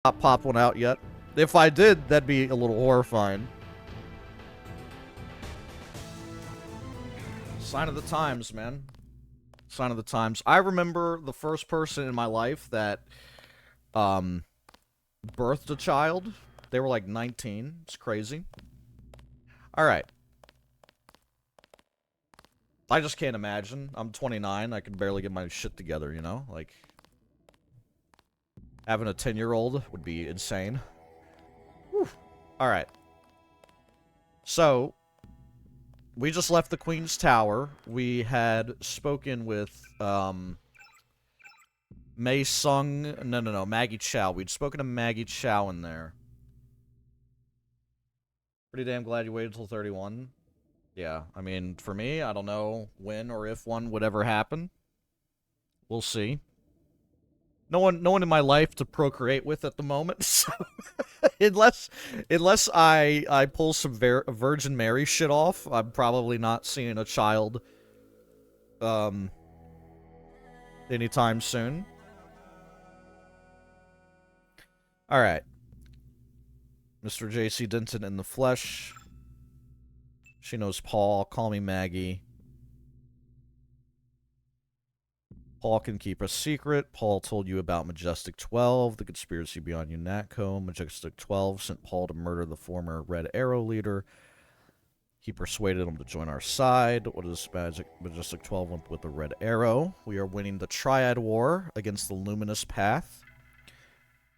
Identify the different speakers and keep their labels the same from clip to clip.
Speaker 1: not popped one out yet. If I did, that'd be a little horrifying. Sign of the times, man. Sign of the times. I remember the first person in my life that birthed a child. They were like 19. It's crazy. Alright. I just can't imagine. I'm 29. I can barely get my shit together, you know? Like, having a 10-year-old would be insane. Alright. So, we just left the Queen's Tower. We had spoken with, Mei Sung... No, Maggie Chow. We'd spoken to Maggie Chow in there. Pretty damn glad you waited till 31. Yeah, I mean, for me, I don't know when or if one would ever happen. We'll see. No one in my life to procreate with at the moment, so unless I pull some Virgin Mary shit off, I'm probably not seeing a child anytime soon. Alright. Mr. J.C. Denton in the flesh. She knows Paul. Call me Maggie. Paul can keep a secret. Paul told you about Majestic 12, the conspiracy beyond UNATCO. Majestic 12 sent Paul to murder the former Red Arrow leader. He persuaded him to join our side. What does Majestic 12 want with the Red Arrow? We are winning the Triad War against the Luminous Path.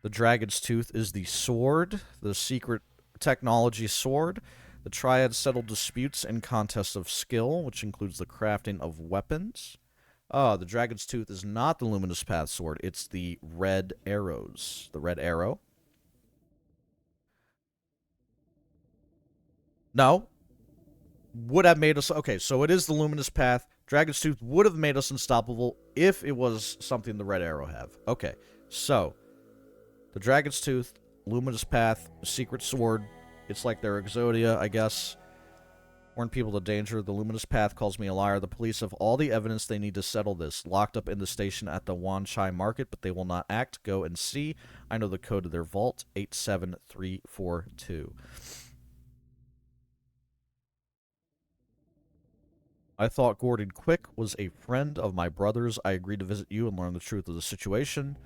Speaker 1: The Dragon's Tooth is the sword, the secret technology sword. The Triad settled disputes and contests of skill, which includes the crafting of weapons. The Dragon's Tooth is not the Luminous Path sword. It's the Red Arrows. The Red Arrow. No. Would have made us... Okay, so it is the Luminous Path. Dragon's Tooth would have made us unstoppable if it was something the Red Arrow have. Okay, so... The Dragon's Tooth, Luminous Path, Secret Sword. It's like their Exodia, I guess. Warn people of danger. The Luminous Path calls me a liar. The police have all the evidence they need to settle this. Locked up in the station at the Wan Chai Market, but they will not act. Go and see. I know the code of their vault. 87342. I thought Gordon Quick was a friend of my brother's. I agreed to visit you and learn the truth of the situation.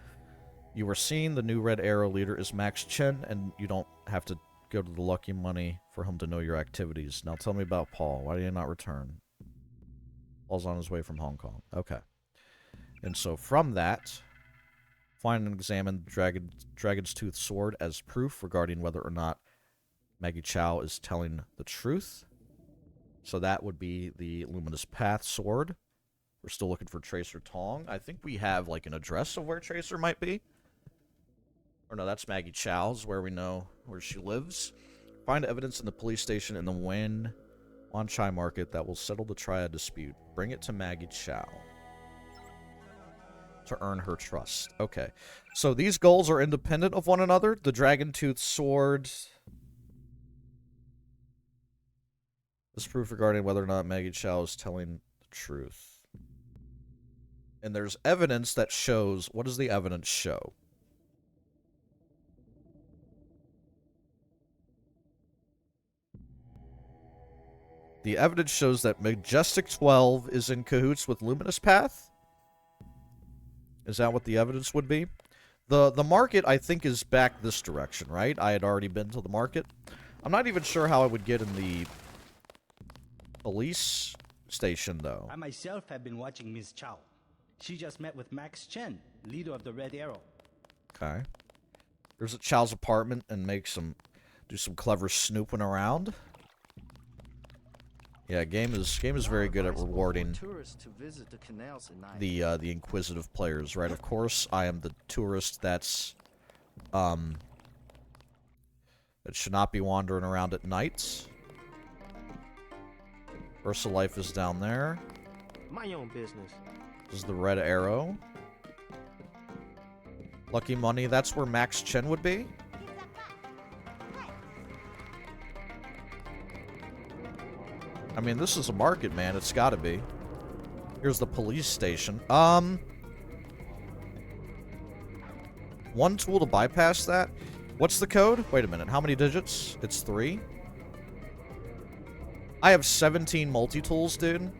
Speaker 1: You were seen. The new Red Arrow leader is Max Chen, and you don't have to go to the Lucky Money for him to know your activities. Now tell me about Paul. Why did he not return? Paul's on his way from Hong Kong. Okay. And so from that, find and examine the Dragon's Tooth sword as proof regarding whether or not Maggie Chow is telling the truth. So that would be the Luminous Path sword. We're still looking for Tracer Tong. I think we have, like, an address of where Tracer might be. Or no, that's Maggie Chow's, where we know where she lives. Find evidence in the police station in the Wan Chai Market that will settle the Triad dispute. Bring it to Maggie Chow. To earn her trust. Okay. So these goals are independent of one another. The Dragon Tooth sword... This proof regarding whether or not Maggie Chow is telling the truth. And there's evidence that shows... What does the evidence show? The evidence shows that Majestic 12 is in cahoots with Luminous Path? Is that what the evidence would be? The market, I think, is back this direction, right? I had already been to the market. I'm not even sure how I would get in the police station, though.
Speaker 2: I myself have been watching Miss Chow. She just met with Max Chen, leader of the Red Arrow.
Speaker 1: Okay. There's at Chow's apartment and do some clever snooping around. Yeah, game is very good at rewarding the inquisitive players, right? Of course, I am the tourist that should not be wandering around at night. Life is down there.
Speaker 3: My own business.
Speaker 1: This is the Red Arrow. Lucky Money, that's where Max Chen would be. I mean, this is a market, man. It's gotta be. Here's the police station. one tool to bypass that. What's the code? Wait a minute. How many digits? It's 3. I have 17 multi-tools, dude.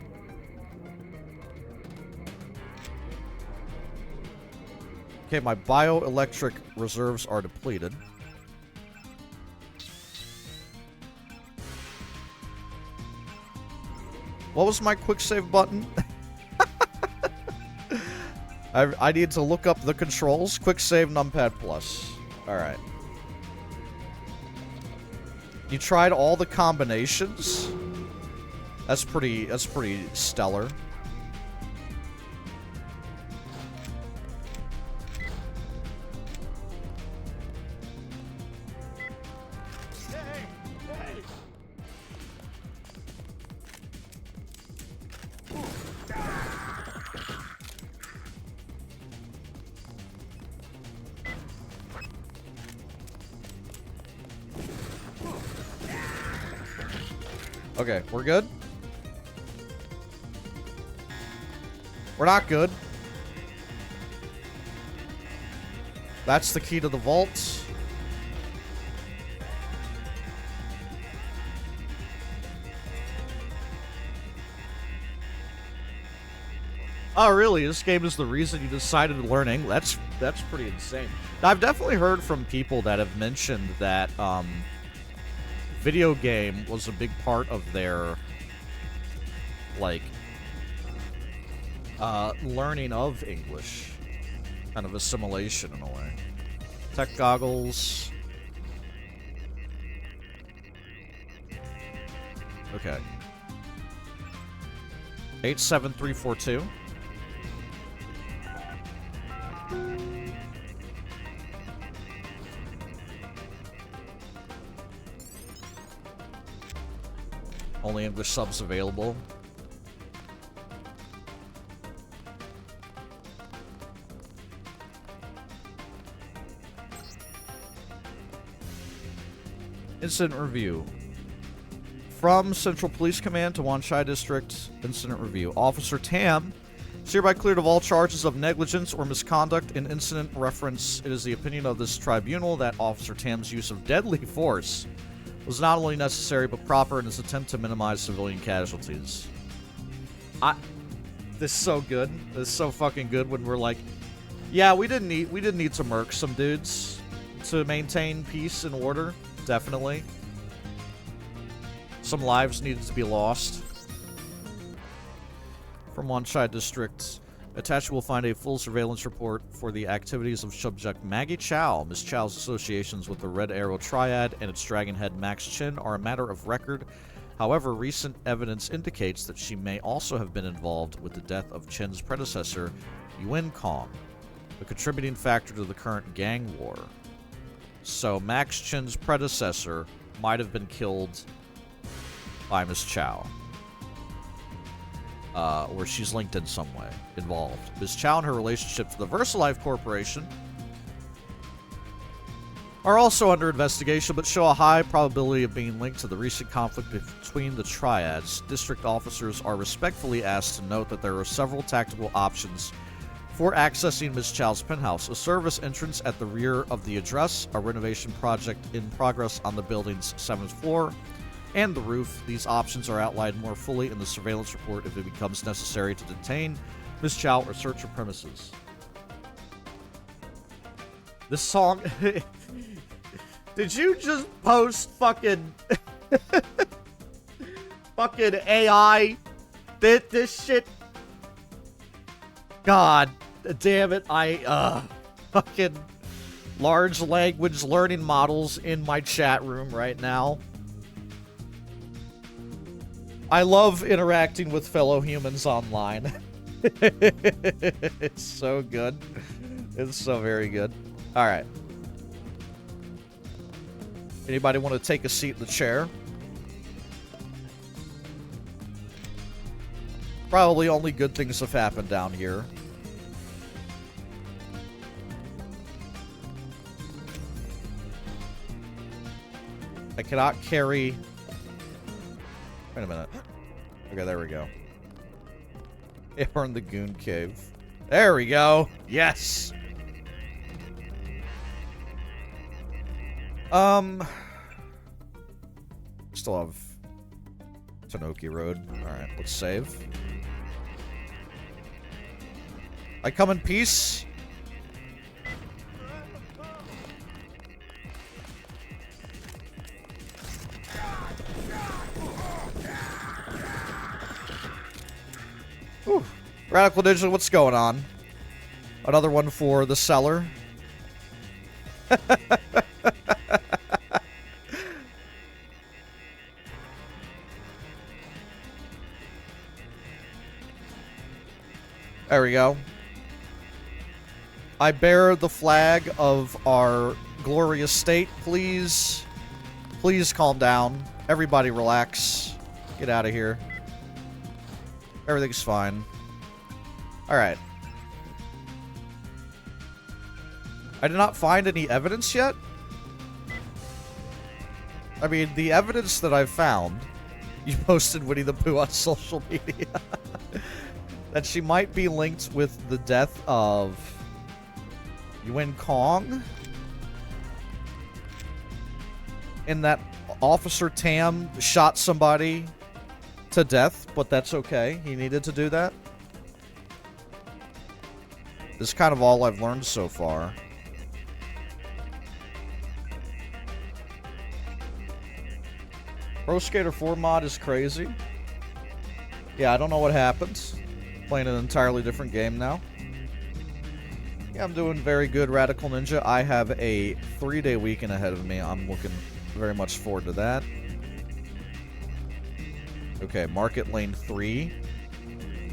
Speaker 1: Okay, my bioelectric reserves are depleted. What was my quick save button? I need to look up the controls. Quick save numpad plus. Alright. You tried all the combinations? That's pretty stellar. Okay, we're good? We're not good. That's the key to the vault. Oh, really? This game is the reason you decided to learn English? That's pretty insane. Now, I've definitely heard from people that have mentioned that, video game was a big part of their, like, learning of English. Kind of assimilation in a way. Tech goggles. Okay. 87342. Only English subs available. Incident review. From Central Police Command to Wanchai District, incident review. Officer Tam is hereby cleared of all charges of negligence or misconduct in incident reference. It is the opinion of this tribunal that Officer Tam's use of deadly force was not only necessary but proper in his attempt to minimize civilian casualties. This is so good. This is so fucking good when we're like, yeah, we didn't need to murk some dudes to maintain peace and order. Definitely. Some lives needed to be lost. From Wanchai District, attached you will find a full surveillance report for the activities of subject Maggie Chow. Miss Chow's associations with the Red Arrow Triad and its dragonhead Max Chin are a matter of record. However, recent evidence indicates that she may also have been involved with the death of Chin's predecessor, Yuen Kong, a contributing factor to the current gang war. So Max Chin's predecessor might have been killed by Miss Chow. Or she's linked in some way, involved. Miss Chow and her relationship to the VersaLife Corporation are also under investigation, but show a high probability of being linked to the recent conflict between the triads. District officers are respectfully asked to note that there are several tactical options for accessing Miss Chow's penthouse: a service entrance at the rear of the address, a renovation project in progress on the building's 7th floor, and the roof. These options are outlined more fully in the surveillance report if it becomes necessary to detain Miss Chow or search her premises. This song... Did you just post fucking... fucking AI? This shit... God damn it, fucking large language learning models in my chat room right now. I love interacting with fellow humans online. It's so good. It's so very good. Alright. Anybody want to take a seat in the chair? Probably only good things have happened down here. I cannot carry... Wait a minute. Okay, there we go. We're in the Goon Cave. There we go! Yes! Still have Tanoki Road. Alright, let's save. I come in peace. Whew. Radical Digital, what's going on? Another one for the seller. There we go. I bear the flag of our glorious state. Please, please calm down. Everybody relax. Get out of here. Everything's fine. Alright. I did not find any evidence yet. I mean, the evidence that I've found, you posted Winnie the Pooh on social media, that she might be linked with the death of Yuen Kong, and that Officer Tam shot somebody to death, but that's okay. He needed to do that. This is kind of all I've learned so far. Pro Skater 4 mod is crazy. Yeah, I don't know what happens. Playing an entirely different game now. Yeah, I'm doing very good, Radical Ninja. I have a 3-day weekend ahead of me. I'm looking very much forward to that. Okay, Market Lane 3.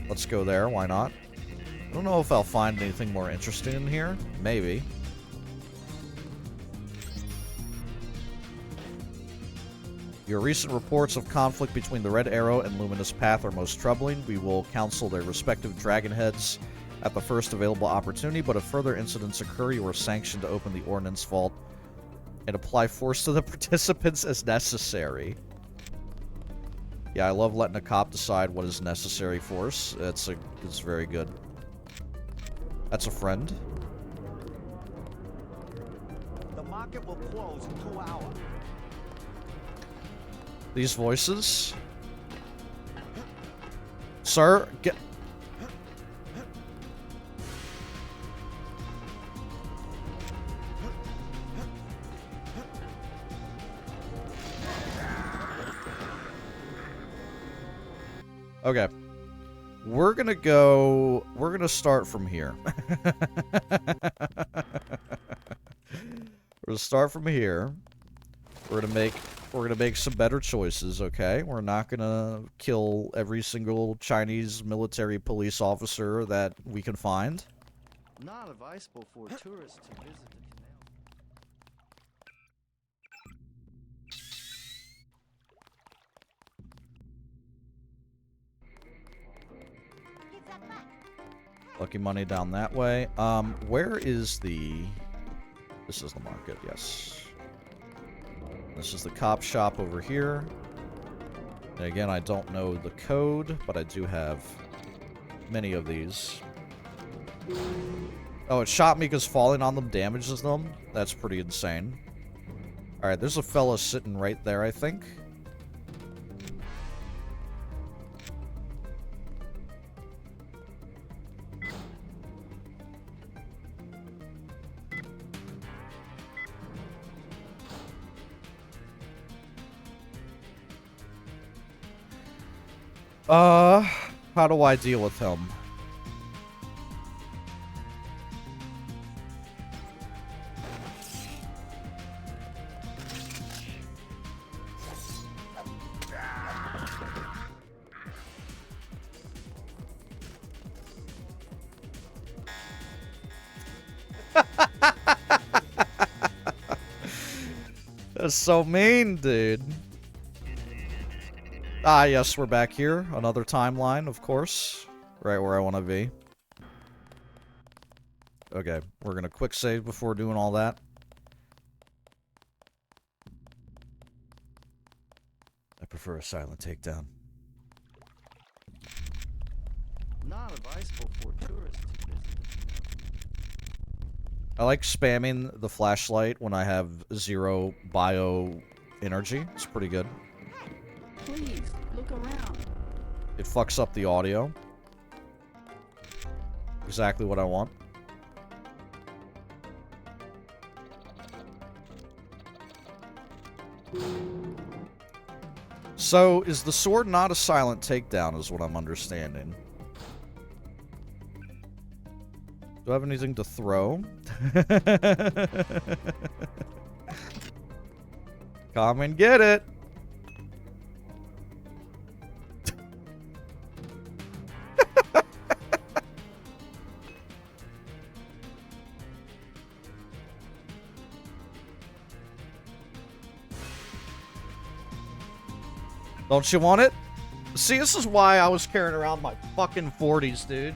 Speaker 1: Let's go there, why not? I don't know if I'll find anything more interesting in here. Maybe. Your recent reports of conflict between the Red Arrow and Luminous Path are most troubling. We will counsel their respective dragon heads at the first available opportunity, but if further incidents occur, you are sanctioned to open the ordnance vault and apply force to the participants as necessary. Yeah, I love letting a cop decide what is necessary force. It's very good. That's a friend.
Speaker 4: The market will close in 2 hours.
Speaker 1: These voices. Sir, get... Okay. We're gonna start from here. We're gonna start from here. We're gonna make some better choices, okay? We're not gonna kill every single Chinese military police officer that we can find.
Speaker 3: Not advisable for tourists to visit the canal.
Speaker 1: Lucky money down that way. Where is the... This is the market, yes. This is the cop shop over here. And again, I don't know the code, but I do have many of these. Oh, it shot me because falling on them damages them? That's pretty insane. Alright, there's a fella sitting right there, I think. How do I deal with him? That's so mean, dude. Ah, yes, we're back here. Another timeline, of course. Right where I want to be. Okay, we're gonna quick save before doing all that. I prefer a silent takedown.
Speaker 3: Not advisable for tourists to visit the canal.
Speaker 1: I like spamming the flashlight when I have 0 bio energy. It's pretty good.
Speaker 5: Please, look around.
Speaker 1: It fucks up the audio. Exactly what I want. So, is the sword not a silent takedown, is what I'm understanding. Do I have anything to throw? Come and get it! Don't you want it? See, this is why I was carrying around my fucking 40s, dude.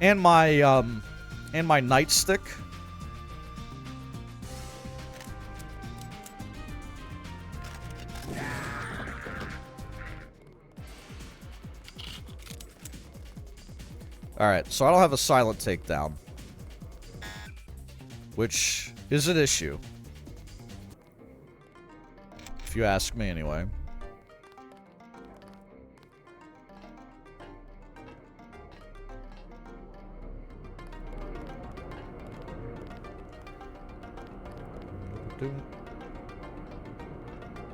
Speaker 1: And my nightstick. Alright, so I don't have a silent takedown. Which is an issue. If you ask me, anyway.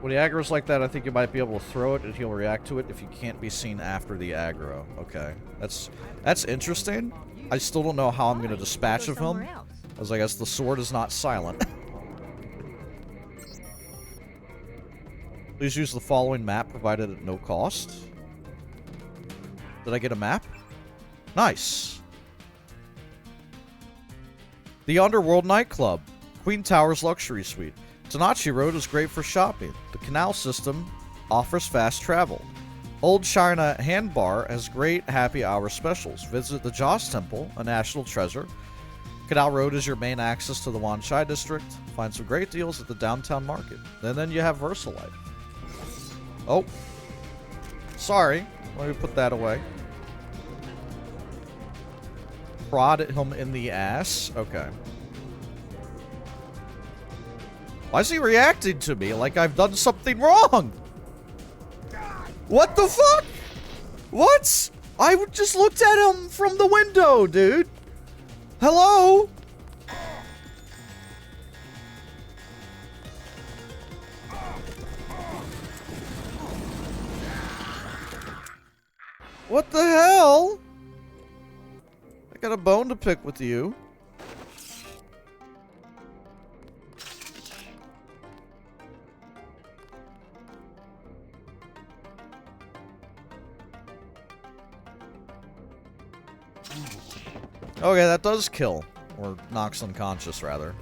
Speaker 1: When he aggro's like that, I think you might be able to throw it and he'll react to it if you can't be seen after the aggro. Okay. That's interesting. I still don't know how I'm going to dispatch of him. As I guess the sword is not silent. Please use the following map provided at no cost. Did I get a map? Nice. The Underworld Nightclub. Queen Tower's Luxury Suite. Tanachi Road is great for shopping. The canal system offers fast travel. Old China Hand Bar has great happy hour specials. Visit the Joss Temple, a national treasure. Canal Road is your main access to the Wan Chai district. Find some great deals at the downtown market. And then you have VersaLife. Oh. Sorry. Let me put that away. Prod him in the ass. Okay. Why is he reacting to me like I've done something wrong? What the fuck? What? I just looked at him from the window, dude. Hello? What the hell? I got a bone to pick with you. Okay, that does kill. Or knocks unconscious, rather.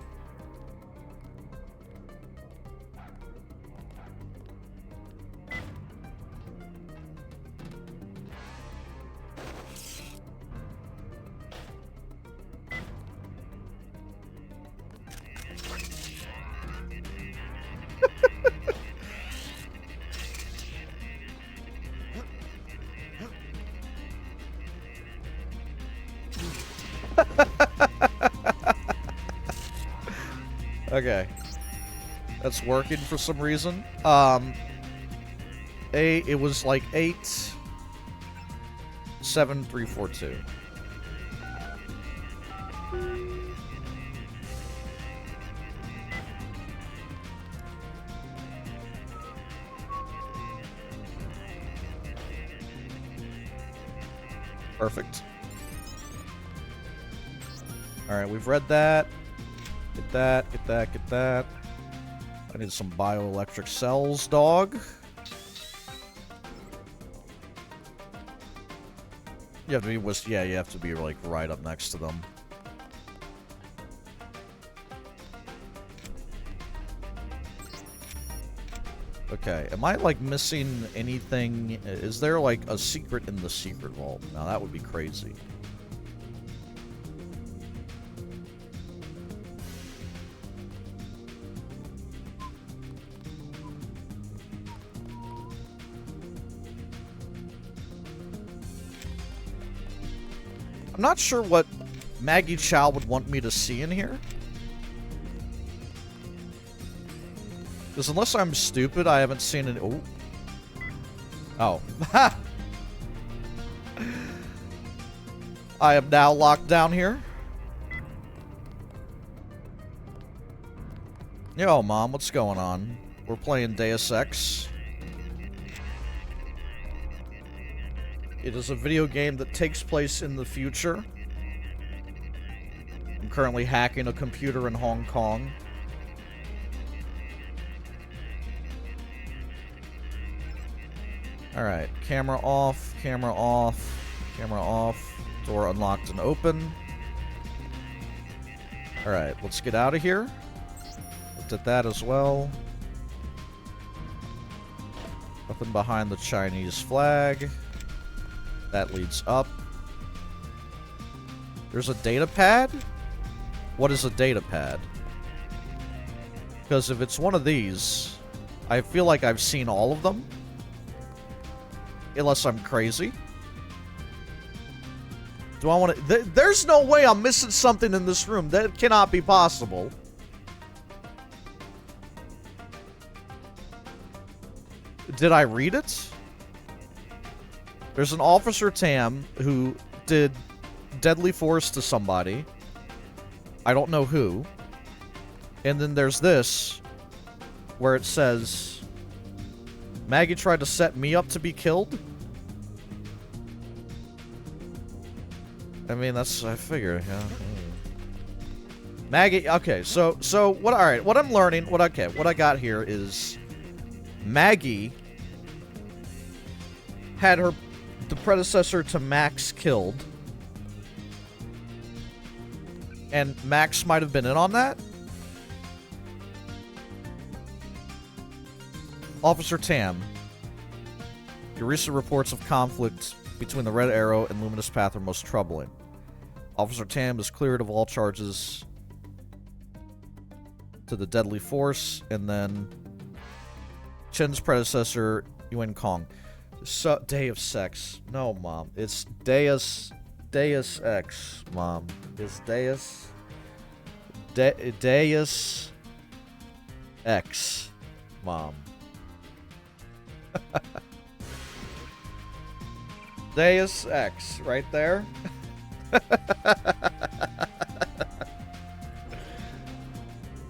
Speaker 1: Okay. That's working for some reason. It was like 8, 7, 3, 4, 2. Perfect. Alright, we've read that. Get that, get that, get that. I need some bioelectric cells, dog. You have to be, yeah, you have to be, like, right up next to them. Okay, am I, like, missing anything? Is there, like, a secret in the secret vault? Now, that would be crazy. not sure what Maggie Chow would want me to see in here. Because unless I'm stupid, I haven't seen any... Oh. Oh. Ha! I am now locked down here. Yo, Mom, what's going on? We're playing Deus Ex. It is a video game that takes place in the future. I'm currently hacking a computer in Hong Kong. Alright, camera off, camera off, camera off. Door unlocked and open. Alright, let's get out of here. Looked at that as well. Nothing behind the Chinese flag. That leads up. There's a data pad? What is a data pad? Because if it's one of these, I feel like I've seen all of them. Unless I'm crazy. Do I want to... There's no way I'm missing something in this room. That cannot be possible. Did I read it? There's an Officer Tam who did deadly force to somebody. I don't know who. And then there's this, where it says... Maggie tried to set me up to be killed? I mean, that's... I figure, yeah. Maggie... Okay, so what... Alright, what I'm learning... What I got here is... Maggie... had the predecessor to Max killed. And Max might have been in on that? Officer Tam, your recent reports of conflict between the Red Arrow and Luminous Path are most troubling. Officer Tam is cleared of all charges to the deadly force, and then Chen's predecessor, Yuan Kong. So, Day of Sex. No, Mom. It's Deus Ex, Mom. It's Deus Ex, Mom. Deus Ex, right there.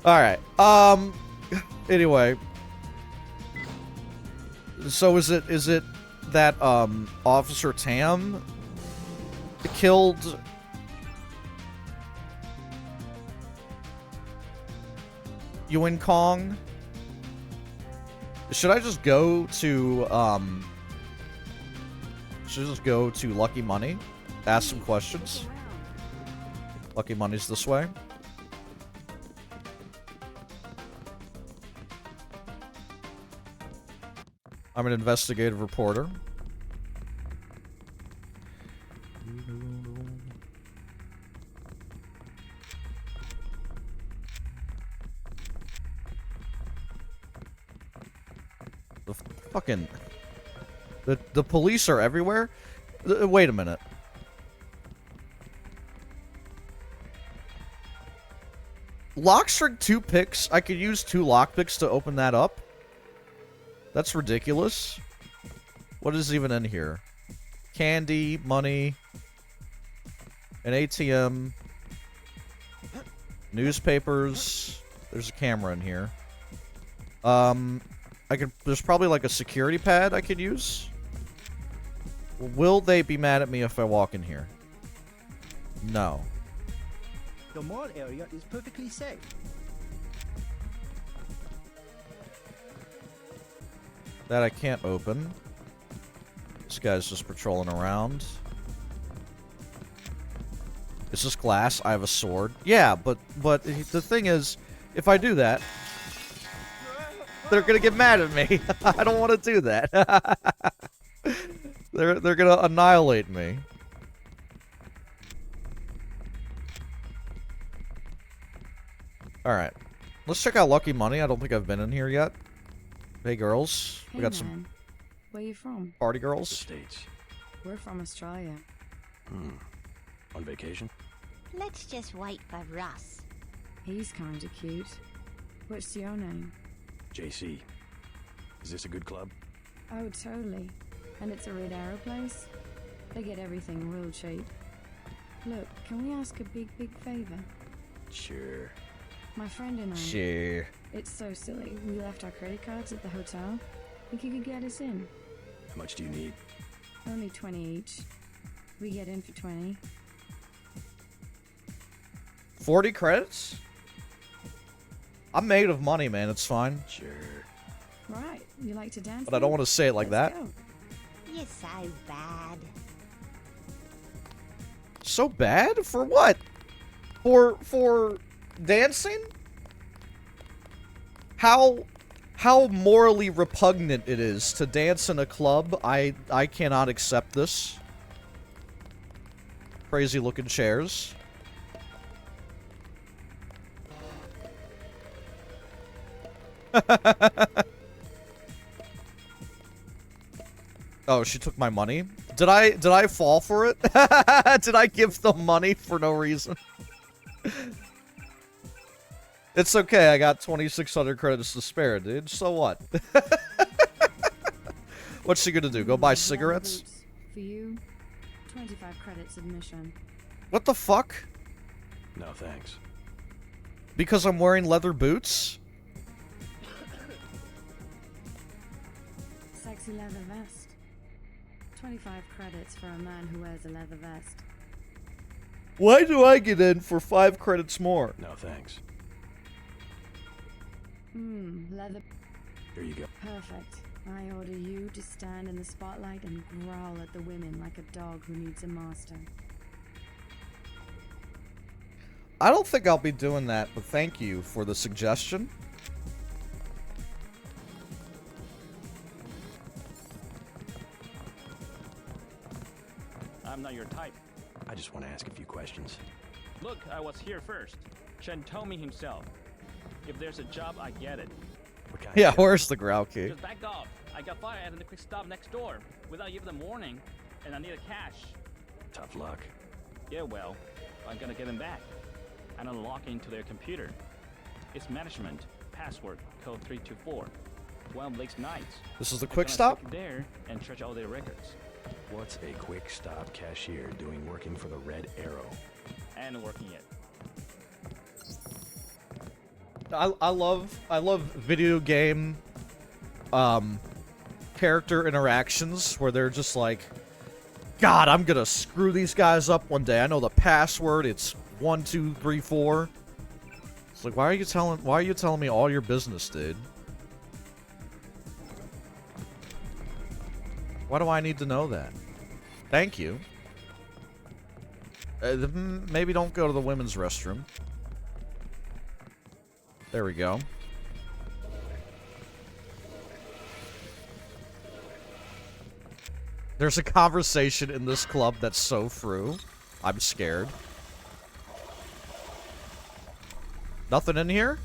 Speaker 1: Alright, anyway. So is it that, Officer Tam killed... Yuan Kong? Should I just go to, should I just go to Lucky Money? Ask some questions? Lucky Money's this way. I'm an investigative reporter. The fucking... The police are everywhere? Wait a minute. Lockstring 2 picks? I could use 2 lockpicks to open that up? That's ridiculous. What is even in here? Candy, money, an ATM, newspapers. There's a camera in here. There's probably like a security pad I could use. Will they be mad at me if I walk in here? No.
Speaker 2: The mall area is perfectly safe.
Speaker 1: That I can't open. This guy's just patrolling around. Is this glass? I have a sword. Yeah, but the thing is, if I do that, they're gonna get mad at me. I don't want to do that. They're gonna annihilate me. All right, let's check out Lucky Money. I don't think I've been in here yet. Hey, girls.
Speaker 5: Hey,
Speaker 1: We got
Speaker 5: man.
Speaker 1: some
Speaker 5: Where you from?
Speaker 1: party girls.
Speaker 6: States.
Speaker 5: We're from Australia.
Speaker 6: On vacation?
Speaker 7: Let's just wait for Russ.
Speaker 5: He's kinda cute. What's your name?
Speaker 6: JC. Is this a good club?
Speaker 5: Oh, totally. And it's a Red Arrow place? They get everything real cheap. Look, can we ask a big favor?
Speaker 6: Sure.
Speaker 5: My friend and I...
Speaker 1: Sure.
Speaker 5: It's so silly. We left our credit cards at the hotel. Think you could get us in?
Speaker 6: How much do you need?
Speaker 5: Only 20 each. We get in for 20.
Speaker 1: 40 credits? I'm made of money, man. It's fine.
Speaker 6: Sure.
Speaker 5: Right. You like to dance?
Speaker 1: But I don't want to say it like
Speaker 5: Let's
Speaker 1: that.
Speaker 5: go.
Speaker 7: You're so bad.
Speaker 1: So bad? For what? For dancing? How morally repugnant it is to dance in a club. I cannot accept this. Crazy looking chairs. Oh, she took my money? Did I fall for it? Did I give them money for no reason? It's okay, I got 2,600 credits to spare, dude. So what? What's she gonna do? Go buy cigarettes?
Speaker 5: For you, 25 credits admission.
Speaker 1: What the fuck?
Speaker 6: No, thanks.
Speaker 1: Because I'm wearing leather boots?
Speaker 5: Sexy leather vest. 25 credits for a man who wears a leather vest.
Speaker 1: Why do I get in for 5 credits more?
Speaker 6: No, thanks.
Speaker 5: Leather.
Speaker 6: Here you go.
Speaker 5: Perfect. I order you to stand in the spotlight and growl at the women like a dog who needs a master.
Speaker 1: I don't think I'll be doing that, but thank you for the suggestion.
Speaker 8: I'm not your type.
Speaker 6: I just want to ask a few questions.
Speaker 8: Look, I was here first. Chen told me himself. If there's a job, I get it.
Speaker 6: What kind
Speaker 1: Yeah,
Speaker 6: of
Speaker 1: where's the growl key?
Speaker 8: Just back off. I got fired at the quick stop next door without even a warning, and I need a cash.
Speaker 6: Tough luck.
Speaker 8: Yeah, well, I'm gonna get them back. I'm gonna log into their computer. It's management, password, code 324. One of Blake's nights.
Speaker 1: This is the
Speaker 8: I'm
Speaker 1: quick
Speaker 8: gonna
Speaker 1: stop?
Speaker 8: stick there and search all their records.
Speaker 6: What's a quick stop cashier doing working for the Red Arrow?
Speaker 8: And working it.
Speaker 1: I love video game character interactions where they're just like, God, I'm gonna screw these guys up one day. I know the password. It's 1, 2, 3, 4. It's like, why are you telling me all your business, dude? Why do I need to know that? Thank you. Maybe don't go to the women's restroom. There we go. There's a conversation in this club that's so frou. I'm scared. Nothing in here?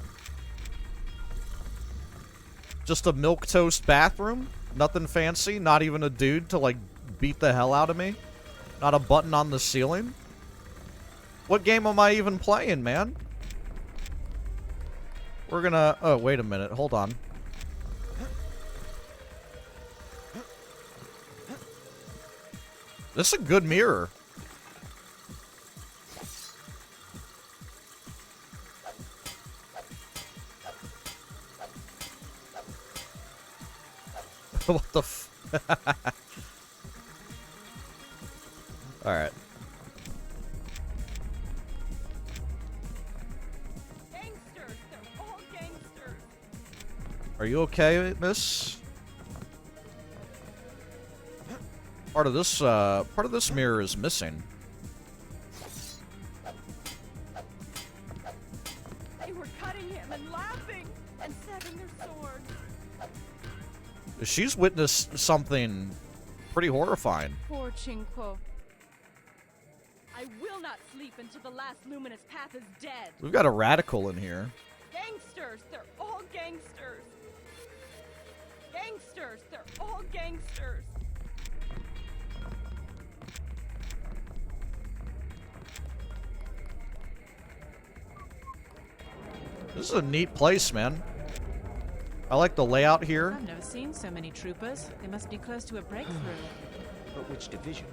Speaker 1: Just a milquetoast bathroom? Nothing fancy? Not even a dude to, like, beat the hell out of me? Not a button on the ceiling? What game am I even playing, man? We're gonna... Oh, wait a minute. Hold on. This is a good mirror. What the f... Alright.
Speaker 9: Gangsters! They're all gangsters!
Speaker 1: Are you okay, miss? Part of this mirror is missing.
Speaker 9: They were cutting him and laughing and setting their swords.
Speaker 1: She's witnessed something pretty horrifying.
Speaker 9: Poor Qingpo. I will not sleep until the last luminous path is dead.
Speaker 1: We've got a radical in here.
Speaker 9: Gangsters! They're all gangsters! Gangsters! They're all gangsters!
Speaker 1: This is a neat place, man. I like the layout here.
Speaker 10: I've never seen so many troopers. They must be close to a breakthrough.
Speaker 6: But which division?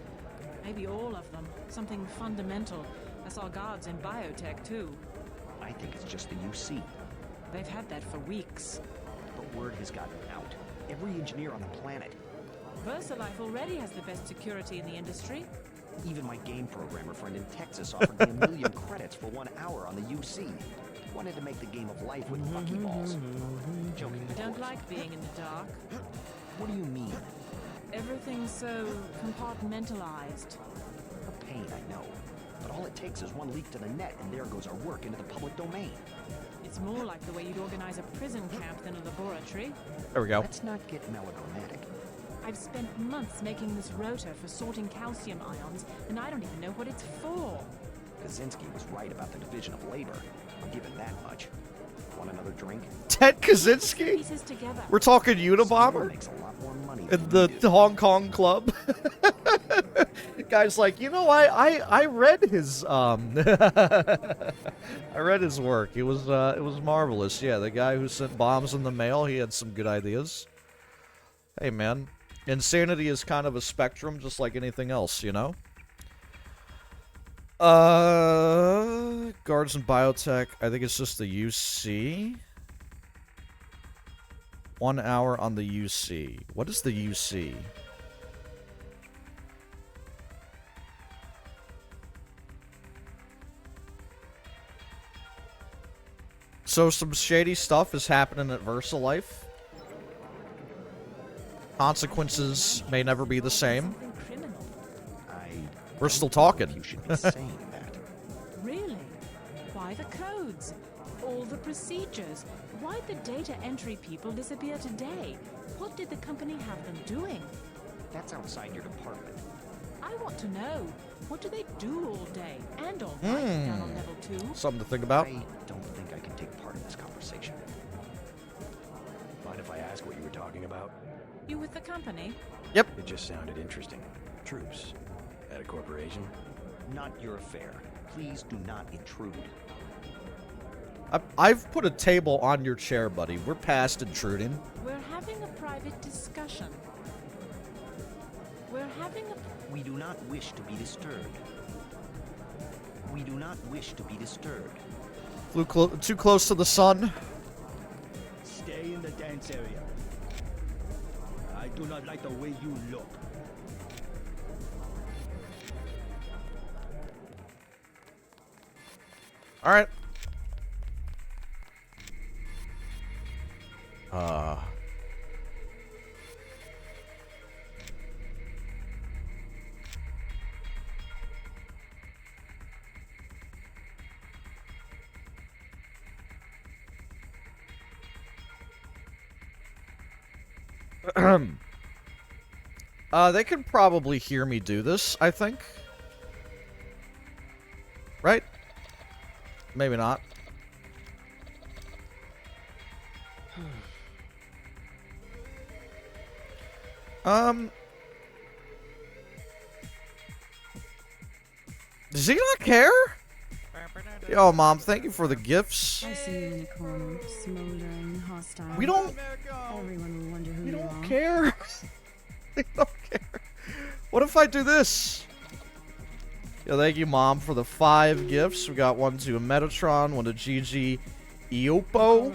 Speaker 10: Maybe all of them. Something fundamental. I saw guards in biotech, too.
Speaker 6: I think it's just the UC.
Speaker 10: They've had that for weeks.
Speaker 6: But word has gotten out. Every engineer on the planet,
Speaker 10: VersaLife already has the best security in the industry.
Speaker 6: even my game programmer friend in Texas, offered me 1,000,000 credits for 1 hour on the UC. Wanted to make the game of life with buckyballs. Joking.
Speaker 10: I don't like being in the dark.
Speaker 6: What do you mean?
Speaker 10: Everything's so compartmentalized.
Speaker 6: A pain, I know. But all it takes is one leak to the net, and there goes our work into the public domain.
Speaker 10: It's more like the way you'd organize a prison camp than a laboratory.
Speaker 1: There we go.
Speaker 6: Let's not get melodramatic.
Speaker 10: I've spent months making this rotor for sorting calcium ions, and I don't even know what it's for.
Speaker 6: Kaczynski was right about the division of labor. I'll give him that much. Want another drink?
Speaker 1: Ted Kaczynski?
Speaker 10: Pieces together.
Speaker 1: We're talking
Speaker 6: Someone
Speaker 1: Unabomber?
Speaker 6: makes a lot more money
Speaker 1: In
Speaker 6: than
Speaker 1: the
Speaker 6: you do.
Speaker 1: Hong Kong club? Guy's like, you know, I read his I read his work. It was marvelous. Yeah, the guy who sent bombs in the mail, he had some good ideas. Hey man, insanity is kind of a spectrum, just like anything else, you know? Guards and biotech, I think it's just the UC. 1 hour on the UC. What is the UC? So some shady stuff is happening at VersaLife. Consequences may never be the same.
Speaker 10: Something criminal.
Speaker 1: We're still talking.
Speaker 6: You should be saying that.
Speaker 10: Really? Why the codes? All the procedures? Why'd the data entry people disappear today? What did the company have them doing?
Speaker 6: That's outside your department.
Speaker 10: I want to know. What do they do all day and all night down on level 2?
Speaker 1: Something to think about.
Speaker 6: I don't think I can take part in this conversation.
Speaker 11: Mind if I ask what you were talking about?
Speaker 10: You with the company?
Speaker 1: Yep.
Speaker 11: It just sounded interesting. Troops. At a corporation?
Speaker 6: Not your affair. Please do not intrude.
Speaker 1: I've put a table on your chair, buddy. We're past intruding.
Speaker 10: We're having a private discussion. We're having a...
Speaker 6: We do not wish to be disturbed. We do not wish to be disturbed.
Speaker 1: Flew too close to the sun.
Speaker 2: Stay in the dance area. I do not like the way you look.
Speaker 1: All right. They can probably hear me do this, I think. Right? Maybe not. Does he not care? Yo, Mom, thank you for the gifts.
Speaker 5: I see you in a corner, smoldering, hostile.
Speaker 1: We don't...
Speaker 5: Everyone will wonder who
Speaker 1: We
Speaker 5: you
Speaker 1: don't
Speaker 5: are.
Speaker 1: care. We don't care. What if I do this? Yo, thank you, Mom, for the 5 gifts. We got one to Metatron, one to GG Iopo,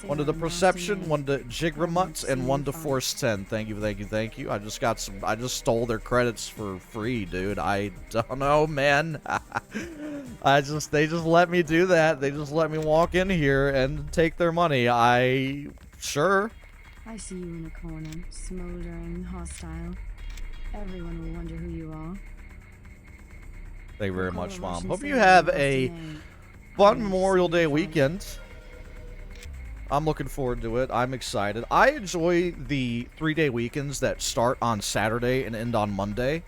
Speaker 1: one to the Perception, one to Jigramut, and one to Force 10. Thank you, thank you, thank you. I just got some. I just stole their credits for free, dude. I don't know, man. They just let me do that. They just let me walk in here and take their money. Sure.
Speaker 5: I see you in a corner, smoldering, hostile. Everyone will wonder who you are.
Speaker 1: Thank you very much, Mom. Hope you have a fun Memorial Day weekend. I'm looking forward to it. I'm excited. I enjoy the 3-day weekends that start on Saturday and end on Monday.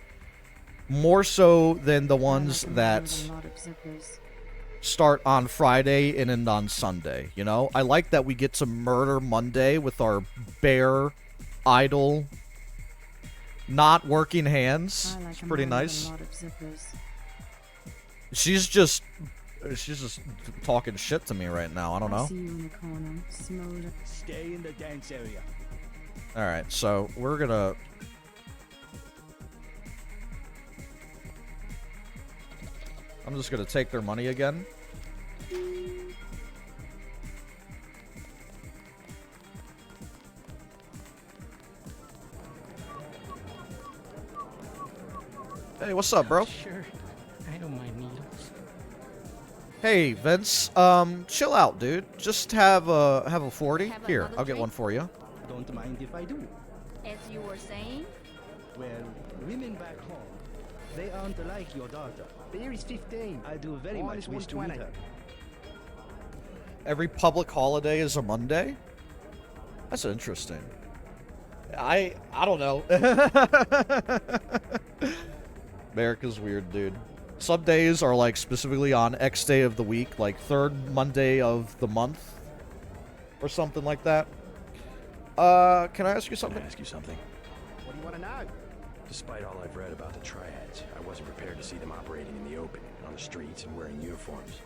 Speaker 1: More so than the ones that start on Friday and end on Sunday, you know? I like that we get to murder Monday with our bare, idle, not working hands. It's pretty nice. She's just She's just talking shit to me right now. I don't
Speaker 5: I
Speaker 1: know.
Speaker 5: see you in the corner, smolder.
Speaker 2: Stay in the dance area.
Speaker 1: Alright, so we're gonna... I'm just gonna take their money again. Hey, what's up, bro?
Speaker 12: Sure. I don't mind needles.
Speaker 1: Hey, Vince. Chill out, dude. Just have a 40.
Speaker 9: Have
Speaker 1: Here,
Speaker 9: another
Speaker 1: I'll get
Speaker 9: drink?
Speaker 1: one for you.
Speaker 2: Don't mind if I do.
Speaker 9: As you were saying,
Speaker 2: Well, women back home, they aren't like your daughter.
Speaker 4: Beer is 15.
Speaker 2: I do very
Speaker 4: Wine
Speaker 2: much
Speaker 4: is
Speaker 2: wish to meet
Speaker 4: 120.
Speaker 2: her.
Speaker 1: Every public holiday is a Monday? That's interesting. I don't know. America's weird, dude. Some days are like specifically on X day of the week, like third Monday of the month or something like that. Can I ask you
Speaker 11: Can I
Speaker 1: something?
Speaker 11: ask you something?
Speaker 4: What do you want to know?
Speaker 11: Despite all I've read about the triads, I wasn't prepared to see them operating in the open, on the streets, and wearing uniforms.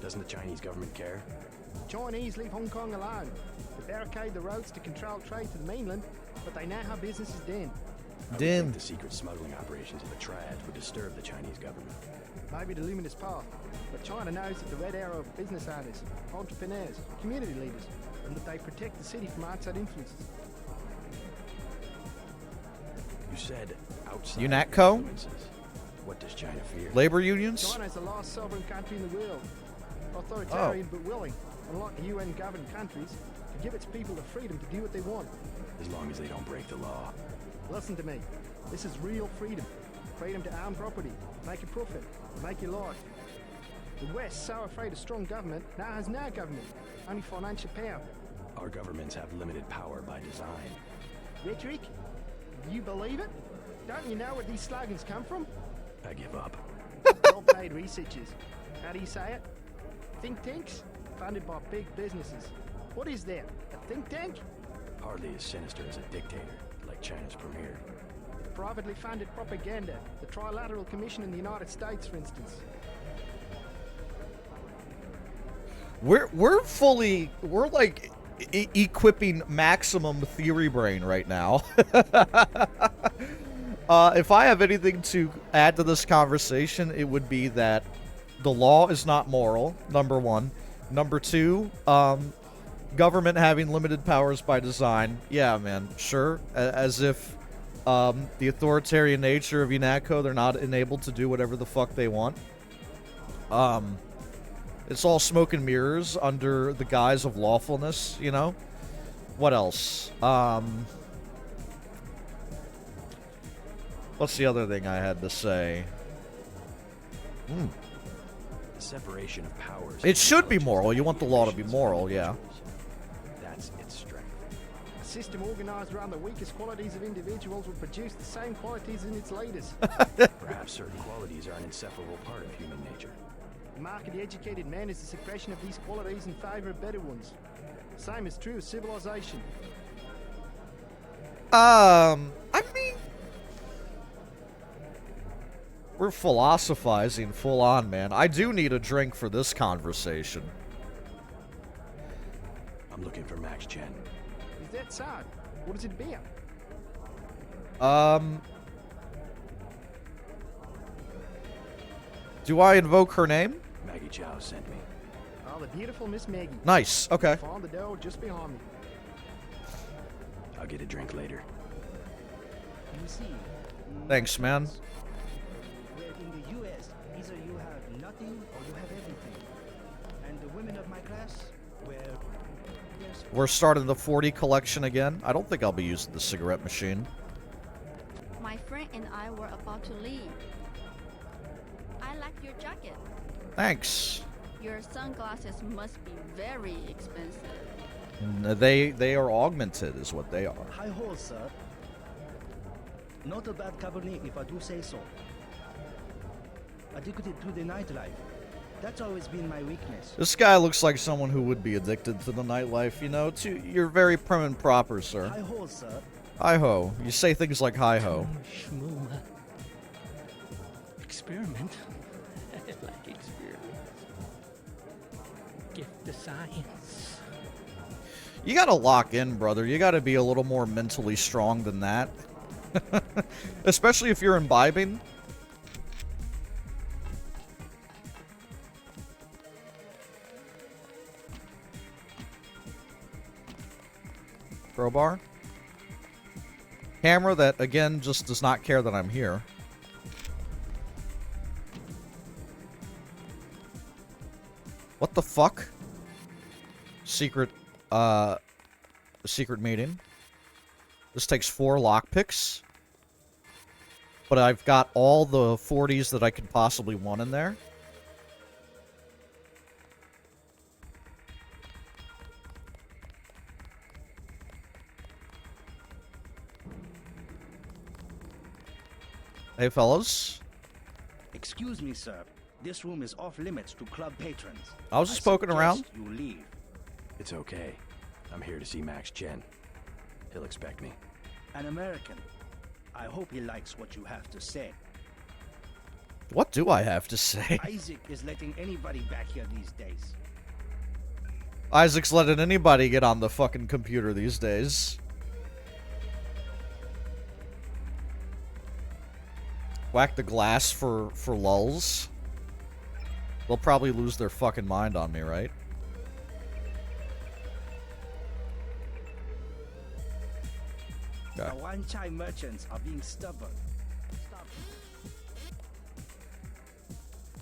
Speaker 11: Doesn't the Chinese government care?
Speaker 4: Chinese leave Hong Kong alone. They barricade the roads to control trade to the mainland, but they know how business is done.
Speaker 11: I would think the secret smuggling operations of the triads would disturb the Chinese government.
Speaker 4: Maybe the luminous path, but China knows that the red arrow of business owners, entrepreneurs, community leaders, and that they protect the city from outside influences.
Speaker 11: You said outside
Speaker 1: UNATCO?
Speaker 11: influences. What does China fear?
Speaker 1: Labor unions?
Speaker 4: China is the last sovereign country in the world. Authoritarian but willing, unlike UN-governed countries, to give its people the freedom to do what they want.
Speaker 11: As long as they don't break the law.
Speaker 4: Listen to me. This is real freedom. Freedom to own property, make a profit, make your life. The West, so afraid of strong government, now has no government, only financial power.
Speaker 11: Our governments have limited power by design.
Speaker 4: Rhetoric? You believe it? Don't you know where these slogans come from?
Speaker 11: I give up.
Speaker 4: Well-paid researchers. How do you say it? Think tanks? Funded by big businesses. What is that? A think tank?
Speaker 11: Hardly as sinister as a dictator, like China's premier.
Speaker 4: Privately funded propaganda. The Trilateral Commission in the United States, for instance.
Speaker 1: We're like equipping maximum theory brain right now. If I have anything to add to this conversation, it would be that the law is not moral, number one. Number two, government having limited powers by design. Yeah, man, sure. As if the authoritarian nature of UNATCO, they're not enabled to do whatever the fuck they want. It's all smoke and mirrors under the guise of lawfulness, you know? What else? What's the other thing I had to say?
Speaker 11: The separation of powers.
Speaker 1: It should be moral. You want the law to be moral, yeah.
Speaker 11: That's its strength.
Speaker 4: A system organized around the weakest qualities of individuals will produce the same qualities in its leaders.
Speaker 11: Perhaps certain qualities are an inseparable part of human nature.
Speaker 4: The mark of the educated man is the suppression of these qualities in favor of better ones. Same is true of civilization.
Speaker 1: I mean, we're philosophizing full on, man. I do need a drink for this conversation.
Speaker 11: I'm looking for Max Chen.
Speaker 4: Is that so? What is it about?
Speaker 1: Do I invoke her name?
Speaker 11: Maggie Chow sent me.
Speaker 4: Oh, the beautiful Miss Maggie.
Speaker 1: Nice, okay.
Speaker 4: Find the door just behind me.
Speaker 11: I'll get a drink later.
Speaker 2: You see,
Speaker 1: Thanks, man.
Speaker 2: where in the U.S., either you have nothing or you have everything. And the women of my class, well, there's
Speaker 1: We're starting the 40 collection again. I don't think I'll be using the cigarette machine.
Speaker 9: my friend and I were about to leave. I like your jacket.
Speaker 1: Thanks.
Speaker 9: Your sunglasses must be very expensive.
Speaker 1: They are augmented, is what they are.
Speaker 2: high halls, sir. Not a bad cabernet, if I do say so. Addicted to the nightlife. That's always been my weakness.
Speaker 1: This guy looks like someone who would be addicted to the nightlife, you know? You're very prim and proper, sir.
Speaker 2: High halls, sir.
Speaker 1: Hi-ho. You say things like hi-ho.
Speaker 12: Shmoo. Experiment. I like experiments. science.
Speaker 1: You gotta lock in, brother. You gotta be a little more mentally strong than that. Especially if you're imbibing. Crowbar. Camera that, again, just does not care that I'm here. What the fuck? Secret meeting. This takes 4 lockpicks. But I've got all the 40s that I could possibly want in there. Hey, fellas.
Speaker 2: Excuse me, sir. This room is off limits to club patrons.
Speaker 1: I was just poking around.
Speaker 2: You leave.
Speaker 11: It's okay. I'm here to see Max Chen. He'll expect me.
Speaker 2: An American. I hope he likes what you have to say.
Speaker 1: What do I have to say?
Speaker 2: Isaac is letting anybody back here these days.
Speaker 1: Isaac's letting anybody get on the fucking computer these days. Whack the glass for lulls. They'll probably lose their fucking mind on me, right?
Speaker 2: The one-chai merchants are being stubborn.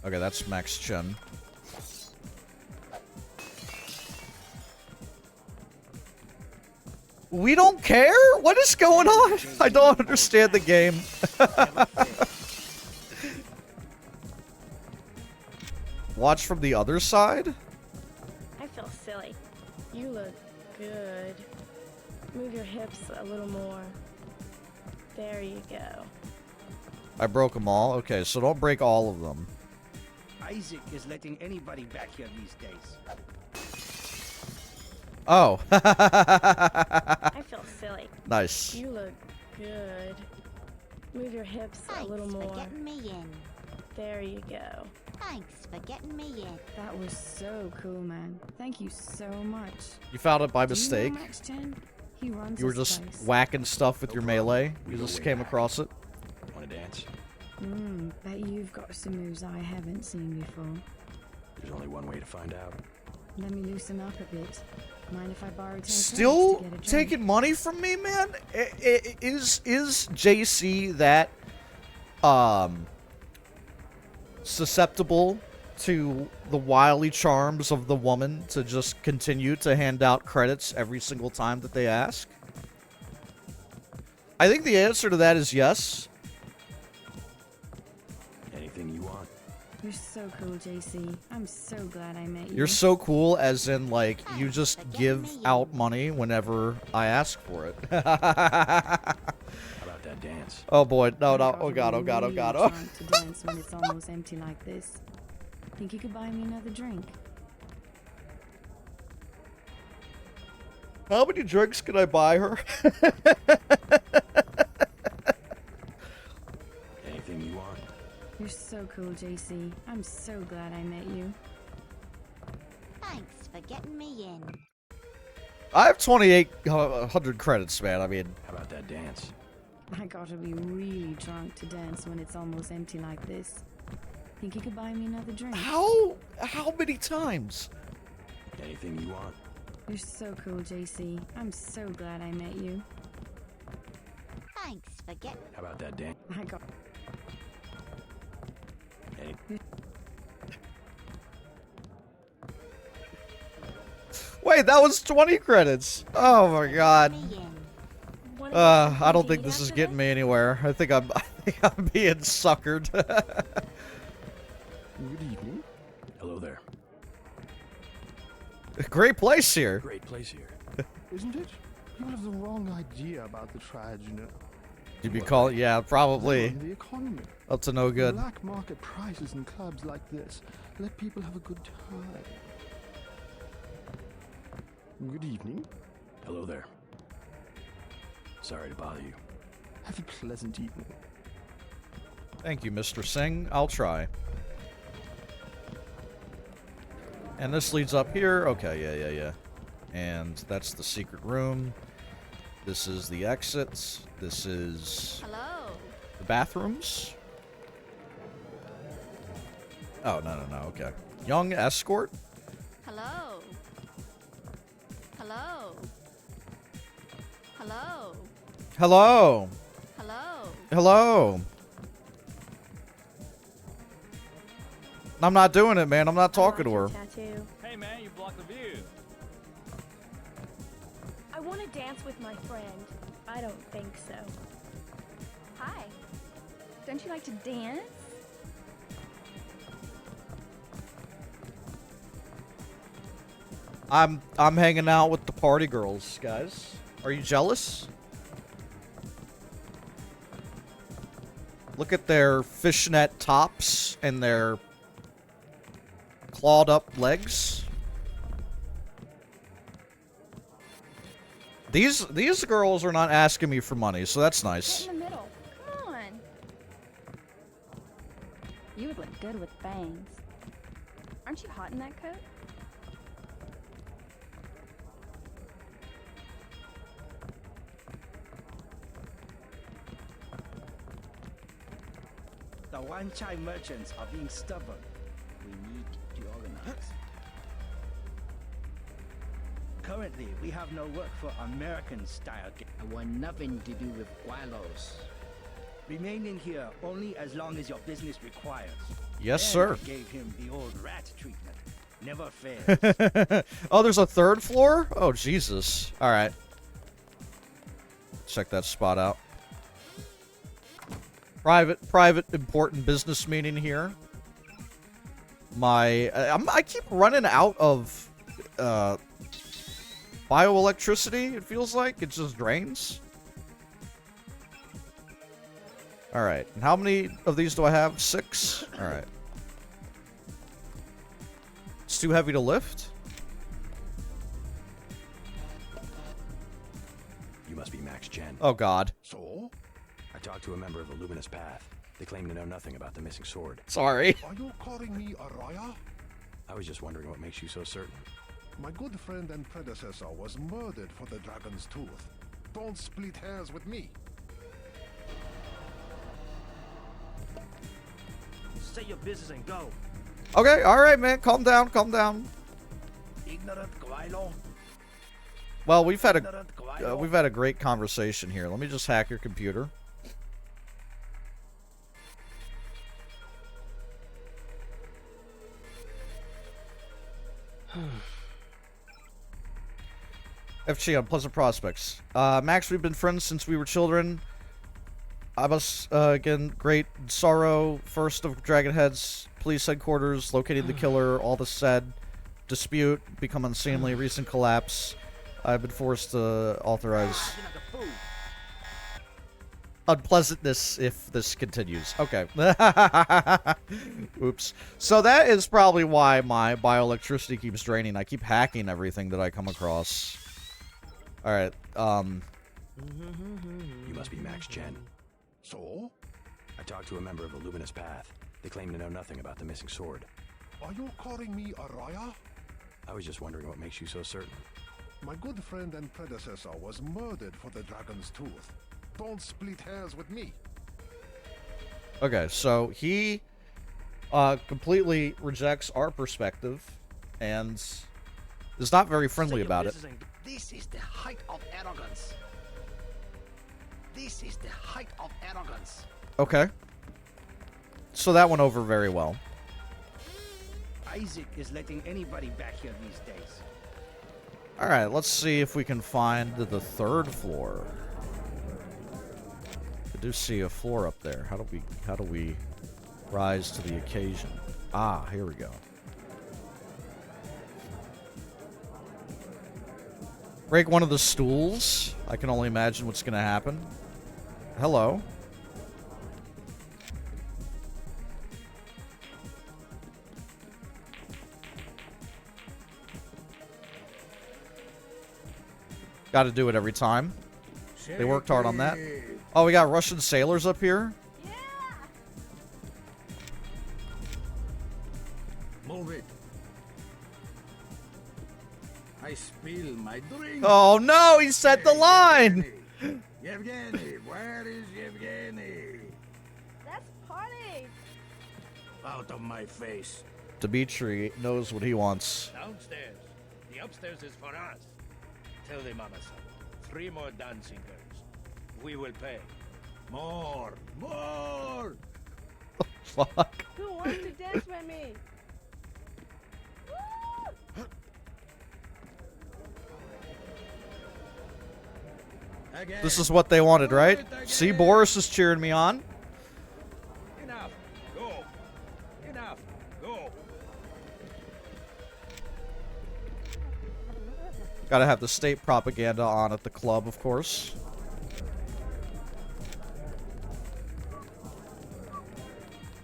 Speaker 1: Okay, that's Max Chen. We don't care? What is going on? I don't understand the game. Watch from the other side?
Speaker 13: I feel silly. You look good. Move your hips a little more. There you go.
Speaker 1: I broke them all? Okay, so don't break all of them.
Speaker 2: Isaac is letting anybody back here these days.
Speaker 1: Oh.
Speaker 13: I feel silly.
Speaker 1: Nice.
Speaker 13: You look good. Move your hips a little more.
Speaker 7: Thanks for getting me in.
Speaker 13: There you go.
Speaker 7: Thanks for getting me in.
Speaker 5: That was so cool, man. Thank you so much.
Speaker 1: You found it by
Speaker 5: Do
Speaker 1: mistake?
Speaker 5: You know Max Chen? He runs
Speaker 1: You were
Speaker 5: this
Speaker 1: just
Speaker 5: place.
Speaker 1: whacking stuff with
Speaker 11: No
Speaker 1: your
Speaker 11: problem.
Speaker 1: melee?
Speaker 11: We
Speaker 1: You
Speaker 11: go
Speaker 1: just
Speaker 11: way
Speaker 1: came
Speaker 11: back.
Speaker 1: across it?
Speaker 11: Want to dance?
Speaker 5: Bet you've got some moves I haven't seen before.
Speaker 11: There's only one way to find out.
Speaker 5: Let me loosen up a bit. Mind if I borrow 10
Speaker 1: Still
Speaker 5: credits to get a drink?
Speaker 1: taking money from me, man? Is JC that susceptible to the wily charms of the woman to just continue to hand out credits every single time that they ask? I think the answer to that is yes.
Speaker 11: Anything you want.
Speaker 5: You're so cool, JC. I'm so glad I met you.
Speaker 1: You're so cool, as in, like, you just give out money whenever I ask for it.
Speaker 11: How about that dance?
Speaker 1: Oh boy, no, no,
Speaker 5: I've
Speaker 1: oh god,
Speaker 5: gotta
Speaker 1: oh
Speaker 5: be
Speaker 1: god, oh
Speaker 5: really
Speaker 1: god, oh.
Speaker 5: drunk to dance when it's almost empty like this. Think you could buy me another drink?
Speaker 1: How many drinks can I buy her?
Speaker 11: Anything you want.
Speaker 5: You're so cool, JC. I'm so glad I met you.
Speaker 7: Thanks for getting me in.
Speaker 1: I have 2,800 credits, man. I mean,
Speaker 11: How about that dance?
Speaker 5: I gotta be really drunk to dance when it's almost empty like this. Think you could buy me another drink?
Speaker 1: how many times?
Speaker 11: Anything you want.
Speaker 5: You're so cool, JC. I'm so glad I met you.
Speaker 7: Thanks for getting.
Speaker 11: How about that dance?
Speaker 5: I got.
Speaker 11: Any-
Speaker 1: Wait, that was 20 credits. Oh my god.
Speaker 7: Me in.
Speaker 1: I don't think this is getting me anywhere. I think I'm being suckered.
Speaker 11: Good evening. Hello there.
Speaker 1: Great place here.
Speaker 11: Great place here.
Speaker 4: Isn't it? You have the wrong idea about the triad, you know.
Speaker 1: You'd be calling, yeah, probably.
Speaker 4: The economy.
Speaker 1: Up to no good.
Speaker 4: Black market prices in clubs like this let people have a good time. Good evening.
Speaker 11: Hello there. Sorry to bother you.
Speaker 4: Have a pleasant evening.
Speaker 1: Thank you, Mr. Singh. I'll try. And this leads up here. Okay, yeah. And that's the secret room. This is the exits. This is the bathrooms. Oh, no, okay. Young escort?
Speaker 7: Hello. Hello. Hello.
Speaker 1: Hello.
Speaker 7: Hello.
Speaker 1: Hello. I'm not doing it, man. I'm not talking to her.
Speaker 13: Tattoo.
Speaker 8: Hey man, you blocked the view.
Speaker 13: I want to dance with my friend. I don't think so.
Speaker 9: Hi. Don't you like to dance?
Speaker 1: I'm hanging out with the party girls, guys. Are you jealous? Look at their fishnet tops and their clawed up legs. These girls are not asking me for money, so that's nice.
Speaker 9: Get in the middle. Come on. You would look good with bangs. Aren't you hot in that coat?
Speaker 2: The one-chai merchants are being stubborn. We need to organize. Currently, we have no work for American-style. I want nothing to do with Gualos. Remain in here only as long as your business requires.
Speaker 1: Yes,
Speaker 2: Then
Speaker 1: sir.
Speaker 2: I gave him the old rat treatment. Never fails.
Speaker 1: Oh, there's a third floor? Oh, Jesus. All right. Check that spot out. Private, important business meeting here. I keep running out of bioelectricity. It feels like it just drains. All right. And how many of these do I have? 6. All right. It's too heavy to lift.
Speaker 11: You must be Max Chen.
Speaker 1: Oh God.
Speaker 11: So? I talked to a member of the Luminous Path. They claim to know nothing about the missing sword.
Speaker 1: Sorry.
Speaker 14: Are you calling me a Raya?
Speaker 11: I was just wondering what makes you so certain.
Speaker 14: My good friend and predecessor was murdered for the Dragon's Tooth. Don't split hairs with me.
Speaker 2: Say your business and go.
Speaker 1: Okay, all right, man. Calm down, calm down.
Speaker 2: Ignorant Guaylo.
Speaker 1: Well, we've had a great conversation here. Let me just hack your computer. FG on Pleasant Prospects. Max, we've been friends since we were children. I must, again, great sorrow. First of Dragon Head's police headquarters, locating the killer, all this said. Dispute, become unseemly, recent collapse. I've been forced to authorize unpleasantness if this continues. Okay. Oops. So that is probably why my bioelectricity keeps draining. I keep hacking everything that I come across. Alright,
Speaker 11: You must be Max Chen.
Speaker 14: So?
Speaker 11: I talked to a member of the Luminous Path. They claim to know nothing about the missing sword.
Speaker 14: Are you calling me a Raya?
Speaker 11: I was just wondering what makes you so certain.
Speaker 14: My good friend and predecessor was murdered for the Dragon's Tooth. Don't split hairs with me.
Speaker 1: okay, so he completely rejects our perspective and is not very friendly about it.
Speaker 2: This is the height of arrogance. This is the height of arrogance.
Speaker 1: Okay. So that went over very well.
Speaker 2: Isaac is letting anybody back here these days.
Speaker 1: Alright, let's see if we can find the third floor. I do see a floor up there. How do we rise to the occasion? Ah, here we go. Break one of the stools. I can only imagine what's going to happen. Hello. Got to do it every time. They worked hard on that. Oh, we got Russian sailors up here?
Speaker 14: Move it.
Speaker 15: I spill my drink.
Speaker 1: Oh no, he said the line!
Speaker 15: Yevgeny, where is Yevgeny?
Speaker 13: Let's party!
Speaker 15: Out of my face.
Speaker 1: Dimitri knows what he wants.
Speaker 15: Downstairs. The upstairs is for us. Tell the Mama-san. 3 more dancing girls. We will pay. More! More!
Speaker 1: Fuck.
Speaker 13: Who wants to dance with me?
Speaker 15: Again.
Speaker 1: This is what they wanted, right? See, Boris is cheering me on.
Speaker 15: Enough. Go. Enough. Go.
Speaker 1: Gotta have the state propaganda on at the club, of course.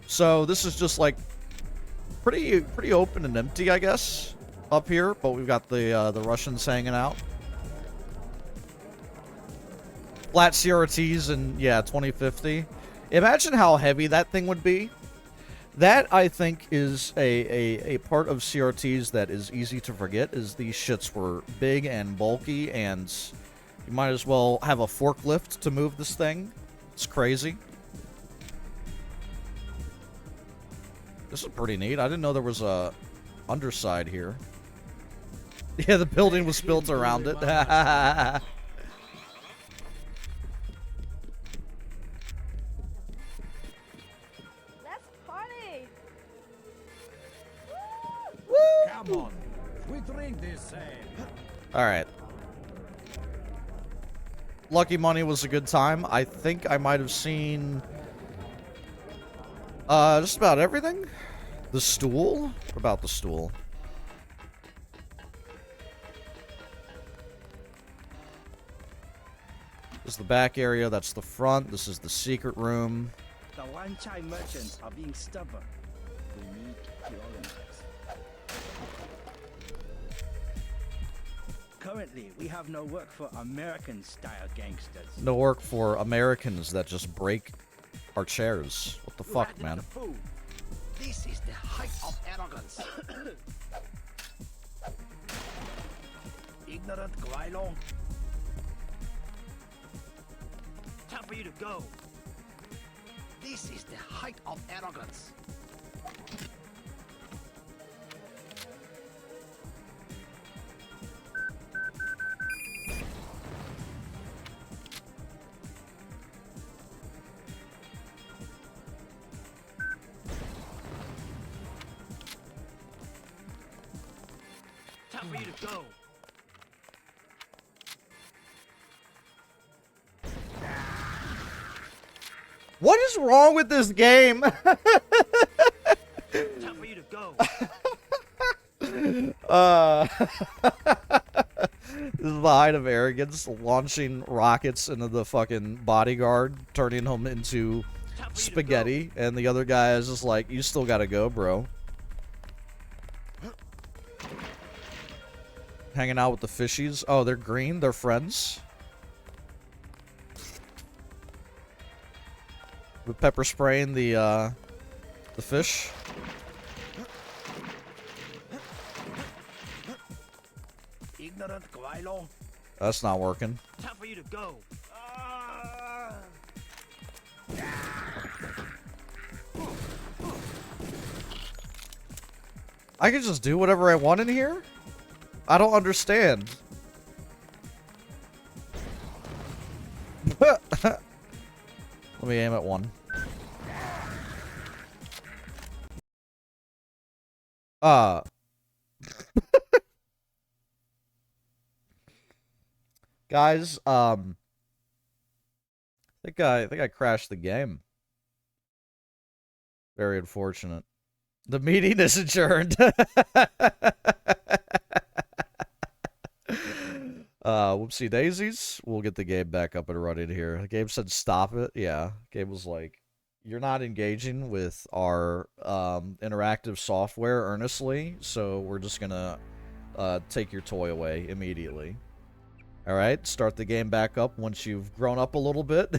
Speaker 1: So this is just like pretty open and empty, I guess, up here. But we've got the Russians hanging out. Flat CRTs and yeah, 2050. Imagine how heavy that thing would be. That, I think, is a part of CRTs that is easy to forget, is these shits were big and bulky, and you might as well have a forklift to move this thing. It's crazy. This is pretty neat. I didn't know there was a underside here. Yeah, the building was built around it.
Speaker 13: Let's party!
Speaker 15: Come on. We drink this same.
Speaker 1: Alright. Lucky Money was a good time. I think I might have seen just about everything. The stool? What about the stool? This is the back area, that's the front, this is the secret room.
Speaker 2: The one-time merchants are being stubborn. We need to organize. Currently, we have no work for American-style gangsters.
Speaker 1: No work for Americans that just break our chairs. What the fuck, man?
Speaker 6: This is the height of arrogance.
Speaker 2: Ignorant Guailong.
Speaker 6: Time for you to go. This is the height of arrogance. Time for you to go.
Speaker 1: What is wrong with this game?
Speaker 6: Time for you to go.
Speaker 1: This is the height of arrogance, launching rockets into the fucking bodyguard, turning him into spaghetti, and the other guy is just like, you still gotta go, bro. Hanging out with the fishies. Oh, they're green, they're friends. With pepper spraying the fish.
Speaker 6: Ignorant Guailong.
Speaker 1: That's not working.
Speaker 6: Time for you to go.
Speaker 1: I can just do whatever I want in here? I don't understand. Let me aim at one. Guys, I think I crashed the game. Very unfortunate. The meeting is adjourned. Whoopsie daisies. We'll get the game back up and running here. The game said stop it. Yeah. Game was like, you're not engaging with our interactive software earnestly, so we're just gonna take your toy away immediately. Alright, start the game back up once you've grown up a little bit.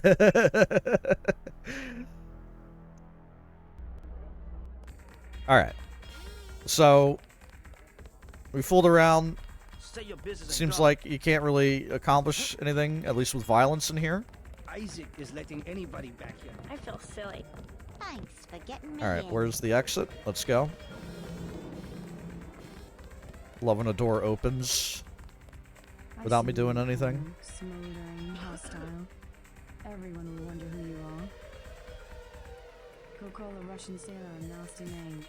Speaker 1: Alright. So we fooled around,
Speaker 2: say your business and
Speaker 1: Seems
Speaker 2: go.
Speaker 1: like you can't really accomplish anything, at least with violence in here.
Speaker 2: Isaac is letting anybody back here.
Speaker 13: I feel silly.
Speaker 7: Thanks for getting me
Speaker 1: Alright,
Speaker 7: in.
Speaker 1: where's the exit? Let's go. Love when a door opens without me doing anything.
Speaker 5: Smoldering, hostile. Everyone will wonder who you are. Go call a Russian sailor a nasty name.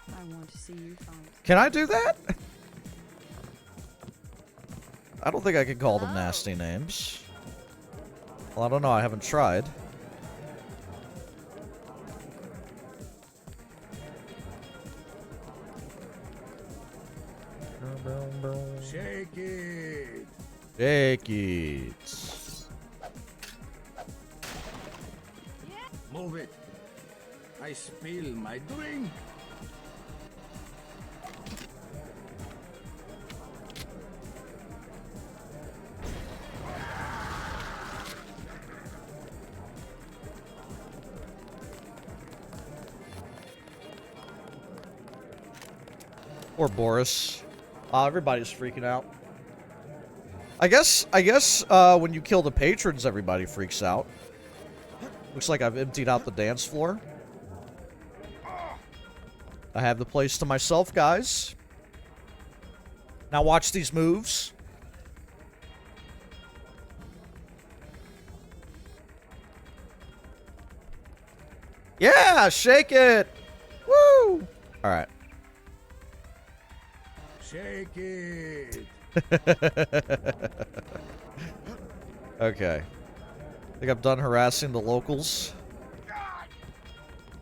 Speaker 5: I want to see you fight.
Speaker 1: Can I do that? I don't think I can call them nasty names. Well, I don't know. I haven't tried.
Speaker 15: Shake it.
Speaker 1: Shake it.
Speaker 15: Move it. I spill my drink.
Speaker 1: Or Boris. Everybody's freaking out. I guess, when you kill the patrons, everybody freaks out. Looks like I've emptied out the dance floor. I have the place to myself, guys. Now watch these moves. Yeah, shake it. Woo! All right.
Speaker 15: Shake it.
Speaker 1: Okay. I think I'm done harassing the locals.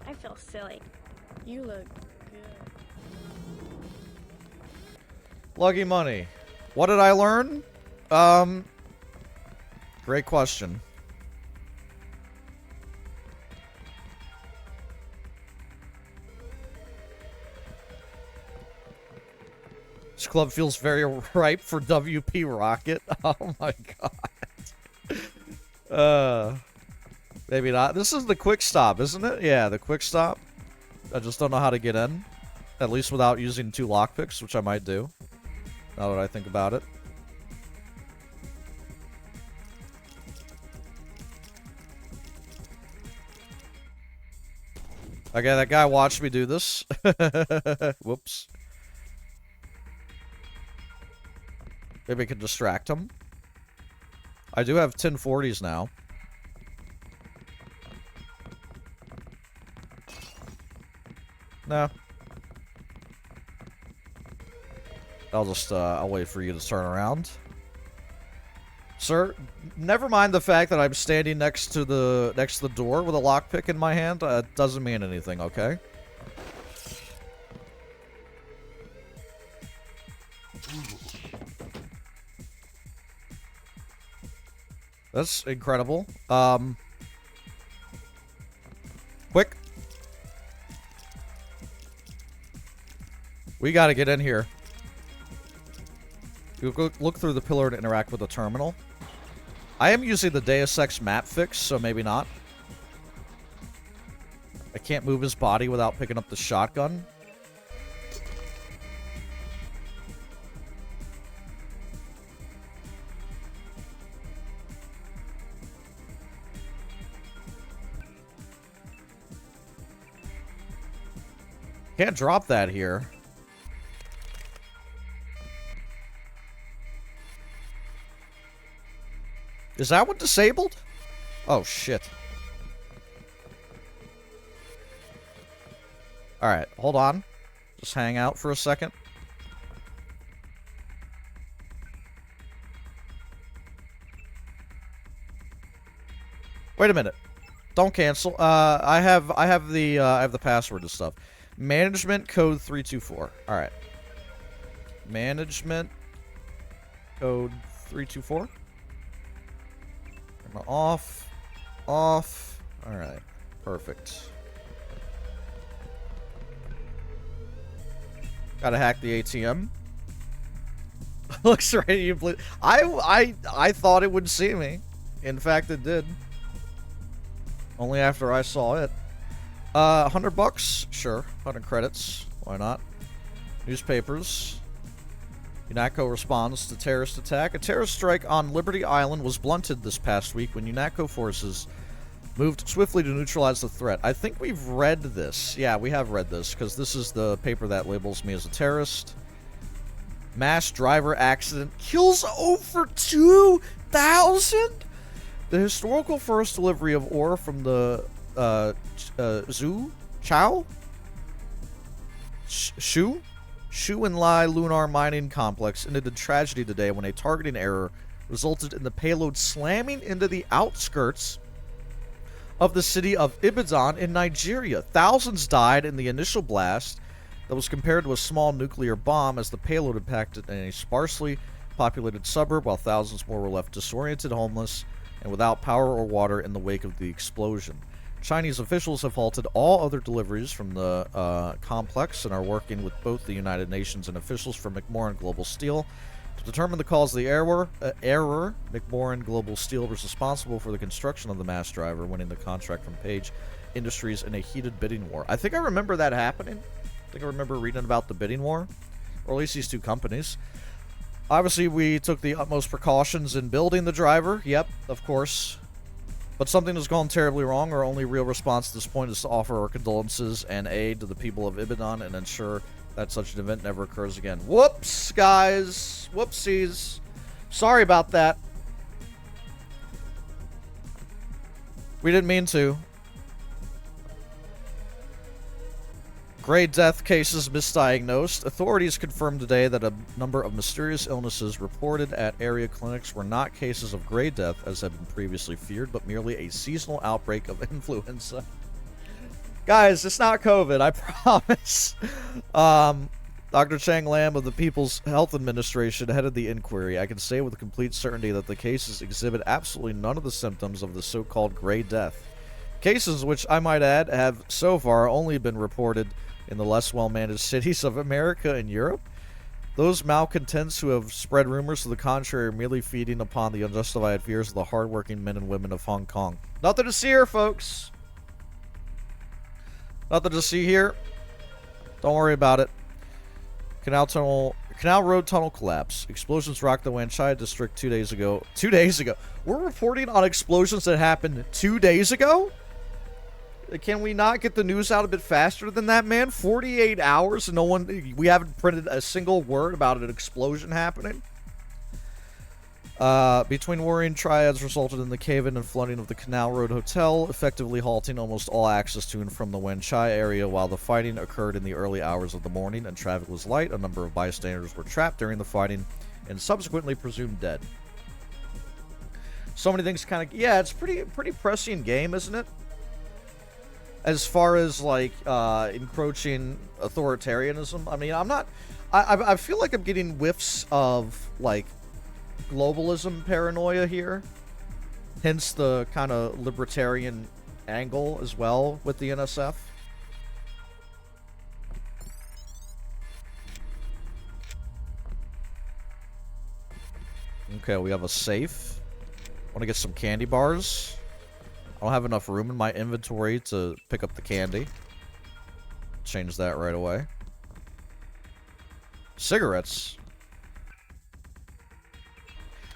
Speaker 13: I feel silly. You look good.
Speaker 1: Luggy money. What did I learn? Great question. This club feels very ripe for WP Rocket. Oh my god. Maybe not. This is the quick stop, isn't it? Yeah, the quick stop. I just don't know how to get in. At least without using 2 lockpicks, which I might do. Now that I think about it. Okay, that guy watched me do this. Whoops. Maybe I can distract him. I do have 1040s now. No. I'll wait for you to turn around. Sir, never mind the fact that I'm standing next to the door with a lockpick in my hand. It doesn't mean anything, okay? That's incredible. Quick. We gotta get in here. You look through the pillar to interact with the terminal. I am using the Deus Ex map fix, so maybe not. I can't move his body without picking up the shotgun. Can't drop that here. Is that one disabled? Oh, shit. Alright, hold on. Just hang out for a second. Wait a minute. Don't cancel. I have the password and stuff. Management code 324. Alright. Management code 324. Off. Off. Alright. Perfect. Gotta hack the ATM. Looks right at you. I thought it would see me. In fact, it did. Only after I saw it. $100? Sure. 100 credits. Why not? Newspapers. UNATCO responds to terrorist attack. A terrorist strike on Liberty Island was blunted this past week when UNATCO forces moved swiftly to neutralize the threat. I think we've read this. Yeah, we have read this, because this is the paper that labels me as a terrorist. Mass driver accident kills over 2,000? The historical first delivery of ore from the Shu and Lai Lunar Mining Complex ended in tragedy today when a targeting error resulted in the payload slamming into the outskirts of the city of Ibadan in Nigeria. Thousands died in the initial blast that was compared to a small nuclear bomb as the payload impacted in a sparsely populated suburb, while thousands more were left disoriented, homeless, and without power or water in the wake of the explosion. Chinese officials have halted all other deliveries from the complex and are working with both the United Nations and officials from McMoran Global Steel to determine the cause of the error. McMoran Global Steel was responsible for the construction of the mass driver, winning the contract from Page Industries in a heated bidding war. I think I remember that happening. I think I remember reading about the bidding war, or at least these two companies. Obviously, we took the utmost precautions in building the driver. Yep, of course. But something has gone terribly wrong. Our only real response at this point is to offer our condolences and aid to the people of Ibadan and ensure that such an event never occurs again. Whoops, guys. Whoopsies. Sorry about that. We didn't mean to. Gray death cases misdiagnosed. Authorities confirmed today that a number of mysterious illnesses reported at area clinics were not cases of gray death, as had been previously feared, but merely a seasonal outbreak of influenza. Guys, it's not COVID, I promise. Dr. Chang Lam of the People's Health Administration headed the inquiry. I can say with complete certainty that the cases exhibit absolutely none of the symptoms of the so-called gray death. Cases, which I might add, have so far only been reported in the less well-managed cities of America and Europe. Those malcontents who have spread rumors to the contrary are merely feeding upon the unjustified fears of the hardworking men and women of Hong Kong. Nothing to see here, folks. Nothing to see here. Don't worry about it. Canal Road tunnel collapse. Explosions rocked the Wan Chai district 2 days ago. 2 days ago. We're reporting on explosions that happened 2 days ago? Can we not get the news out a bit faster than that, man? 48 hours and we haven't printed a single word about an explosion happening? Between worrying triads resulted in the cave-in and flooding of the Canal Road Hotel, effectively halting almost all access to and from the Wan Chai area while the fighting occurred in the early hours of the morning and traffic was light. A number of bystanders were trapped during the fighting and subsequently presumed dead. So many things kind of... Yeah, it's pretty prescient game, isn't it? As far as, like, encroaching authoritarianism. I mean, I'm not... I feel like I'm getting whiffs of, like, globalism paranoia here. Hence the kind of libertarian angle as well with the NSF. Okay, we have a safe. Want to get some candy bars. I don't have enough room in my inventory to pick up the candy. Change that right away. Cigarettes.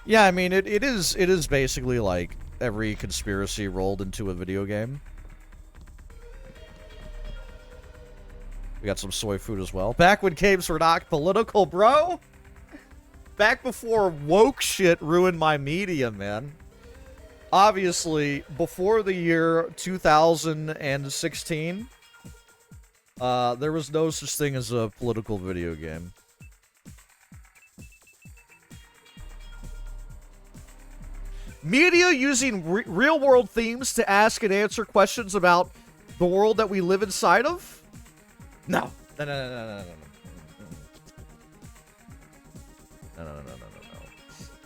Speaker 1: Yeah, I mean, it is basically like every conspiracy rolled into a video game. We got some soy food as well. Back when games were not political, bro! Back before woke shit ruined my media, man. Obviously, before the year 2016, there was no such thing as a political video game. Media using real-world themes to ask and answer questions about the world that we live inside of? No. No.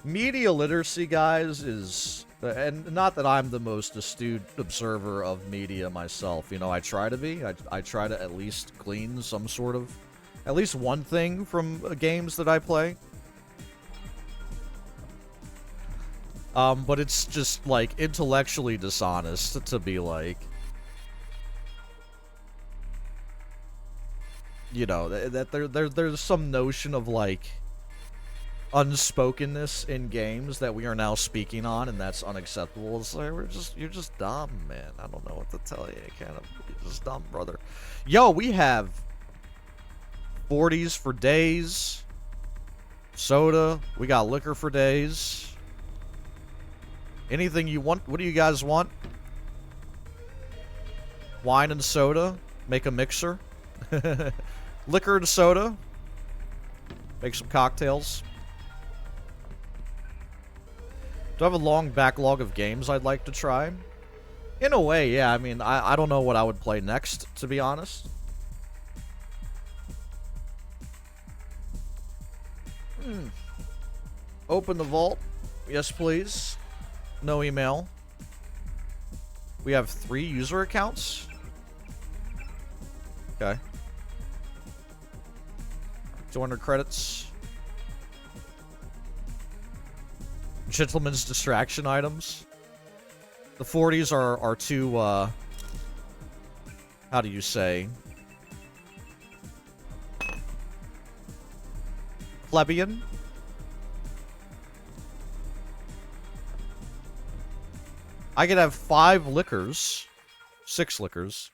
Speaker 1: Media literacy, guys, is... And not that I'm the most astute observer of media myself. You know, I try to be. I try to at least glean some sort of... At least one thing from games that I play. But it's just, like, intellectually dishonest to be like... You know, that there's some notion of, like... unspokenness in games that we are now speaking on, and that's unacceptable. It's like, you're just dumb, man. I don't know what to tell you. You're just dumb, brother. Yo, we have 40s for days. Soda. We got liquor for days. Anything you want? What do you guys want? Wine and soda. Make a mixer. Liquor and soda. Make some cocktails. Do I have a long backlog of games I'd like to try? In a way, yeah. I mean, I don't know what I would play next, to be honest. Open the vault. Yes, please. No email. We have 3 user accounts. Okay. 200 credits. Gentleman's distraction items. The 40s are too, how do you say? Plebeian? I could have 5 liquors. 6 liquors.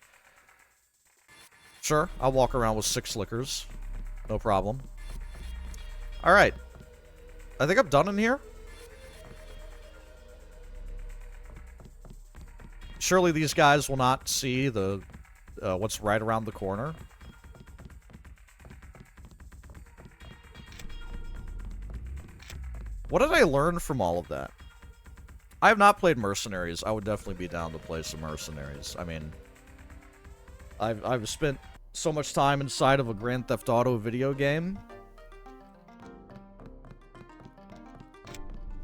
Speaker 1: Sure, I'll walk around with 6 liquors. No problem. Alright. I think I'm done in here. Surely these guys will not see the what's right around the corner. What did I learn from all of that? I have not played Mercenaries. I would definitely be down to play some Mercenaries. I mean, I've spent so much time inside of a Grand Theft Auto video game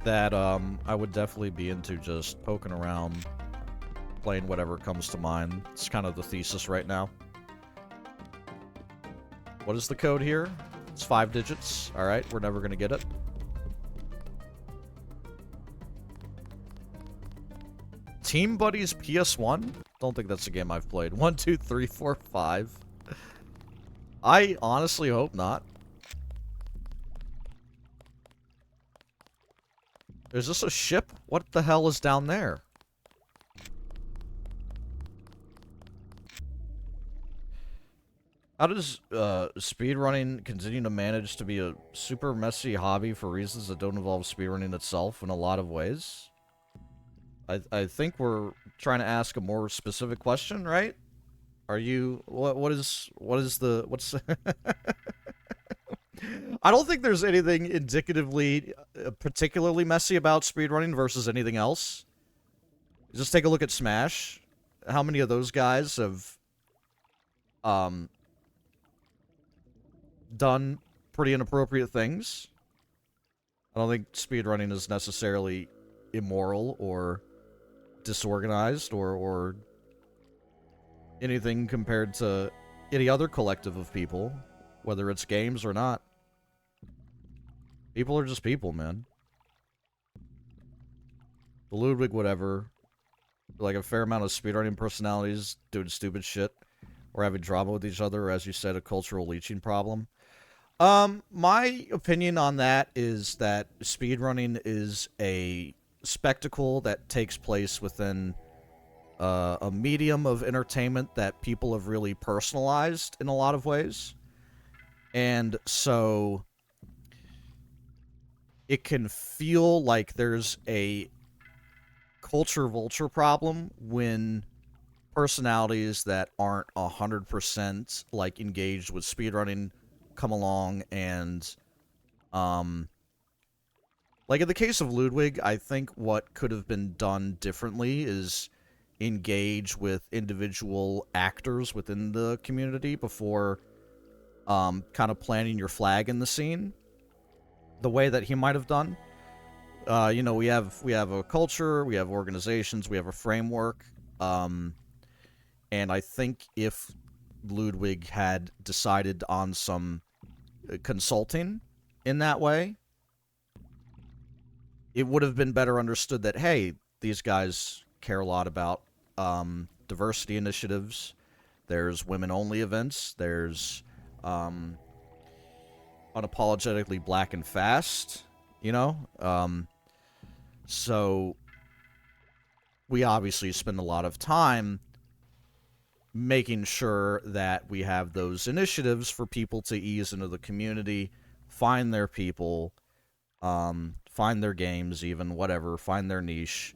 Speaker 1: that I would definitely be into just poking around, playing whatever comes to mind. It's kind of the thesis right now. What is the code here? It's 5 digits. Alright, we're never going to get it. Team Buddies PS1? Don't think that's a game I've played. 1, 2, 3, 4, 5. I honestly hope not. Is this a ship? What the hell is down there? How does speedrunning continue to manage to be a super messy hobby for reasons that don't involve speedrunning itself in a lot of ways? I think we're trying to ask a more specific question, right? Are you what's I don't think there's anything indicatively particularly messy about speedrunning versus anything else. Just take a look at Smash. How many of those guys have done pretty inappropriate things? I don't think speedrunning is necessarily immoral or disorganized or anything compared to any other collective of people, whether it's games or not. People are just people, man. The Ludwig, whatever. Like a fair amount of speedrunning personalities doing stupid shit or having drama with each other, or as you said, a cultural leeching problem. My opinion on that is that speedrunning is a spectacle that takes place within a medium of entertainment that people have really personalized in a lot of ways. And so it can feel like there's a culture vulture problem when personalities that aren't 100% like engaged with speedrunning come along and like in the case of Ludwig, I think what could have been done differently is engage with individual actors within the community before kind of planting your flag in the scene the way that he might have done. You know, we have a culture, we have organizations, we have a framework, and I think if Ludwig had decided on some consulting in that way, it would have been better understood that, hey, these guys care a lot about diversity initiatives. There's women-only events. There's unapologetically black and fast. you know? So we obviously spend a lot of time making sure that we have those initiatives for people to ease into the community, find their people, find their games, even whatever, find their niche.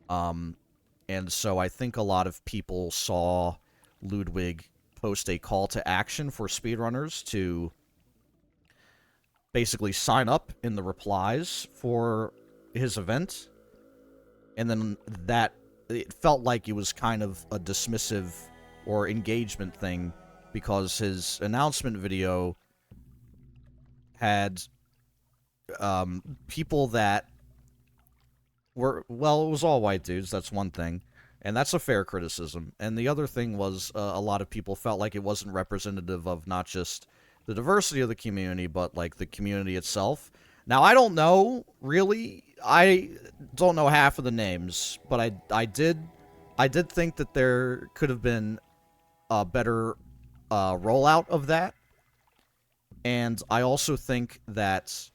Speaker 1: And so I think a lot of people saw Ludwig post a call to action for speedrunners to basically sign up in the replies for his event. And then that, it felt like it was kind of a dismissive or engagement thing because his announcement video had people that were, well, it was all white dudes, that's one thing, and that's a fair criticism. And the other thing was a lot of people felt like it wasn't representative of not just the diversity of the community, but like the community itself. Now, I don't know, really. I don't know half of the names, but I did think that there could have been a better rollout of that. And I also think that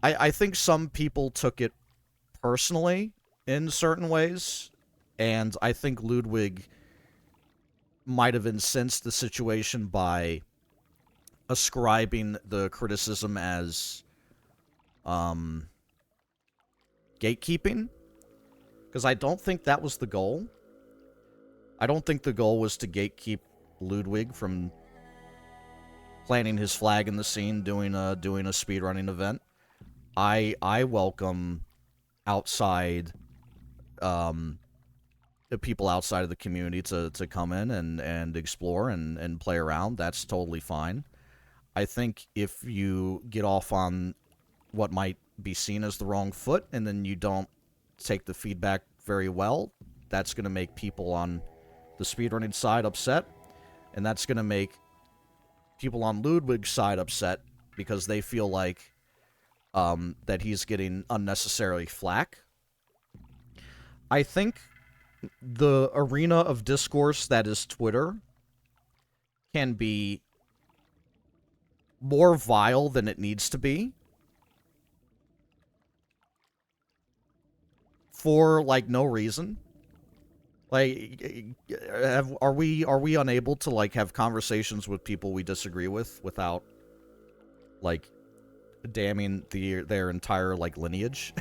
Speaker 1: I think some people took it personally in certain ways, and I think Ludwig might have incensed the situation by ascribing the criticism as gatekeeping, because I don't think that was the goal. I don't think the goal was to gatekeep Ludwig from planting his flag in the scene, doing a speedrunning event. I welcome outside the people outside of the community to come in and explore and play around. That's totally fine. I think if you get off on what might be seen as the wrong foot and then you don't take the feedback very well, that's going to make people on the speedrunning side upset, and that's going to make people on Ludwig's side upset because they feel like that he's getting unnecessarily flack. I think the arena of discourse that is Twitter can be more vile than it needs to be for, like, no reason. Like, are we unable to, like, have conversations with people we disagree with without, like, damning their entire, like, lineage?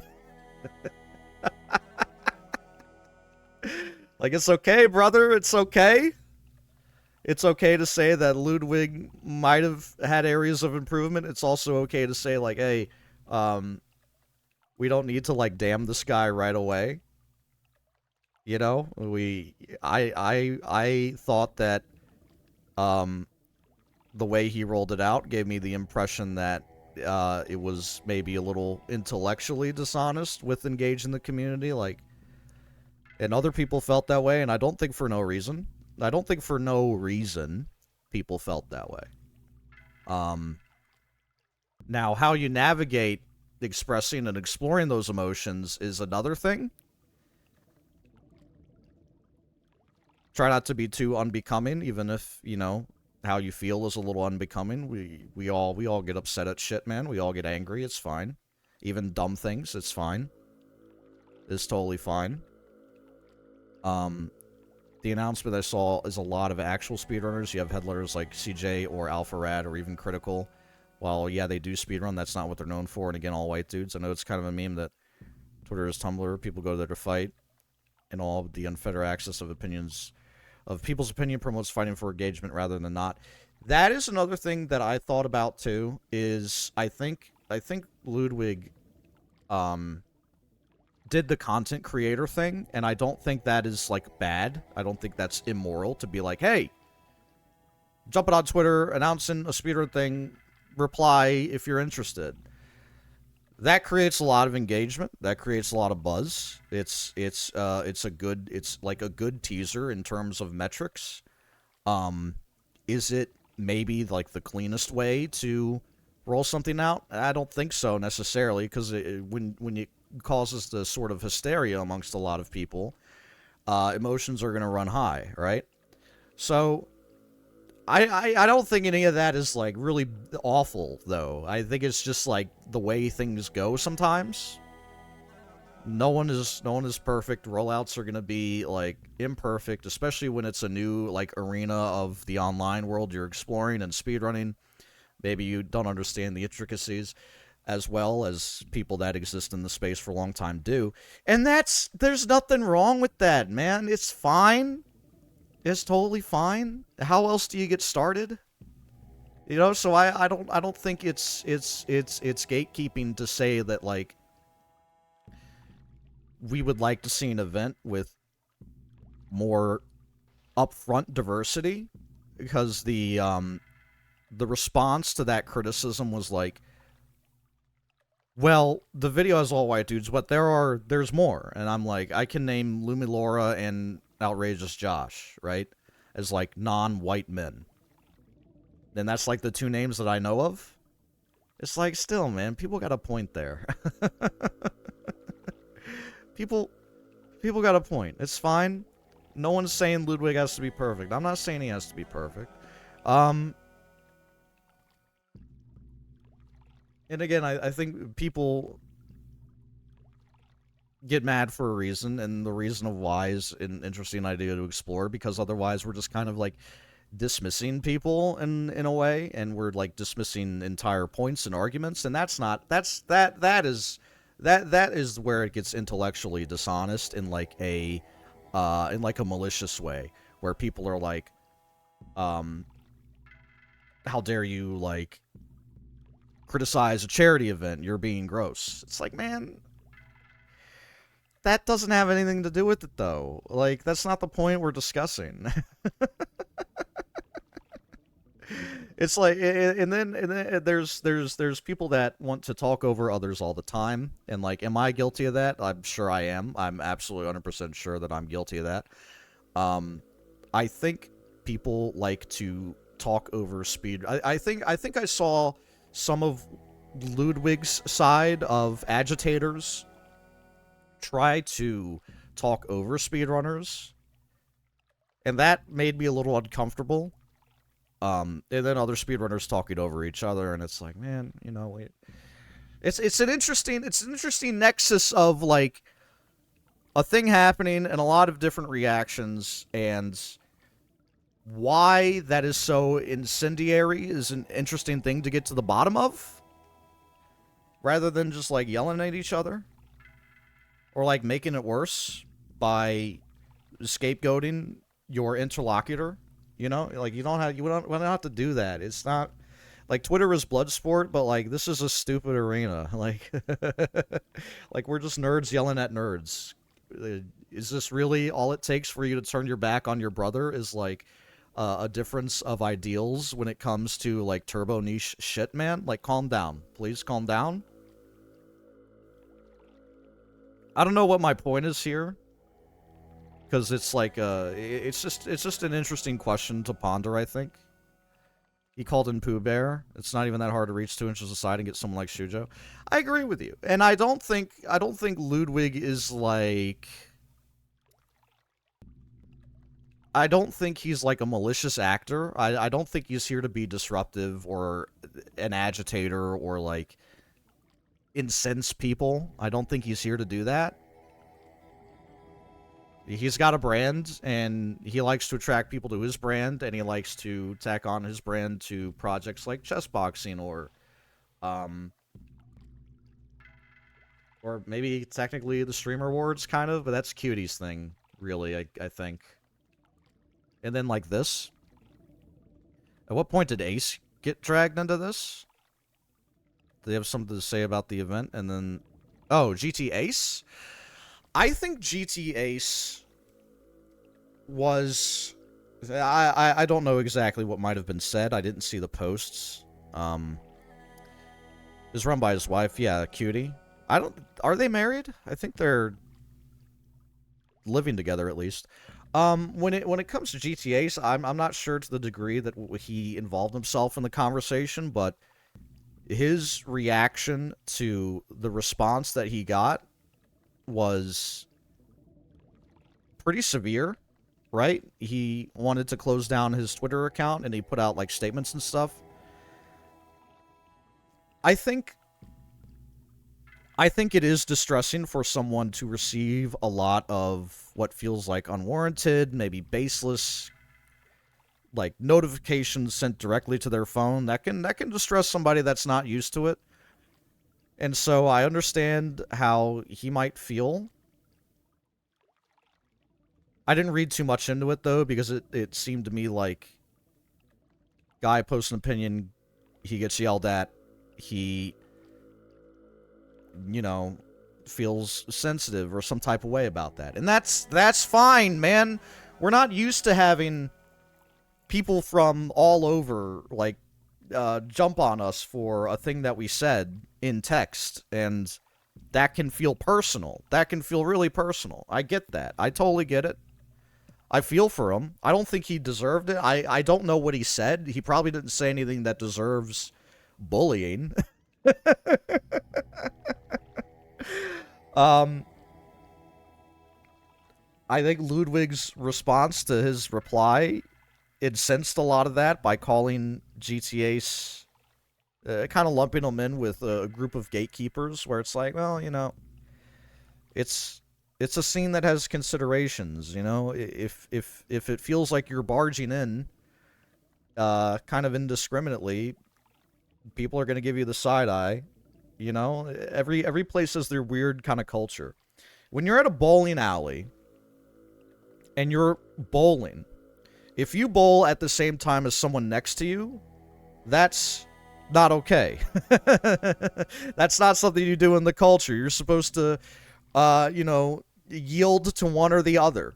Speaker 1: Like, it's okay, brother, it's okay. It's okay to say that Ludwig might have had areas of improvement. It's also okay to say, like, hey, we don't need to, like, damn this guy right away. You know, I thought that the way he rolled it out gave me the impression that it was maybe a little intellectually dishonest with engaging the community, like, and other people felt that way, and I don't think for no reason. I don't think for no reason people felt that way. Now, how you navigate expressing and exploring those emotions is another thing. Try not to be too unbecoming, even if, you know, how you feel is a little unbecoming. We all get upset at shit, man. We all get angry. It's fine. Even dumb things, it's fine. It's totally fine. The announcement I saw is a lot of actual speedrunners. You have headliners like CJ or Alpha Rad or even Critical. While, yeah, they do speedrun, that's not what they're known for. And again, all white dudes. I know it's kind of a meme that Twitter is Tumblr. People go there to fight. And all of the unfettered access of opinions, of people's opinion promotes fighting for engagement rather than not. That is another thing that I thought about, too, is I think Ludwig, did the content creator thing, and I don't think that is, like, bad. I don't think that's immoral to be like, hey, jumping on Twitter, announcing a speedrun thing, reply if you're interested. That creates a lot of engagement. That creates a lot of buzz. It's like a good teaser in terms of metrics. Is it maybe like the cleanest way to roll something out? I don't think so necessarily, because when it causes the sort of hysteria amongst a lot of people, emotions are going to run high, right? So I don't think any of that is, like, really awful, though. I think it's just, like, the way things go sometimes. No one is perfect. Rollouts are going to be, like, imperfect, especially when it's a new, like, arena of the online world you're exploring and speedrunning. Maybe you don't understand the intricacies as well as people that exist in the space for a long time do. And there's nothing wrong with that, man. It's fine. It's totally fine. How else do you get started? You know, so I don't think it's gatekeeping to say that, like, we would like to see an event with more upfront diversity, because the response to that criticism was like, well, the video has all white dudes, but there's more. And I'm like, I can name Lumilora and Outrageous Josh, right? As, like, non-white men. And that's, like, the two names that I know of. It's like, still, man, people got a point there. People got a point. It's fine. No one's saying Ludwig has to be perfect. I'm not saying he has to be perfect. And again, I think people get mad for a reason, and the reason of why is an interesting idea to explore, because otherwise we're just kind of, like, dismissing people in a way, and we're, like, dismissing entire points and arguments, and that is where it gets intellectually dishonest in, like, a malicious way, where people are like, how dare you, like, criticize a charity event, you're being gross. It's like, man, that doesn't have anything to do with it, though. Like, that's not the point we're discussing. It's like, and then there's people that want to talk over others all the time, and, like, am I guilty of that? I'm sure I am. I'm absolutely 100% sure that I'm guilty of that. I think people like to talk over speed. I think I saw some of Ludwig's side of agitators try to talk over speedrunners, and that made me a little uncomfortable. And then other speedrunners talking over each other, and it's like, man, you know, it's an interesting nexus of, like, a thing happening and a lot of different reactions, and why that is so incendiary is an interesting thing to get to the bottom of, rather than just, like, yelling at each other, or, like, making it worse by scapegoating your interlocutor. You know, like, we don't have to do that. It's not like Twitter is Bloodsport, but, like, this is a stupid arena. Like, like, we're just nerds yelling at nerds. Is this really all it takes for you to turn your back on your brother? Is, like, a difference of ideals when it comes to, like, turbo niche shit, man? Like, calm down, please, calm down. I don't know what my point is here, because it's like, it's just an interesting question to ponder, I think. He called in Pooh Bear. It's not even that hard to reach 2 inches aside and get someone like Shujo. I agree with you. And I don't think Ludwig is, like, I don't think he's, like, a malicious actor. I don't think he's here to be disruptive or an agitator or, like, incense people. I don't think he's here to do that. He's got a brand, and he likes to attract people to his brand, and he likes to tack on his brand to projects like chess boxing, or maybe technically the Streamer Awards, kind of, but that's Cutie's thing, really, I think. And then, like, this. At what point did Ace get dragged into this? Do they have something to say about the event? And then, oh, GT Ace? I think GT Ace was... I don't know exactly what might have been said. I didn't see the posts. Is run by his wife. Yeah, Cutie. Are they married? I think they're living together, at least. When it comes to GT Ace, I'm not sure to the degree that he involved himself in the conversation, but his reaction to the response that he got was pretty severe, right? He wanted to close down his Twitter account, and he put out, like, statements and stuff. I think it is distressing for someone to receive a lot of what feels like unwarranted, maybe baseless, like, notifications sent directly to their phone. That can distress somebody that's not used to it. And so I understand how he might feel. I didn't read too much into it, though, because it seemed to me like guy posts an opinion, he gets yelled at, he, you know, feels sensitive or some type of way about that. And that's fine, man. We're not used to having people from all over, like, jump on us for a thing that we said in text, and that can feel personal. That can feel really personal. I get that. I totally get it. I feel for him. I don't think he deserved it. I don't know what he said. He probably didn't say anything that deserves bullying. I think Ludwig's response to his reply incensed a lot of that by calling GTA's, kind of lumping them in with a group of gatekeepers, where it's like, well, you know, it's a scene that has considerations, you know. If it feels like you're barging in, kind of indiscriminately, people are going to give you the side eye, you know. Every place has their weird kind of culture. When you're at a bowling alley and you're bowling, if you bowl at the same time as someone next to you, that's not okay. That's not something you do in the culture. You're supposed to, you know, yield to one or the other.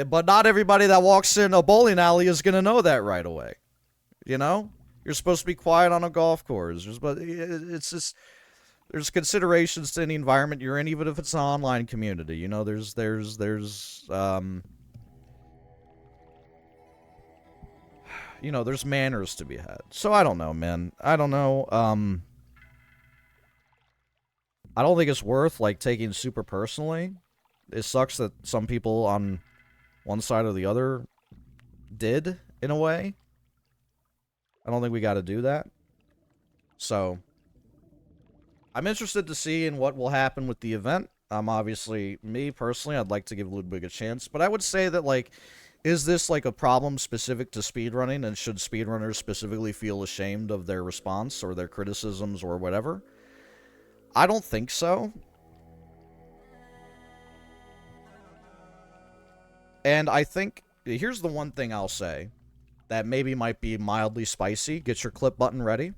Speaker 1: But not everybody that walks in a bowling alley is going to know that right away. You know? You're supposed to be quiet on a golf course. But it's just, there's considerations to any environment you're in, even if it's an online community. You know, there's you know, there's manners to be had. So I don't know, man. I don't know. I don't think it's worth, like, taking super personally. It sucks that some people on one side or the other did, in a way. I don't think we got to do that. So I'm interested to see in what will happen with the event. Obviously, me personally, I'd like to give Ludwig a chance, but I would say that, like, is this, like, a problem specific to speedrunning, and should speedrunners specifically feel ashamed of their response or their criticisms or whatever? I don't think so. And I think, here's the one thing I'll say that maybe might be mildly spicy. Get your clip button ready.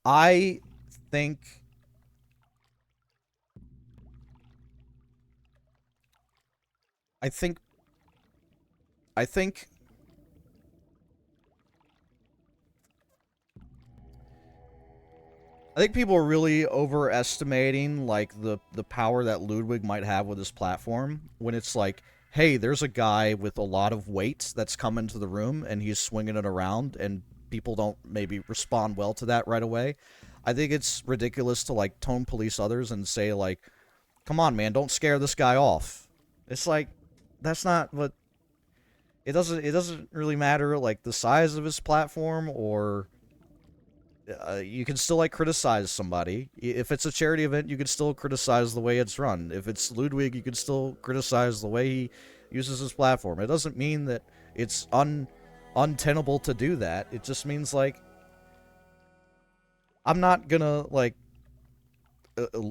Speaker 1: I think people are really overestimating, like, the power that Ludwig might have with his platform, when it's like, hey, there's a guy with a lot of weight that's come into the room and he's swinging it around, and people don't maybe respond well to that right away. I think it's ridiculous to, like, tone police others and say, like, come on, man, don't scare this guy off. It's like, that's not what... It doesn't really matter, like, the size of his platform, or... you can still, like, criticize somebody. If it's a charity event, you can still criticize the way it's run. If it's Ludwig, you can still criticize the way he uses his platform. It doesn't mean that it's untenable to do that. It just means, like, I'm not gonna, like,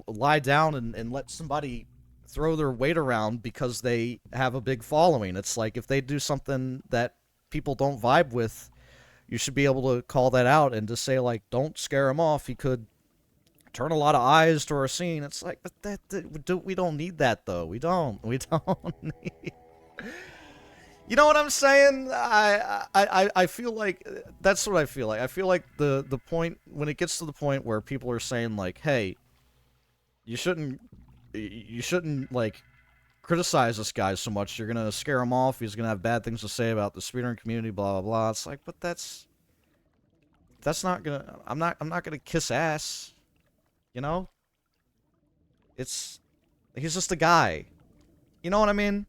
Speaker 1: lie down and let somebody throw their weight around because they have a big following. It's like, if they do something that people don't vibe with, you should be able to call that out and just say, like, don't scare him off. He could turn a lot of eyes to our scene. It's like, but we don't need that, though. We don't need... You know what I'm saying? I feel like that's what I feel like. I feel like the point, when it gets to the point where people are saying, like, hey, you shouldn't like, criticize this guy so much. You're gonna scare him off. He's gonna have bad things to say about the speedrun community, blah blah blah. It's like, but that's not gonna... I'm not gonna kiss ass, you know? He's just a guy. You know what I mean?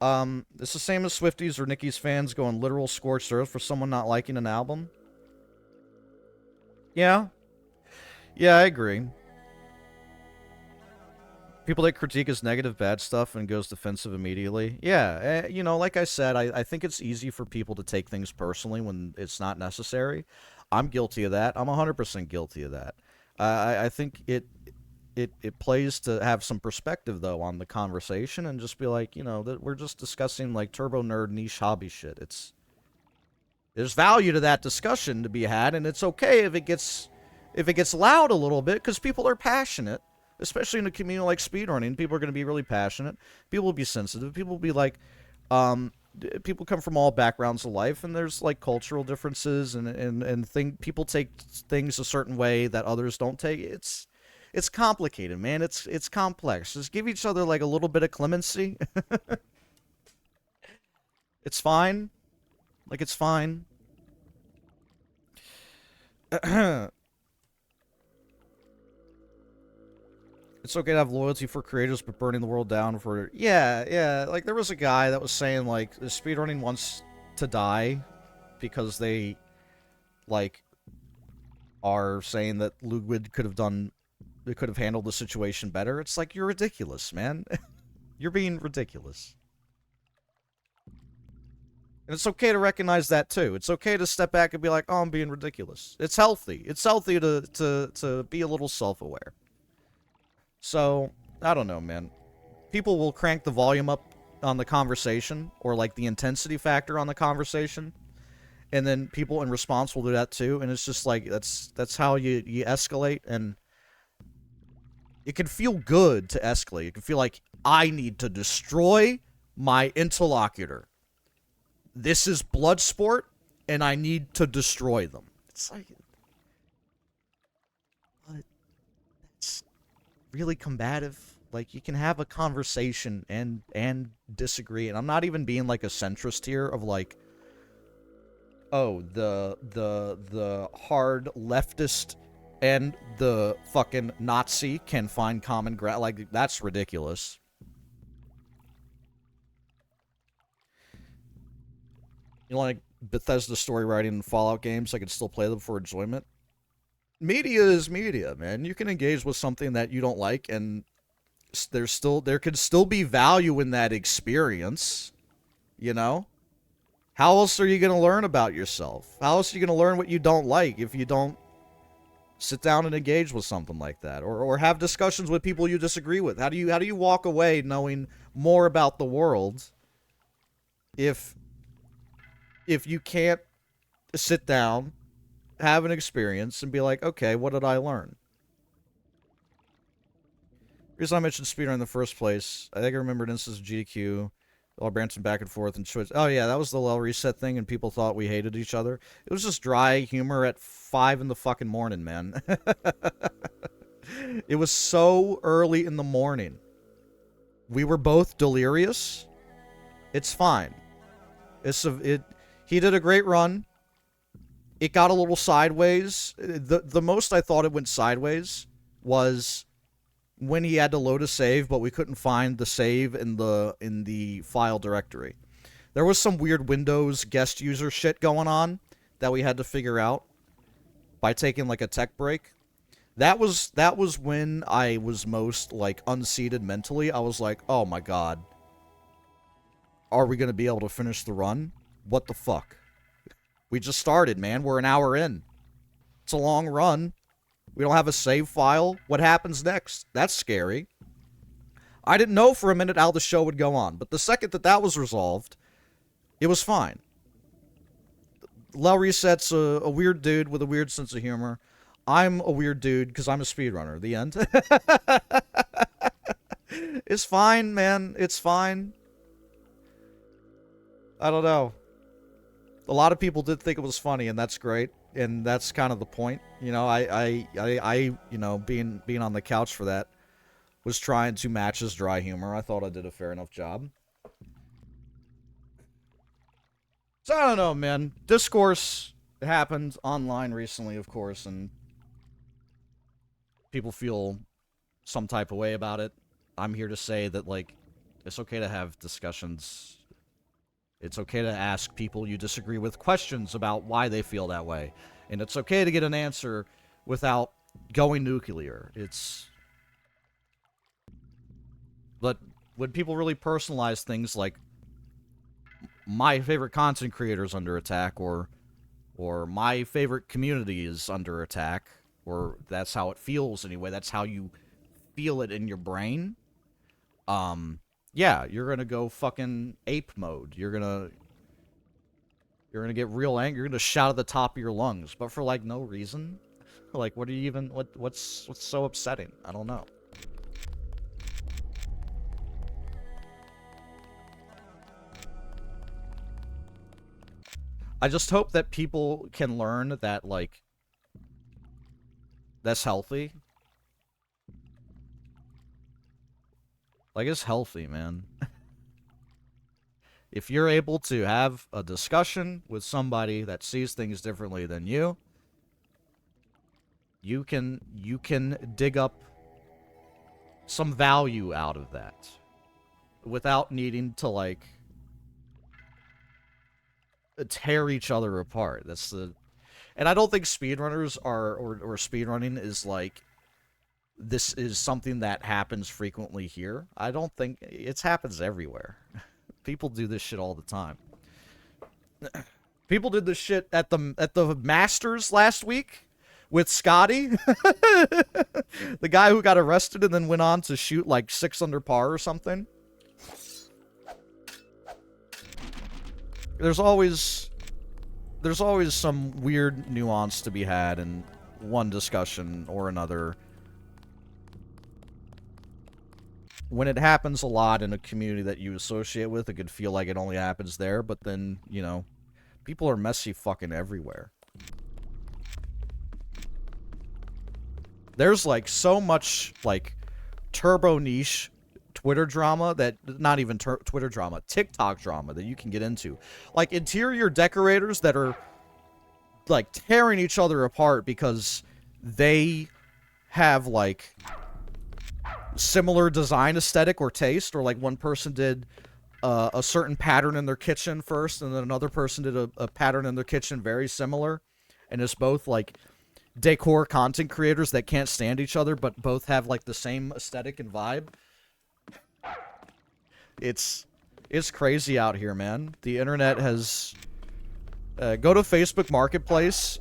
Speaker 1: It's the same as Swifties or Nicki's fans going literal scorched earth for someone not liking an album. Yeah. Yeah, I agree. People that critique as negative bad stuff and goes defensive immediately. Yeah, you know, like I said, I think it's easy for people to take things personally when it's not necessary. I'm guilty of that. I'm 100% guilty of that. I think it plays to have some perspective, though, on the conversation and just be like, you know, that we're just discussing, like, turbo nerd niche hobby shit. There's value to that discussion to be had, and it's okay if it gets loud a little bit, because people are passionate. Especially in a community like speedrunning, people are going to be really passionate. People will be sensitive. People will be like, people come from all backgrounds of life, and there's like cultural differences, and people take things a certain way that others don't take. It's complicated, man. It's complex. Just give each other like a little bit of clemency. It's fine. Like, it's fine. It's okay to have loyalty for creators, but burning the world down for... Yeah. Like, there was a guy that was saying, like, the speedrunning wants to die because they, like, are saying that Ludwig could have handled the situation better. It's like, you're ridiculous, man. You're being ridiculous. And it's okay to recognize that, too. It's okay to step back and be like, oh, I'm being ridiculous. It's healthy. It's healthy to be a little self-aware. So, I don't know, man. People will crank the volume up on the conversation, or like the intensity factor on the conversation, and then people in response will do that too, and it's just like, that's how you escalate, and it can feel good to escalate. It can feel like, I need to destroy my interlocutor. This is Bloodsport, and I need to destroy them. It's like... But... That's... really combative. Like, you can have a conversation and disagree, and I'm not even being like a centrist here of like, oh, the hard leftist and the fucking Nazi can find common ground. Like, that's ridiculous. You know, like Bethesda story writing and Fallout games, I could still play them for enjoyment. Media is media, man. You can engage with something that you don't like, and there could still be value in that experience, you know? How else are you going to learn about yourself? How else are you going to learn what you don't like if you don't sit down and engage with something like that, or have discussions with people you disagree with? How do you walk away knowing more about the world if you can't sit down, have an experience, and be like, okay, what did I learn? The reason I mentioned speedrun in the first place, I think I remembered instances of GQ, all branching back and forth and choice. Oh yeah, that was the level reset thing, and people thought we hated each other. It was just dry humor at 5 in the fucking morning, man. It was so early in the morning. We were both delirious. It's fine. He did a great run. It got a little sideways. The most I thought it went sideways was when he had to load a save, but we couldn't find the save in the file directory. There was some weird Windows guest user shit going on that we had to figure out by taking like a tech break. That was when I was most like unseated mentally. I was like, oh my god. Are we going to be able to finish the run? What the fuck? We just started, man. We're an hour in. It's a long run. We don't have a save file. What happens next? That's scary. I didn't know for a minute how the show would go on, but the second that was resolved, it was fine. Lel Reset's a weird dude with a weird sense of humor. I'm a weird dude because I'm a speedrunner. The end. It's fine, man. It's fine. I don't know. A lot of people did think it was funny, and that's great. And that's kind of the point. You know, I you know, being on the couch for that was trying to match his dry humor. I thought I did a fair enough job. So I don't know, man. Discourse happened online recently, of course, and people feel some type of way about it. I'm here to say that, like, It's okay to have discussions. It's okay to ask people you disagree with questions about why they feel that way. And it's okay to get an answer without going nuclear. But when people really personalize things like my favorite content creator is under attack, or my favorite community is under attack, or that's how it feels anyway, that's how you feel it in your brain, yeah, you're gonna go fucking ape mode. You're gonna get real angry. You're gonna shout at the top of your lungs, but for like no reason. Like, what are you even? What's so upsetting? I don't know. I just hope that people can learn that, like, that's healthy. Like, it's healthy, man. If you're able to have a discussion with somebody that sees things differently than you, you can dig up some value out of that without needing to, like, tear each other apart. That's the... And I don't think speedrunners are, or speedrunning is, like, this is something that happens frequently here. I don't think... It happens everywhere. People do this shit all the time. People did this shit at the Masters last week with Scotty. The guy who got arrested and then went on to shoot like 6 under par or something. There's always some weird nuance to be had in one discussion or another. When it happens a lot in a community that you associate with, it could feel like it only happens there, but then, you know, people are messy fucking everywhere. There's, like, so much, like, turbo niche Twitter drama that... Not even Twitter drama. TikTok drama that you can get into. Like, interior decorators that are, like, tearing each other apart because they have, like... similar design aesthetic or taste, or like one person did a certain pattern in their kitchen first, and then another person did a pattern in their kitchen very similar, and it's both like decor content creators that can't stand each other but both have like the same aesthetic and vibe. It's crazy out here, man. The internet has... go to Facebook Marketplace.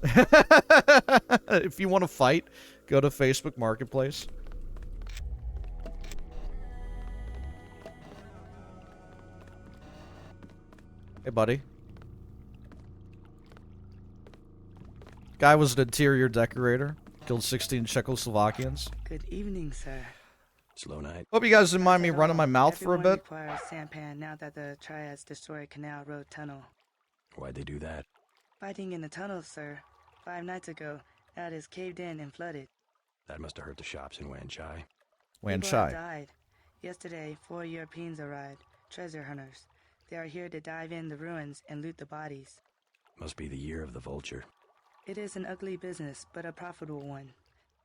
Speaker 1: If you want to fight, go to Facebook Marketplace. Hey, buddy. Guy was an interior decorator. Killed 16 Czechoslovakians.
Speaker 16: Good evening, sir.
Speaker 11: Slow night.
Speaker 1: Hope you guys didn't mind me running my mouth for a bit.
Speaker 16: Requires sampan now that the Triads destroyed Canal Road Tunnel.
Speaker 11: Why'd they do that?
Speaker 16: Fighting in the tunnels, sir. 5 nights ago, that is caved in and flooded.
Speaker 11: That must have hurt the shops in Wan Chai.
Speaker 1: Wan
Speaker 16: People
Speaker 1: Chai.
Speaker 16: have died. Yesterday, 4 Europeans arrived, treasure hunters. They are here to dive in the ruins and loot the bodies.
Speaker 11: Must be the year of the vulture.
Speaker 16: It is an ugly business, but a profitable one.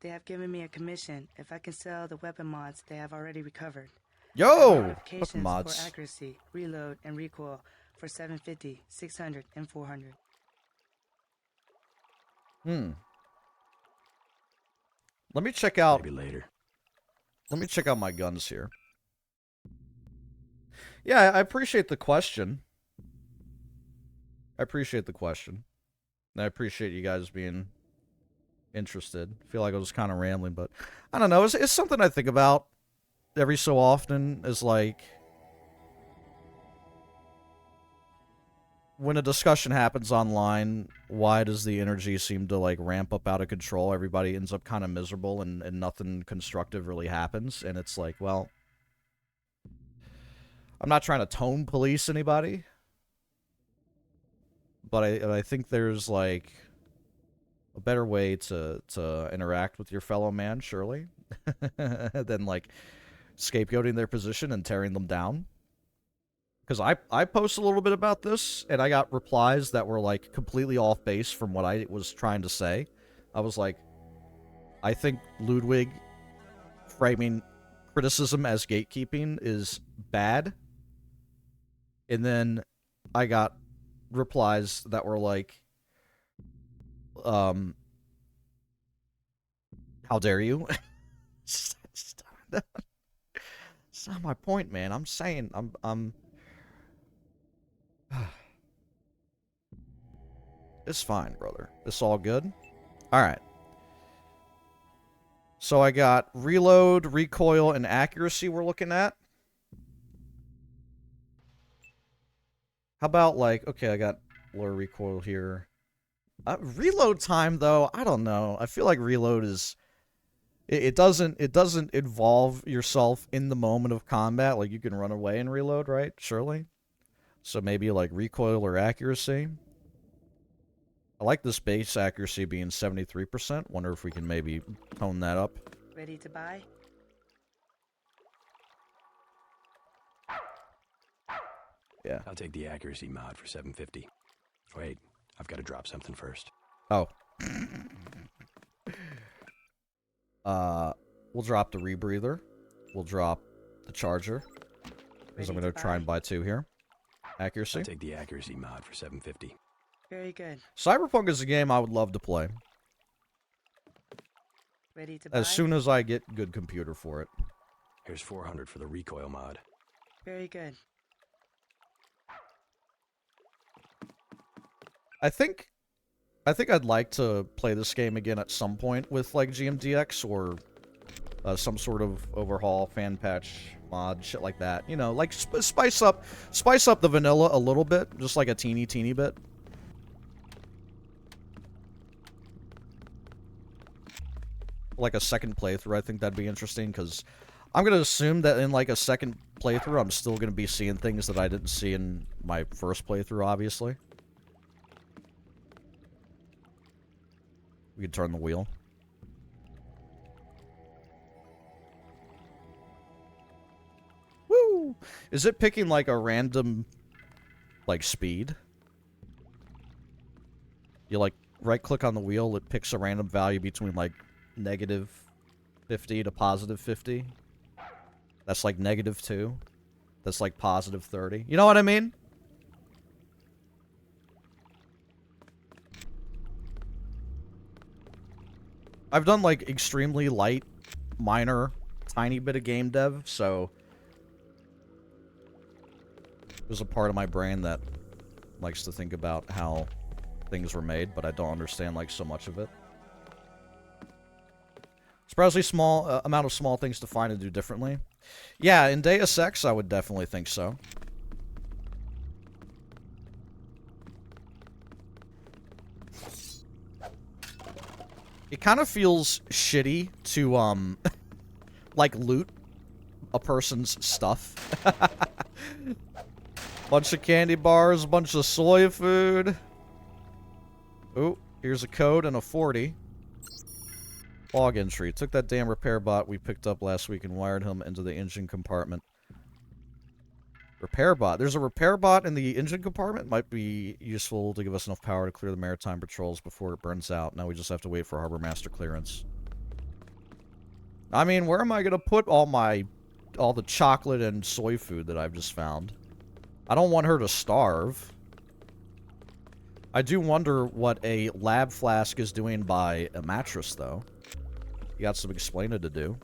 Speaker 16: They have given me a commission if I can sell the weapon mods they have already recovered.
Speaker 1: Yo!
Speaker 16: Modifications
Speaker 1: Weapon mods.
Speaker 16: for accuracy, reload, and recoil for 750, 600, and 400.
Speaker 1: Let me check out...
Speaker 11: Maybe later.
Speaker 1: Let me check out my guns here. Yeah, I appreciate the question. I appreciate the question. And I appreciate you guys being interested. I feel like I was kind of rambling, but I don't know. It's something I think about every so often, is like... when a discussion happens online, why does the energy seem to, like, ramp up out of control? Everybody ends up kind of miserable and nothing constructive really happens. And it's like, well... I'm not trying to tone police anybody, but I think there's, like, a better way to interact with your fellow man, surely, than, like, scapegoating their position and tearing them down. Because I posted a little bit about this, and I got replies that were, like, completely off base from what I was trying to say. I was like, I think Ludwig framing criticism as gatekeeping is bad. And then I got replies that were like, how dare you? It's not my point, man. I'm saying, It's fine, brother. It's all good. Alright. So I got reload, recoil, and accuracy we're looking at. How about, like, okay, I got lower recoil here. Reload time, though, I don't know. I feel like reload is... It doesn't involve yourself in the moment of combat. Like, you can run away and reload, right? Surely. So maybe, like, recoil or accuracy. I like this base accuracy being 73%. Wonder if we can maybe tone that up.
Speaker 16: Ready to buy?
Speaker 1: Yeah.
Speaker 11: I'll take the accuracy mod for 750. Wait, I've got to drop something first.
Speaker 1: Oh. We'll drop the rebreather. We'll drop the charger. Because I'm going to try and buy 2 here. Accuracy.
Speaker 11: I'll take the accuracy mod for 750.
Speaker 16: Very good.
Speaker 1: Cyberpunk is a game I would love to play.
Speaker 16: Ready to buy?
Speaker 1: As soon as I get good computer for it.
Speaker 11: Here's 400 for the recoil mod.
Speaker 16: Very good.
Speaker 1: I think I'd like to play this game again at some point with like GMDX or some sort of overhaul, fan patch, mod, shit like that. You know, like spice up the vanilla a little bit, just like a teeny bit. Like a second playthrough, I think that'd be interesting because I'm gonna assume that in like a second playthrough, I'm still gonna be seeing things that I didn't see in my first playthrough, obviously. We could turn the wheel. Woo! Is it picking like a random, like, speed? You, like, right-click on the wheel, it picks a random value between, like, negative 50 to positive 50. That's, like, negative 2. That's, like, positive 30. You know what I mean? I've done, like, extremely light, minor, tiny bit of game dev, so there's a part of my brain that likes to think about how things were made, but I don't understand, like, so much of it. Surprisingly small amount of small things to find and do differently. Yeah, in Deus Ex, I would definitely think so. It kind of feels shitty to, like, loot a person's stuff. Bunch of candy bars, bunch of soy food. Ooh, here's a code and a 40. Log entry. Took that damn repair bot we picked up last week and wired him into the engine compartment. Repair bot. There's a repair bot in the engine compartment. Might be useful to give us enough power to clear the maritime patrols before it burns out. Now we just have to wait for Harbor Master clearance. I mean, where am I going to put all the chocolate and soy food that I've just found? I don't want her to starve. I do wonder what a lab flask is doing by a mattress, though. You got some explaining to do.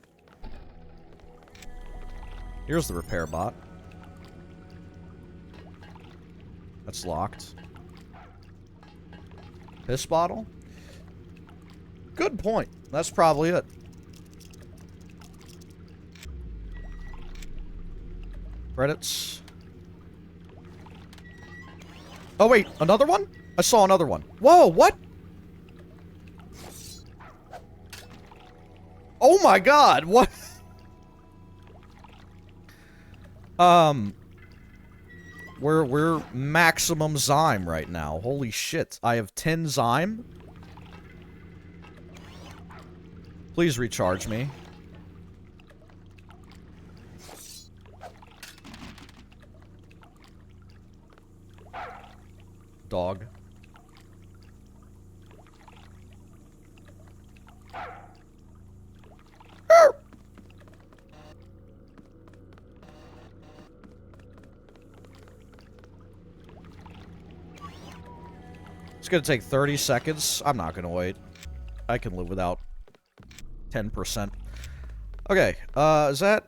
Speaker 1: Here's the repair bot. That's locked. Piss bottle? Good point. That's probably it. Credits. Oh, wait. Another one? I saw another one. Whoa, what? Oh my god, what? We're maximum Zyme right now. Holy shit. I have 10 Zyme. Please recharge me. Dog. It's gonna take 30 seconds. I'm not gonna wait. I can live without 10%. Okay, is that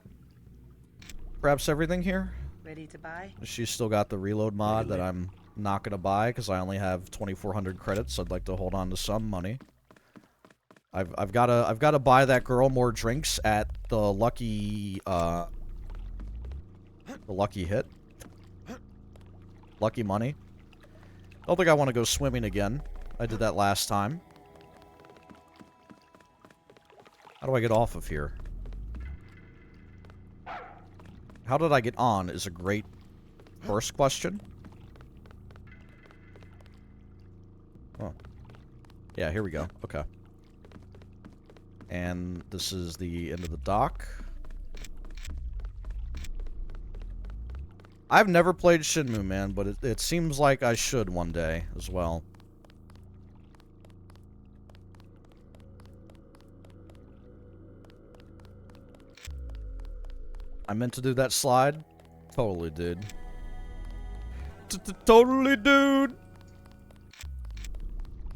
Speaker 1: perhaps everything here?
Speaker 16: Ready to buy?
Speaker 1: She's still got the reload mod that I'm not gonna buy because I only have 2,400 credits. I'd like to hold on to some money. I've gotta buy that girl more drinks at the lucky hit. Lucky money. Don't think I want to go swimming again. I did that last time. How do I get off of here? How did I get on is a great first question. Oh. Yeah, here we go. Okay. And this is the end of the dock. I've never played Shenmue, man, but it seems like I should one day as well. I meant to do that slide. Totally did. Totally, dude!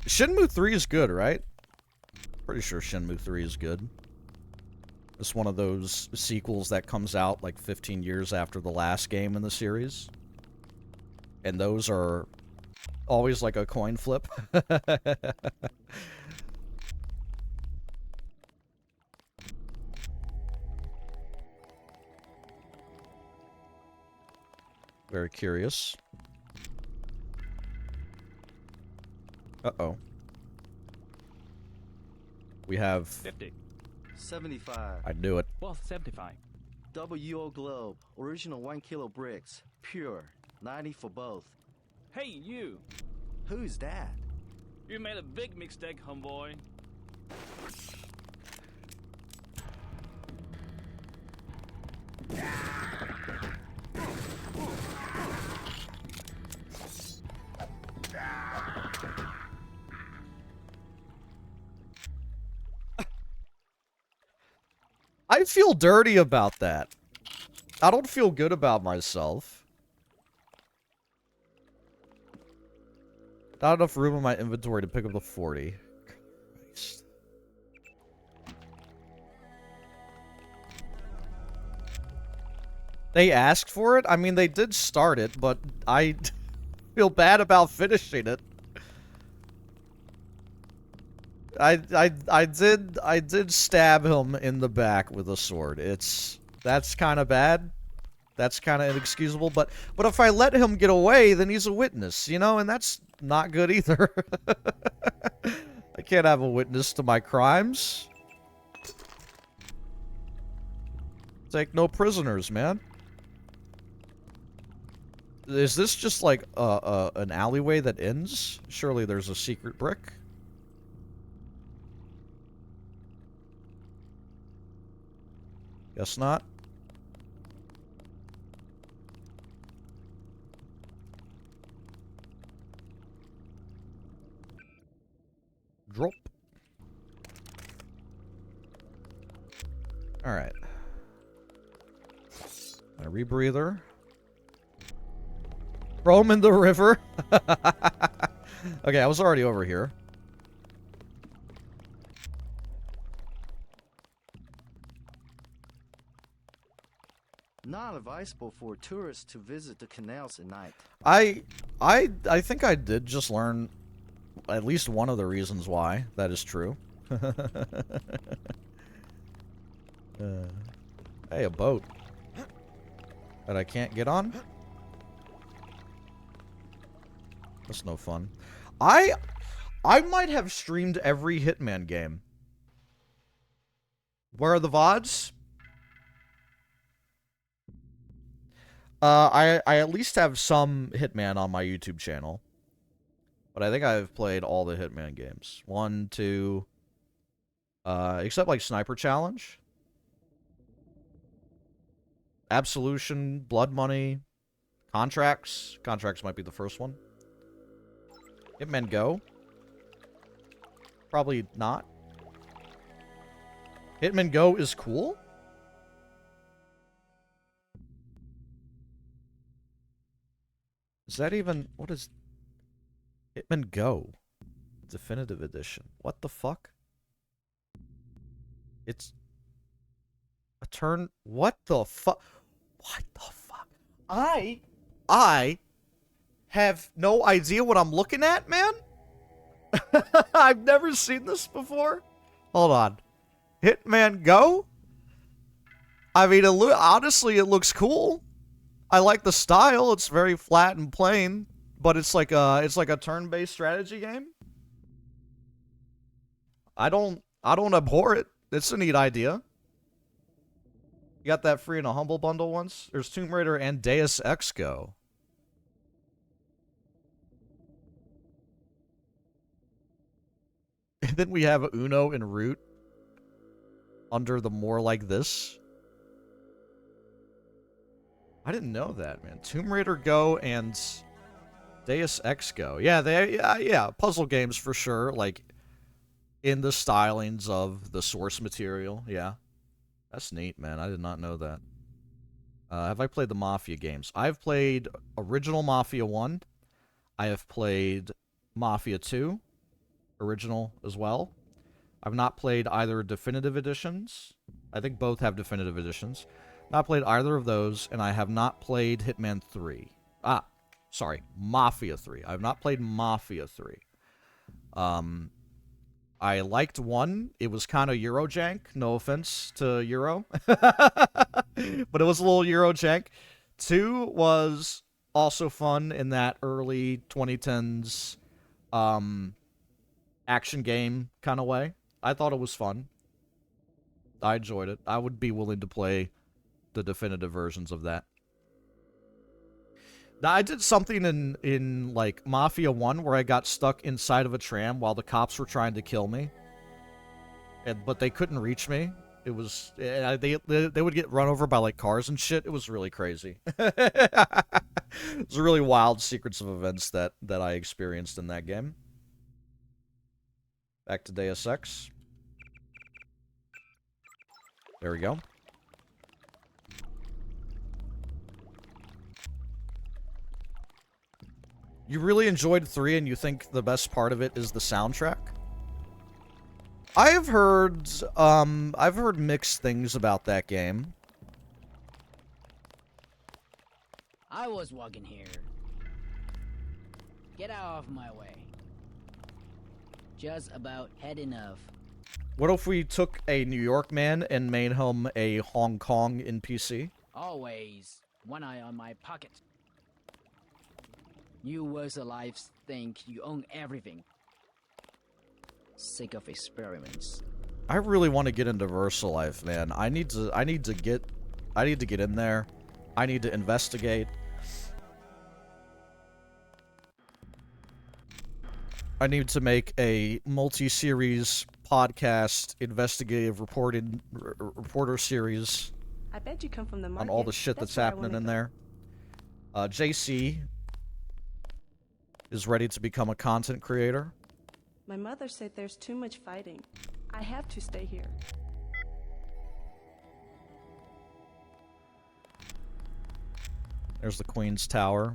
Speaker 1: Shenmue 3 is good, right? Pretty sure Shenmue 3 is good. It's one of those sequels that comes out like 15 years after the last game in the series. And those are always like a coin flip. Very curious. Uh-oh. We have...
Speaker 8: 50.
Speaker 3: 75.
Speaker 1: I knew it.
Speaker 8: Well, 75.
Speaker 3: WO Globe. Original 1 kilo bricks. Pure. 90 for both.
Speaker 8: Hey, you!
Speaker 3: Who's that?
Speaker 8: You made a big mistake, homeboy.
Speaker 1: I feel dirty about that. I don't feel good about myself. Not enough room in my inventory to pick up the 40. Christ. They asked for it? I mean, they did start it, but I feel bad about finishing it. I did stab him in the back with a sword. That's kind of bad. That's kind of inexcusable, but if I let him get away, then he's a witness, you know, and that's not good either. I can't have a witness to my crimes. Take no prisoners, man. Is this just like an alleyway that ends? Surely there's a secret brick. Guess not. Drop. Alright. A rebreather. Throw him in the river. Okay, I was already over here.
Speaker 3: Not advisable for tourists to visit the canals at night.
Speaker 1: I think I did just learn at least one of the reasons why that is true. Hey, a boat that I can't get on? That's no fun. I might have streamed every Hitman game. Where are the VODs? I at least have some Hitman on my YouTube channel. But I think I've played all the Hitman games. 1, 2... except like Sniper Challenge. Absolution, Blood Money, Contracts. Contracts might be the first one. Hitman Go? Probably not. Hitman Go is cool? Is that even... what is... Hitman Go. Definitive Edition. What the fuck? It's a turn. What the fuck? What the fuck? I have no idea what I'm looking at, man. I've never seen this before. Hold on. Hitman Go? I mean, honestly, it looks cool. I like the style. It's very flat and plain, but it's like a turn-based strategy game. I don't abhor it. It's a neat idea. You got that free in a Humble Bundle once? There's Tomb Raider and Deus Ex Go. And then we have Uno and Root under the more like this. I didn't know that, man. Tomb Raider Go and Deus Ex Go. Yeah, yeah, puzzle games for sure, like in the stylings of the source material. Yeah. That's neat, man. I did not know that. Have I played the Mafia games? I've played original Mafia 1. I have played Mafia 2. Original as well. I've not played either definitive editions. I think both have definitive editions. Not played either of those, and I have not played Hitman 3. Sorry, Mafia 3. I've not played Mafia 3. I liked 1. It was kind of Eurojank. No offense to Euro. But it was a little Eurojank. 2 was also fun in that early 2010s action game kind of way. I thought it was fun. I enjoyed it. I would be willing to play the definitive versions of that. Now, I did something in like Mafia 1 where I got stuck inside of a tram while the cops were trying to kill me. But they couldn't reach me. It was they would get run over by like cars and shit. It was really crazy. It was a really wild sequence of events that I experienced in that game. Back to Deus Ex. There we go. You really enjoyed 3 and you think the best part of it is the soundtrack? I've heard mixed things about that game.
Speaker 17: I was walking here. Get out of my way. Just about had enough.
Speaker 1: What if we took a New York man and made him a Hong Kong NPC?
Speaker 17: Always one eye on my pocket. You was alive think you own everything. Sick of experiments.
Speaker 1: I really want to get into VersaLife, man. I need to get in there. I need to investigate. I need to make a multi-series podcast investigative reporter series.
Speaker 16: I bet you come from the market.
Speaker 1: On all the shit that's happening in there. JC is ready to become a content creator.
Speaker 18: My mother said there's too much fighting. I have to stay here.
Speaker 1: There's the Queen's Tower.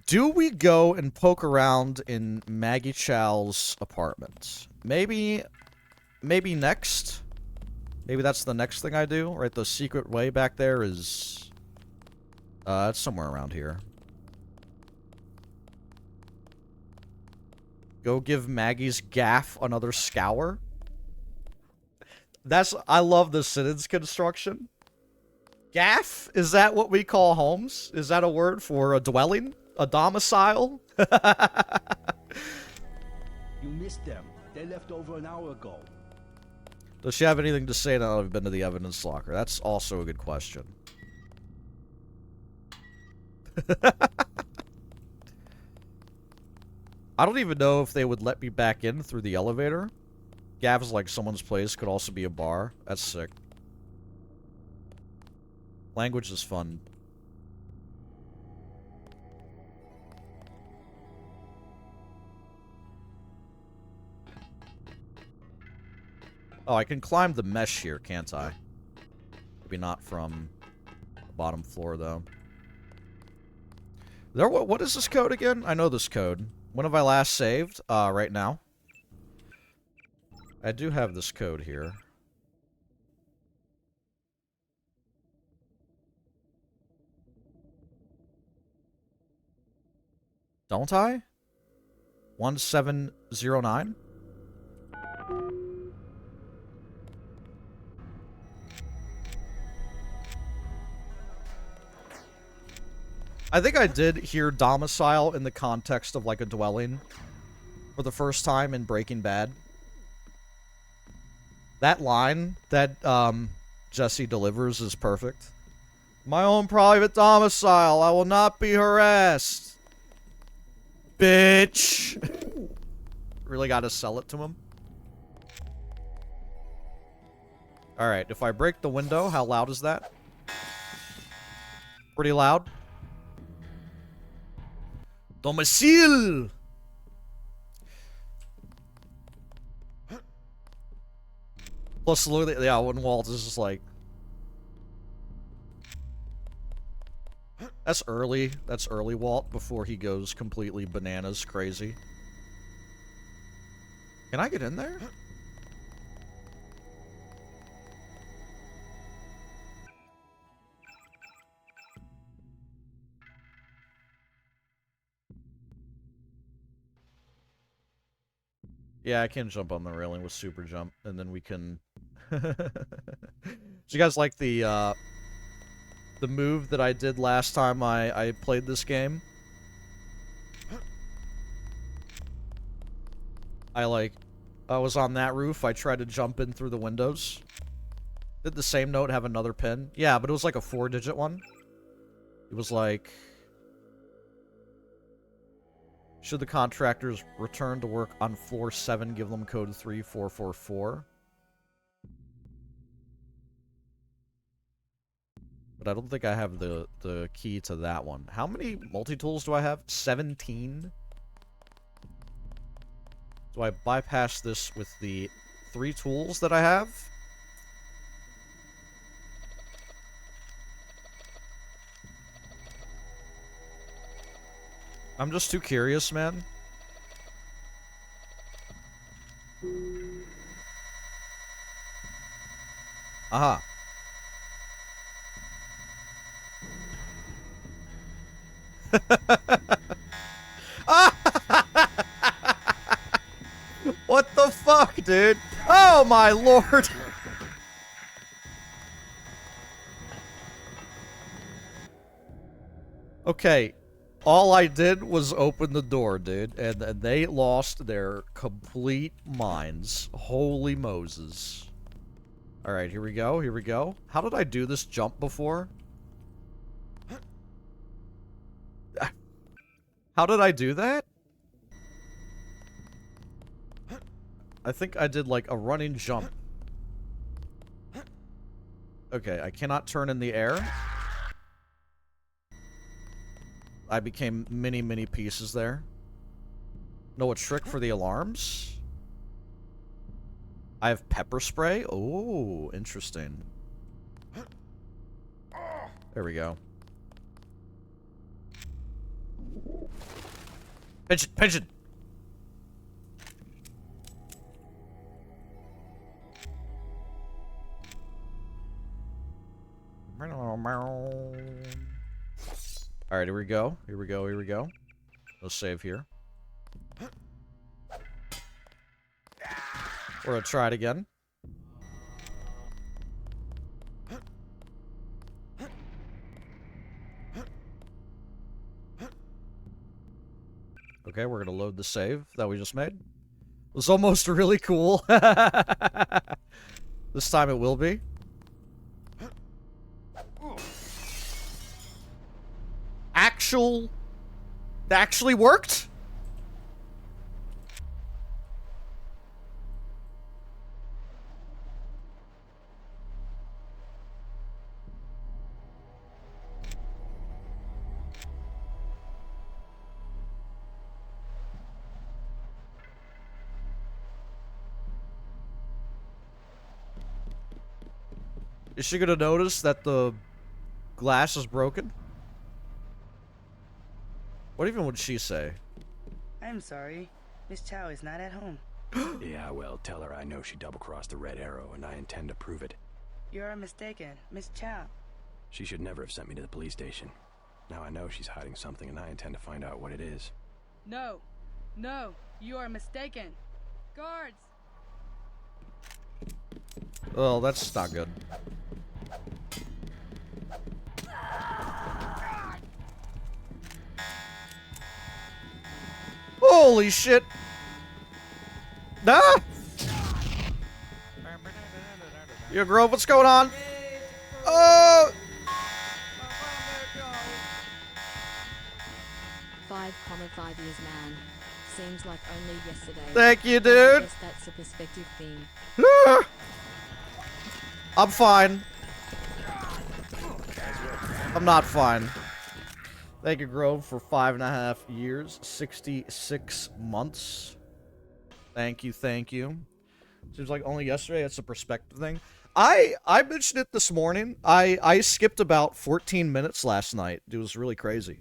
Speaker 1: Do we go and poke around in Maggie Chow's apartment? Maybe next. Maybe that's the next thing I do. Right, the secret way back there is... it's somewhere around here. Go give Maggie's gaff another scour? I love the sentence construction. Gaff? Is that what we call homes? Is that a word for a dwelling? A domicile?
Speaker 2: You missed them. They left over an hour ago.
Speaker 1: Does she have anything to say now that I've been to the evidence locker? That's also a good question. I don't even know if they would let me back in through the elevator. Gav's like someone's place, could also be a bar. That's sick. Language is fun. Oh, I can climb the mesh here, can't I? Maybe not from the bottom floor, though. What is this code again? I know this code. When have I last saved? Right now. I do have this code here. Don't I? 1709? I think I did hear domicile in the context of like a dwelling for the first time in Breaking Bad. That line that Jesse delivers is perfect. My own private domicile. I will not be harassed. Bitch. Really gotta sell it to him. Alright, if I break the window, how loud is that? Pretty loud. Domicile! Plus, look at the, yeah, when Walt is just like... That's early. That's early Walt before he goes completely bananas crazy. Can I get in there? Yeah, I can jump on the railing with super jump, and then we can... Do you guys like the move that I did last time I played this game? I was on that roof, I tried to jump in through the windows. Did the same note have another pin? Yeah, but it was like a 4-digit one. It was like... Should the contractors return to work on floor 7, give them code 3444. But I don't think I have the key to that one. How many multi-tools do I have? 17? Do I bypass this with the 3 tools that I have? I'm just too curious, man. Aha. What the fuck, dude? Oh my lord! Okay. All I did was open the door, dude, and they lost their complete minds. Holy Moses. Alright, here we go, here we go. How did I do this jump before? How did I do that? I think I did, like, a running jump. Okay, I cannot turn in the air. I became many, many pieces there. Know a trick for the alarms? I have pepper spray? Oh, interesting. There we go. Pigeon! Pigeon! Alright, here we go. Here we go, here we go. Let's save here. We're gonna try it again. Okay, we're gonna load the save that we just made. It was almost really cool. This time it will be. Actually worked? Is she gonna notice that the glass is broken? What even would she say?
Speaker 16: I I'm sorry. Miss Chow is not at home.
Speaker 11: Yeah, well, tell her I know she double-crossed the Red Arrow, and I intend to prove it.
Speaker 16: You are mistaken. Miss Chow.
Speaker 11: She should never have sent me to the police station. Now I know she's hiding something, and I intend to find out what it is.
Speaker 19: No. No. You are mistaken. Guards!
Speaker 1: Oh, that's not good. Holy shit! Nah! Yo, Grove, what's going on? Oh!
Speaker 20: 5 years, man. Seems like only yesterday.
Speaker 1: Thank you,
Speaker 20: But I
Speaker 1: dude.
Speaker 20: guess that's a perspective thing.
Speaker 1: I'm fine. I'm not fine. Thank you, Grove, for 5.5 years, 66 months. Thank you, thank you. Seems like only yesterday. It's a perspective thing. I mentioned it this morning. I skipped about 14 minutes last night. It was really crazy.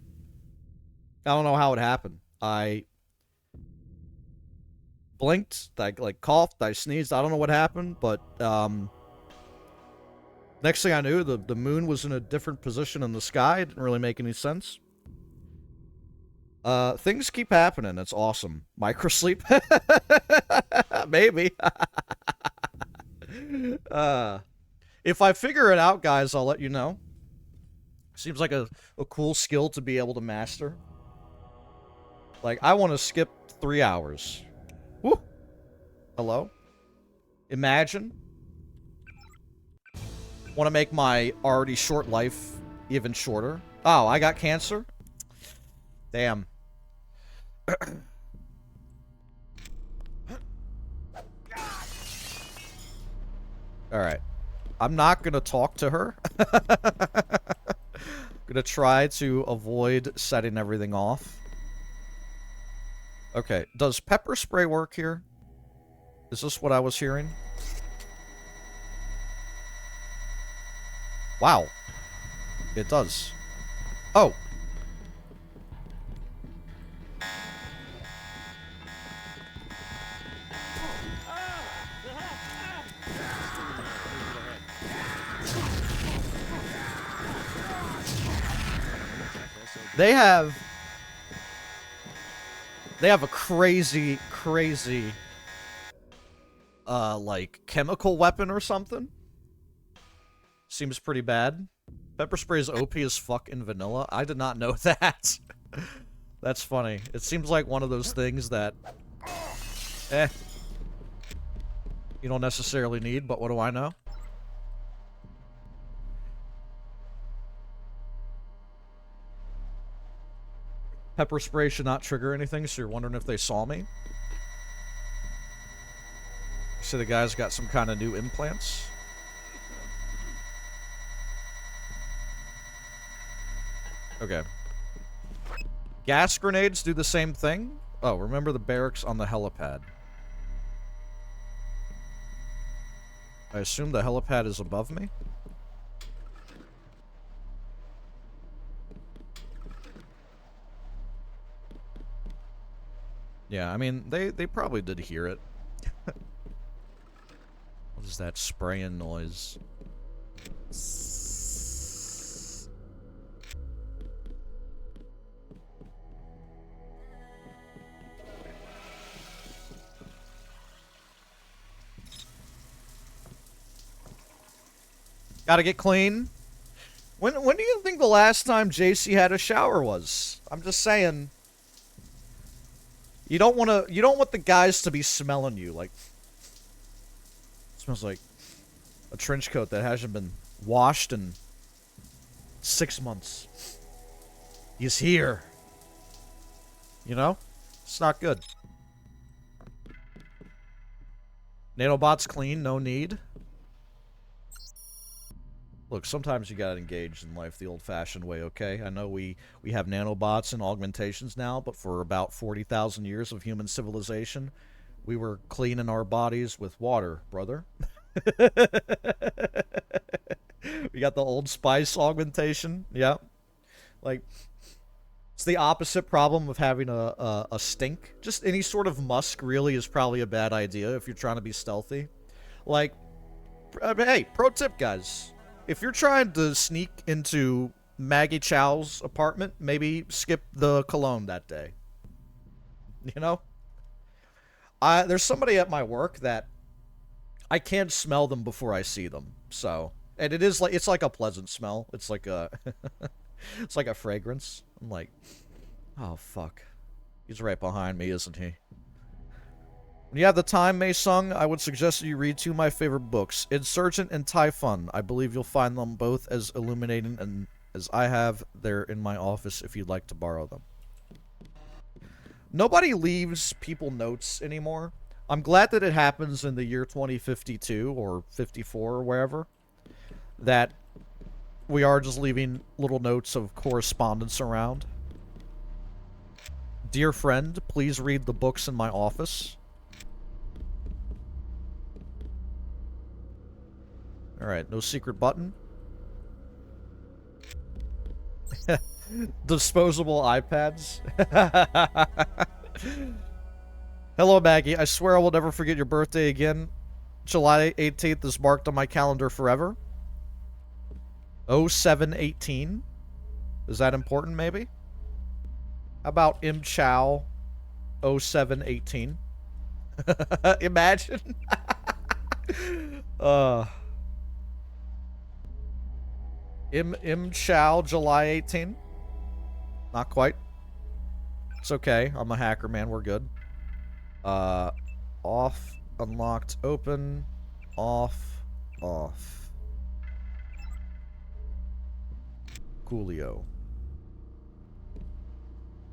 Speaker 1: I don't know how it happened. I blinked, I like coughed, I sneezed. I don't know what happened, but next thing I knew, the moon was in a different position in the sky. It didn't really make any sense. Things keep happening. It's awesome. Microsleep? Maybe. If I figure it out, guys, I'll let you know. Seems like a cool skill to be able to master. Like, I want to skip 3 hours. Woo! Hello? Imagine. Want to make my already short life even shorter. Oh, I got cancer? Damn. Alright. I'm not gonna talk to her. Gonna try to avoid setting everything off. Okay, does pepper spray work here? Is this what I was hearing? Wow. It does. Oh. They have a crazy, like, chemical weapon or something. Seems pretty bad. Pepper spray is OP as fuck in vanilla. I did not know that. That's funny. It seems like one of those things that, you don't necessarily need, but what do I know? Pepper spray should not trigger anything, so you're wondering if they saw me? So the guy's got some kind of new implants? Okay. Gas grenades do the same thing? Oh, remember the barracks on the helipad. I assume the helipad is above me? Yeah, I mean, they probably did hear it. What is that spraying noise? Gotta get clean. When do you think the last time JC had a shower was? I'm just saying. You don't want the guys to be smelling you like. Smells like a trench coat that hasn't been washed in 6 months. He's here. You know? It's not good. Nanobots clean, no need. Look, sometimes you gotta engage in life the old-fashioned way, okay? I know we have nanobots and augmentations now, but for about 40,000 years of human civilization, we were cleaning our bodies with water, brother. We got the Old Spice augmentation, yeah. Like, It's the opposite problem of having a stink. Just any sort of musk really is probably a bad idea if you're trying to be stealthy. Like, hey, pro tip, guys. If you're trying to sneak into Maggie Chow's apartment, maybe skip the cologne that day. You know? There's somebody at my work that I can't smell them before I see them. So, and it's like a pleasant smell. It's like a it's like a fragrance. I'm like, oh fuck. He's right behind me, isn't he? When you have the time, Mei Sung, I would suggest that you read two of my favorite books, Insurgent and Typhon. I believe you'll find them both as illuminating and as I have. They're in my office if you'd like to borrow them. Nobody leaves people notes anymore. I'm glad that it happens in the year 2052 or 54 or wherever. That we are just leaving little notes of correspondence around. Dear friend, please read the books in my office. Alright, no secret button. Disposable iPads. Hello, Maggie. I swear I will never forget your birthday again. July 18th is marked on my calendar forever. 0718. Is that important, maybe? How about Im Chow 0718? Imagine. Im Chow July 18. Not quite. It's okay. I'm a hacker, man. We're good. Off, unlocked, open, off, off. Coolio.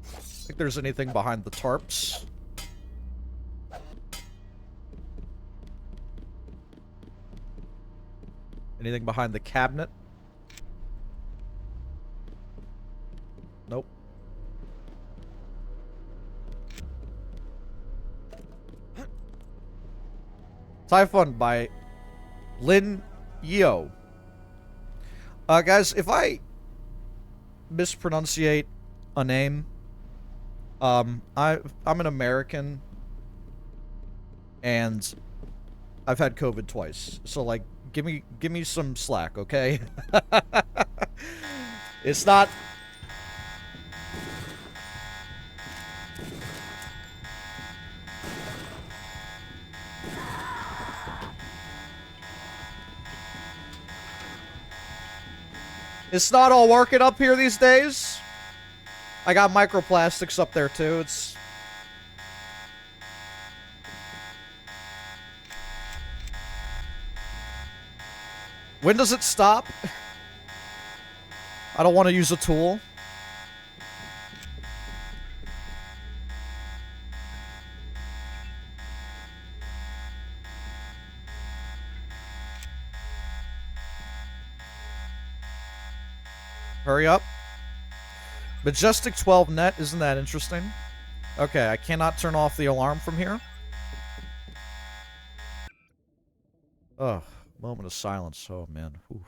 Speaker 1: Think there's anything behind the tarps? Anything behind the cabinet? Nope. Typhon by Lin Yeo. Guys, if I mispronunciate a name, I'm an American, and I've had COVID twice. So like, give me some slack, okay? It's not. It's not all working up here these days. I got microplastics up there too. It's... When does it stop? I don't want to use a tool. Hurry up. Majestic 12 net, isn't that interesting? Okay, I cannot turn off the alarm from here. Oh, moment of silence. Oh, man. Oof.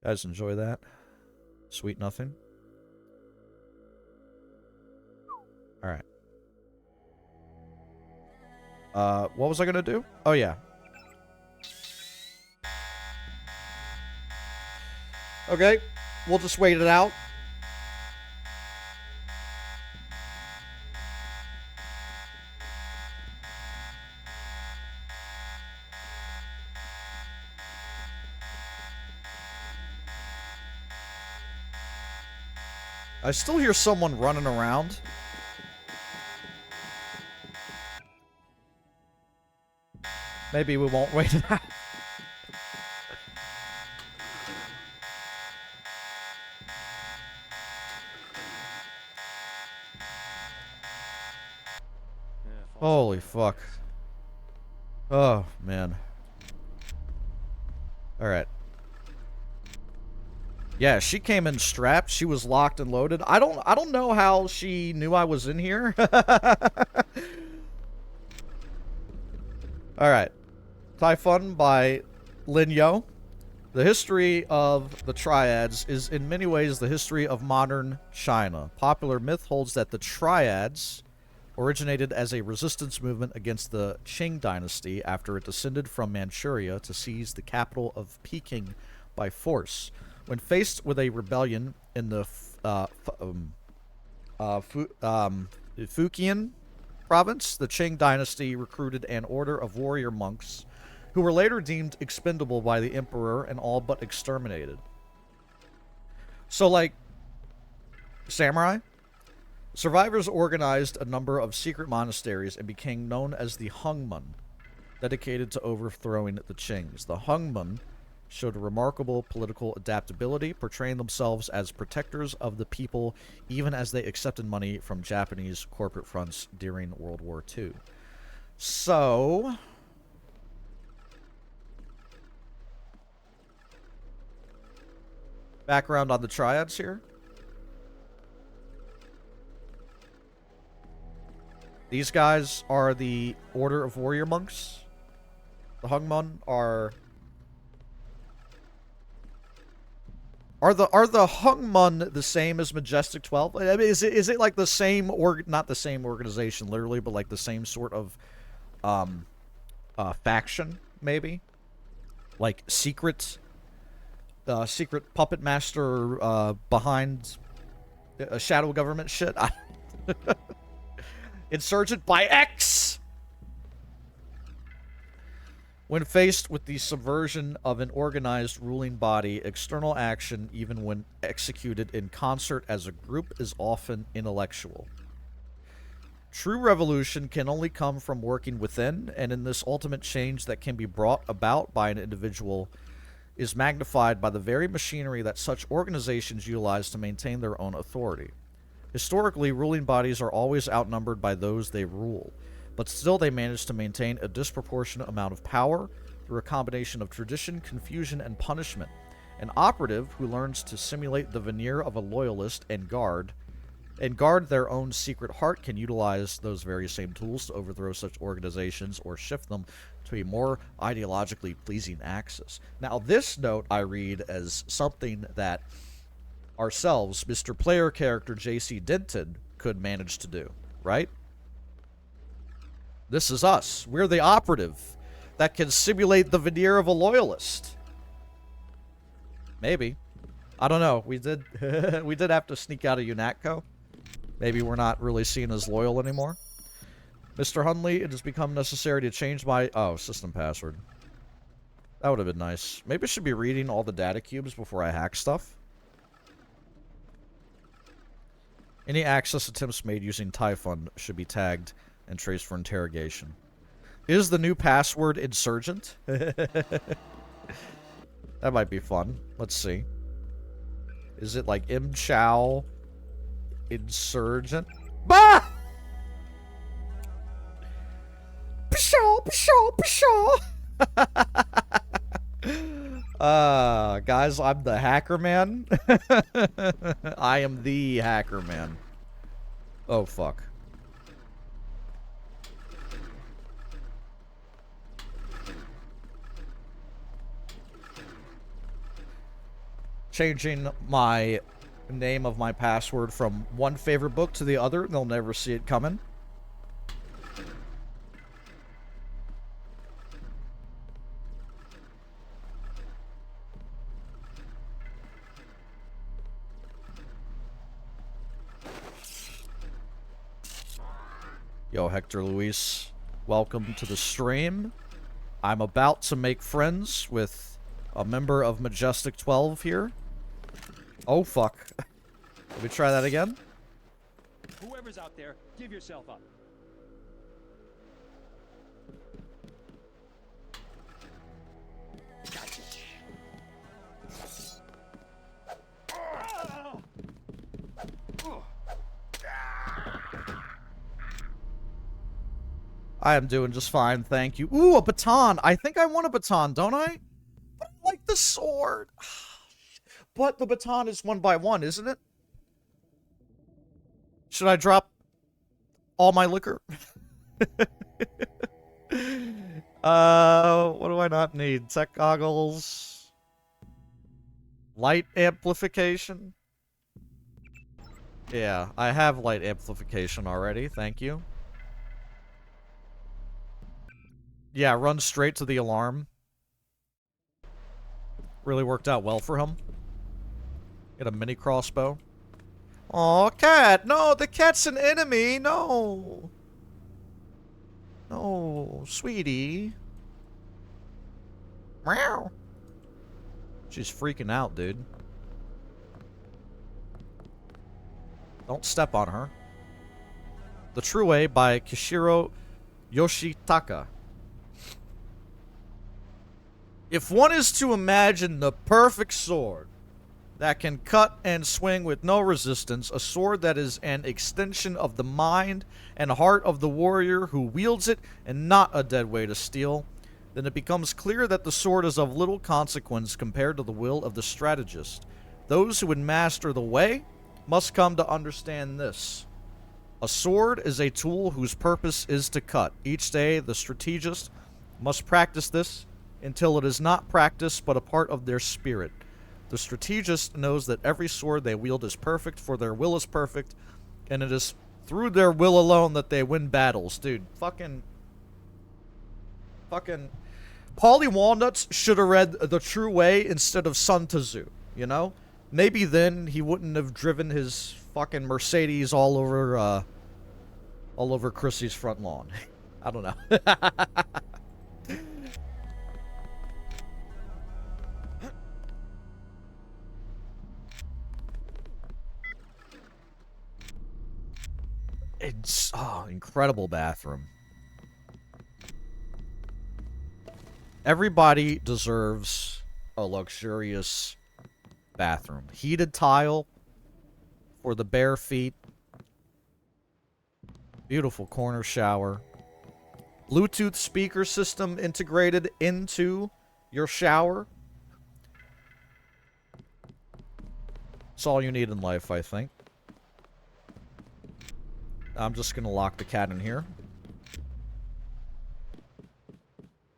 Speaker 1: Guys, enjoy that. Sweet nothing. Alright. What was I gonna do? Oh, yeah. Okay, we'll just wait it out. I still hear someone running around. Maybe we won't wait it out. Holy fuck. Oh, man. Alright. Yeah, she came in strapped. She was locked and loaded. I don't know how she knew I was in here. Alright. Typhon by Lin Yo. The history of the Triads is in many ways the history of modern China. Popular myth holds that the Triads originated as a resistance movement against the Qing dynasty after it descended from Manchuria to seize the capital of Peking by force. When faced with a rebellion in the Fujian province, the Qing dynasty recruited an order of warrior monks who were later deemed expendable by the emperor and all but exterminated. So, like, samurai? Survivors organized a number of secret monasteries and became known as the Hungman, dedicated to overthrowing the Qings. The Hungman showed remarkable political adaptability, portraying themselves as protectors of the people even as they accepted money from Japanese corporate fronts during World War II. So, background on the Triads here. These guys are the Order of Warrior Monks. The Hungman are the Hungman the same as Majestic 12? I mean, is it like the same not the same organization literally, but like the same sort of faction maybe? Like secret puppet master behind a shadow government shit. Insurgent by X! When faced with the subversion of an organized ruling body, external action, even when executed in concert as a group, is often intellectual. True revolution can only come from working within, and in this ultimate change that can be brought about by an individual is magnified by the very machinery that such organizations utilize to maintain their own authority. Historically, ruling bodies are always outnumbered by those they rule, but still they manage to maintain a disproportionate amount of power through a combination of tradition, confusion, and punishment. An operative who learns to simulate the veneer of a loyalist and guard their own secret heart can utilize those very same tools to overthrow such organizations or shift them to a more ideologically pleasing axis. Now, this note I read as something that ourselves, Mr. Player character J.C. Denton, could manage to do, right? This is us. We're the operative that can simulate the veneer of a loyalist. Maybe. I don't know. We did we did have to sneak out of UNATCO. Maybe we're not really seen as loyal anymore. Mr. Hunley, it has become necessary to change my... Oh, system password. That would have been nice. Maybe I should be reading all the data cubes before I hack stuff. Any access attempts made using Typhon should be tagged and traced for interrogation. Is the new password Insurgent? That might be fun. Let's see. Is it like M. Chow Insurgent? Bah! Pshaw, pshaw, pshaw! Guys, I'm the hacker man. I am the hacker man. Oh, fuck. Changing my name of my password from one favorite book to the other, they'll never see it coming. Yo, Hector Luis, welcome to the stream. I'm about to make friends with a member of Majestic 12 here. Oh, fuck. Let me try that again.
Speaker 21: Whoever's out there, give yourself up. Gotcha.
Speaker 1: I am doing just fine, thank you. Ooh, a baton. I think I want a baton, don't I? I like the sword. But the baton is 1 by 1, isn't it? Should I drop all my liquor? What do I not need? Tech goggles. Light amplification? Yeah, I have light amplification already, thank you. Yeah, run straight to the alarm. Really worked out well for him. Get a mini crossbow. Aw, cat! No, the cat's an enemy! No! No, sweetie. Meow. She's freaking out, dude. Don't step on her. The True Way by Kishiro Yoshitaka. If one is to imagine the perfect sword that can cut and swing with no resistance, a sword that is an extension of the mind and heart of the warrior who wields it and not a dead weight of steel, then it becomes clear that the sword is of little consequence compared to the will of the strategist. Those who would master the way must come to understand this. A sword is a tool whose purpose is to cut. Each day, the strategist must practice this until it is not practice but a part of their spirit. The strategist knows that every sword they wield is perfect, for their will is perfect, and it is through their will alone that they win battles. Dude, fucking Paulie Walnuts should have read The True Way instead of Sun Tzu, you know? Maybe then he wouldn't have driven his fucking Mercedes all over Chrissy's front lawn. I don't know. It's incredible bathroom. Everybody deserves a luxurious bathroom. Heated tile for the bare feet. Beautiful corner shower. Bluetooth speaker system integrated into your shower. It's all you need in life, I think. I'm just gonna lock the cat in here.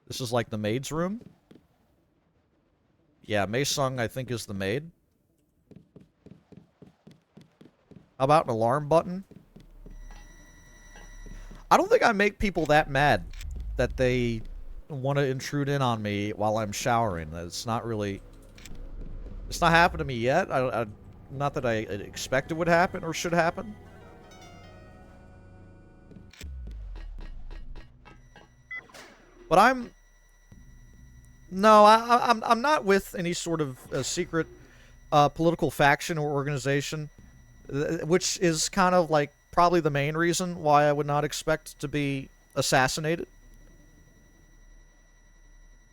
Speaker 1: This is like the maid's room. Yeah, Mei Sung, I think, is the maid. How about an alarm button? I don't think I make people that mad that they want to intrude in on me while I'm showering. It's not really... It's not happened to me yet. Not that I expect it would happen or should happen. But I'm... No, I'm not with any sort of secret political faction or organization, which is kind of like probably the main reason why I would not expect to be assassinated.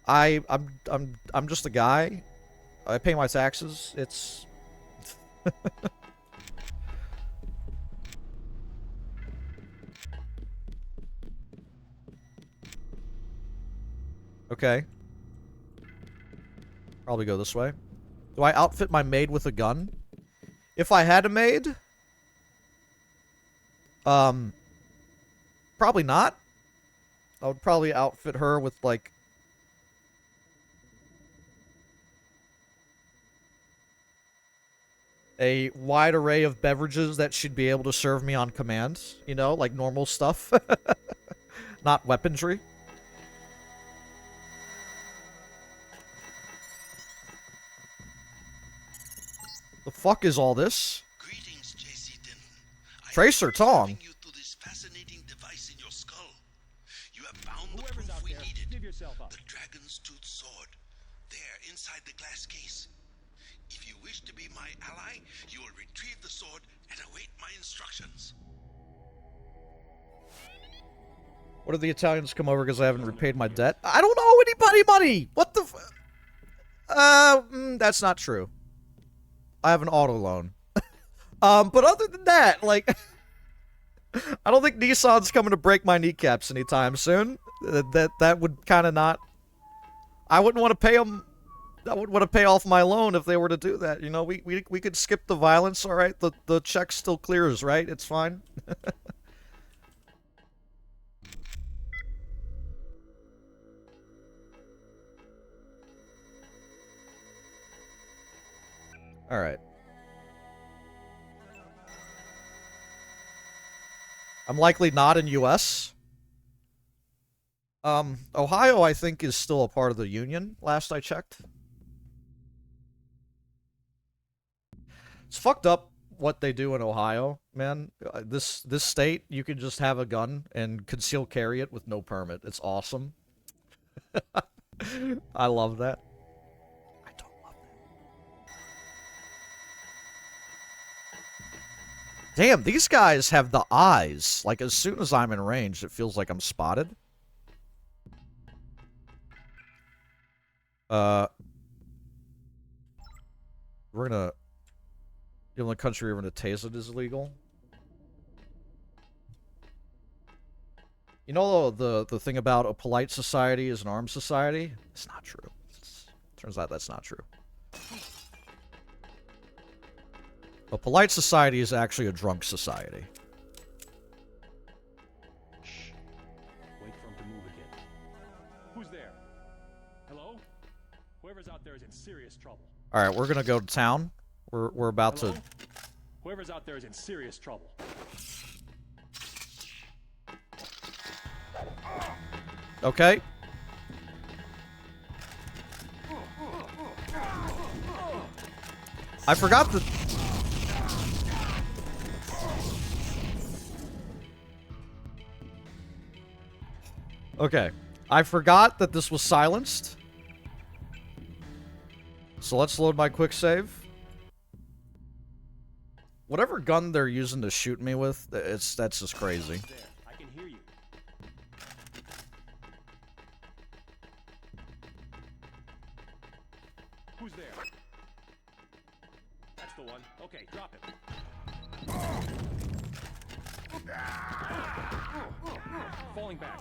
Speaker 1: I'm just a guy. I pay my taxes. It's okay. Probably go this way. Do I outfit my maid with a gun? If I had a maid? Probably not. I would probably outfit her with, like... a wide array of beverages that she'd be able to serve me on command. You know, like normal stuff. Not weaponry. The fuck is all this?
Speaker 10: Greetings, J.C. Denton.
Speaker 1: Tracer Tong.
Speaker 10: You to this fascinating device in your skull. You have found the proof we needed.
Speaker 21: Give yourself up.
Speaker 10: The dragon's tooth sword. There, inside the glass case. If you wish to be my ally, you will retrieve the sword and await my instructions.
Speaker 1: What did the Italians come over because I haven't repaid my debt? I don't owe anybody money! What the that's not true. I have an auto loan. But other than that, like... I don't think Nissan's coming to break my kneecaps anytime soon. That would kind of not... I wouldn't want to pay them... I wouldn't want to pay off my loan if they were to do that. You know, we could skip the violence, alright? The check still clears, right? It's fine. Alright. I'm likely not in US. Ohio, I think, is still a part of the Union, last I checked. It's fucked up what they do in Ohio, man. This state, you can just have a gun and conceal carry it with no permit. It's awesome. I love that. I don't love that. Damn, these guys have the eyes. Like, as soon as I'm in range, it feels like I'm spotted. We're gonna... The only country we're gonna tase it is illegal. You know the thing about a polite society is an armed society? It's not true. Turns out that's not true. A polite society is actually a drunk society.
Speaker 21: Shh. Wait for him to move again. Who's there? Hello? Whoever's out there is in serious trouble.
Speaker 1: Alright, we're gonna go to town. We're about
Speaker 21: Hello?
Speaker 1: to...
Speaker 21: Whoever's out there is in serious trouble.
Speaker 1: Okay. I forgot the... Okay. I forgot that this was silenced. So let's load my quick save. Whatever gun they're using to shoot me with, that's just crazy.
Speaker 21: I can hear you. Who's there? That's the one. Okay, drop it. Falling back.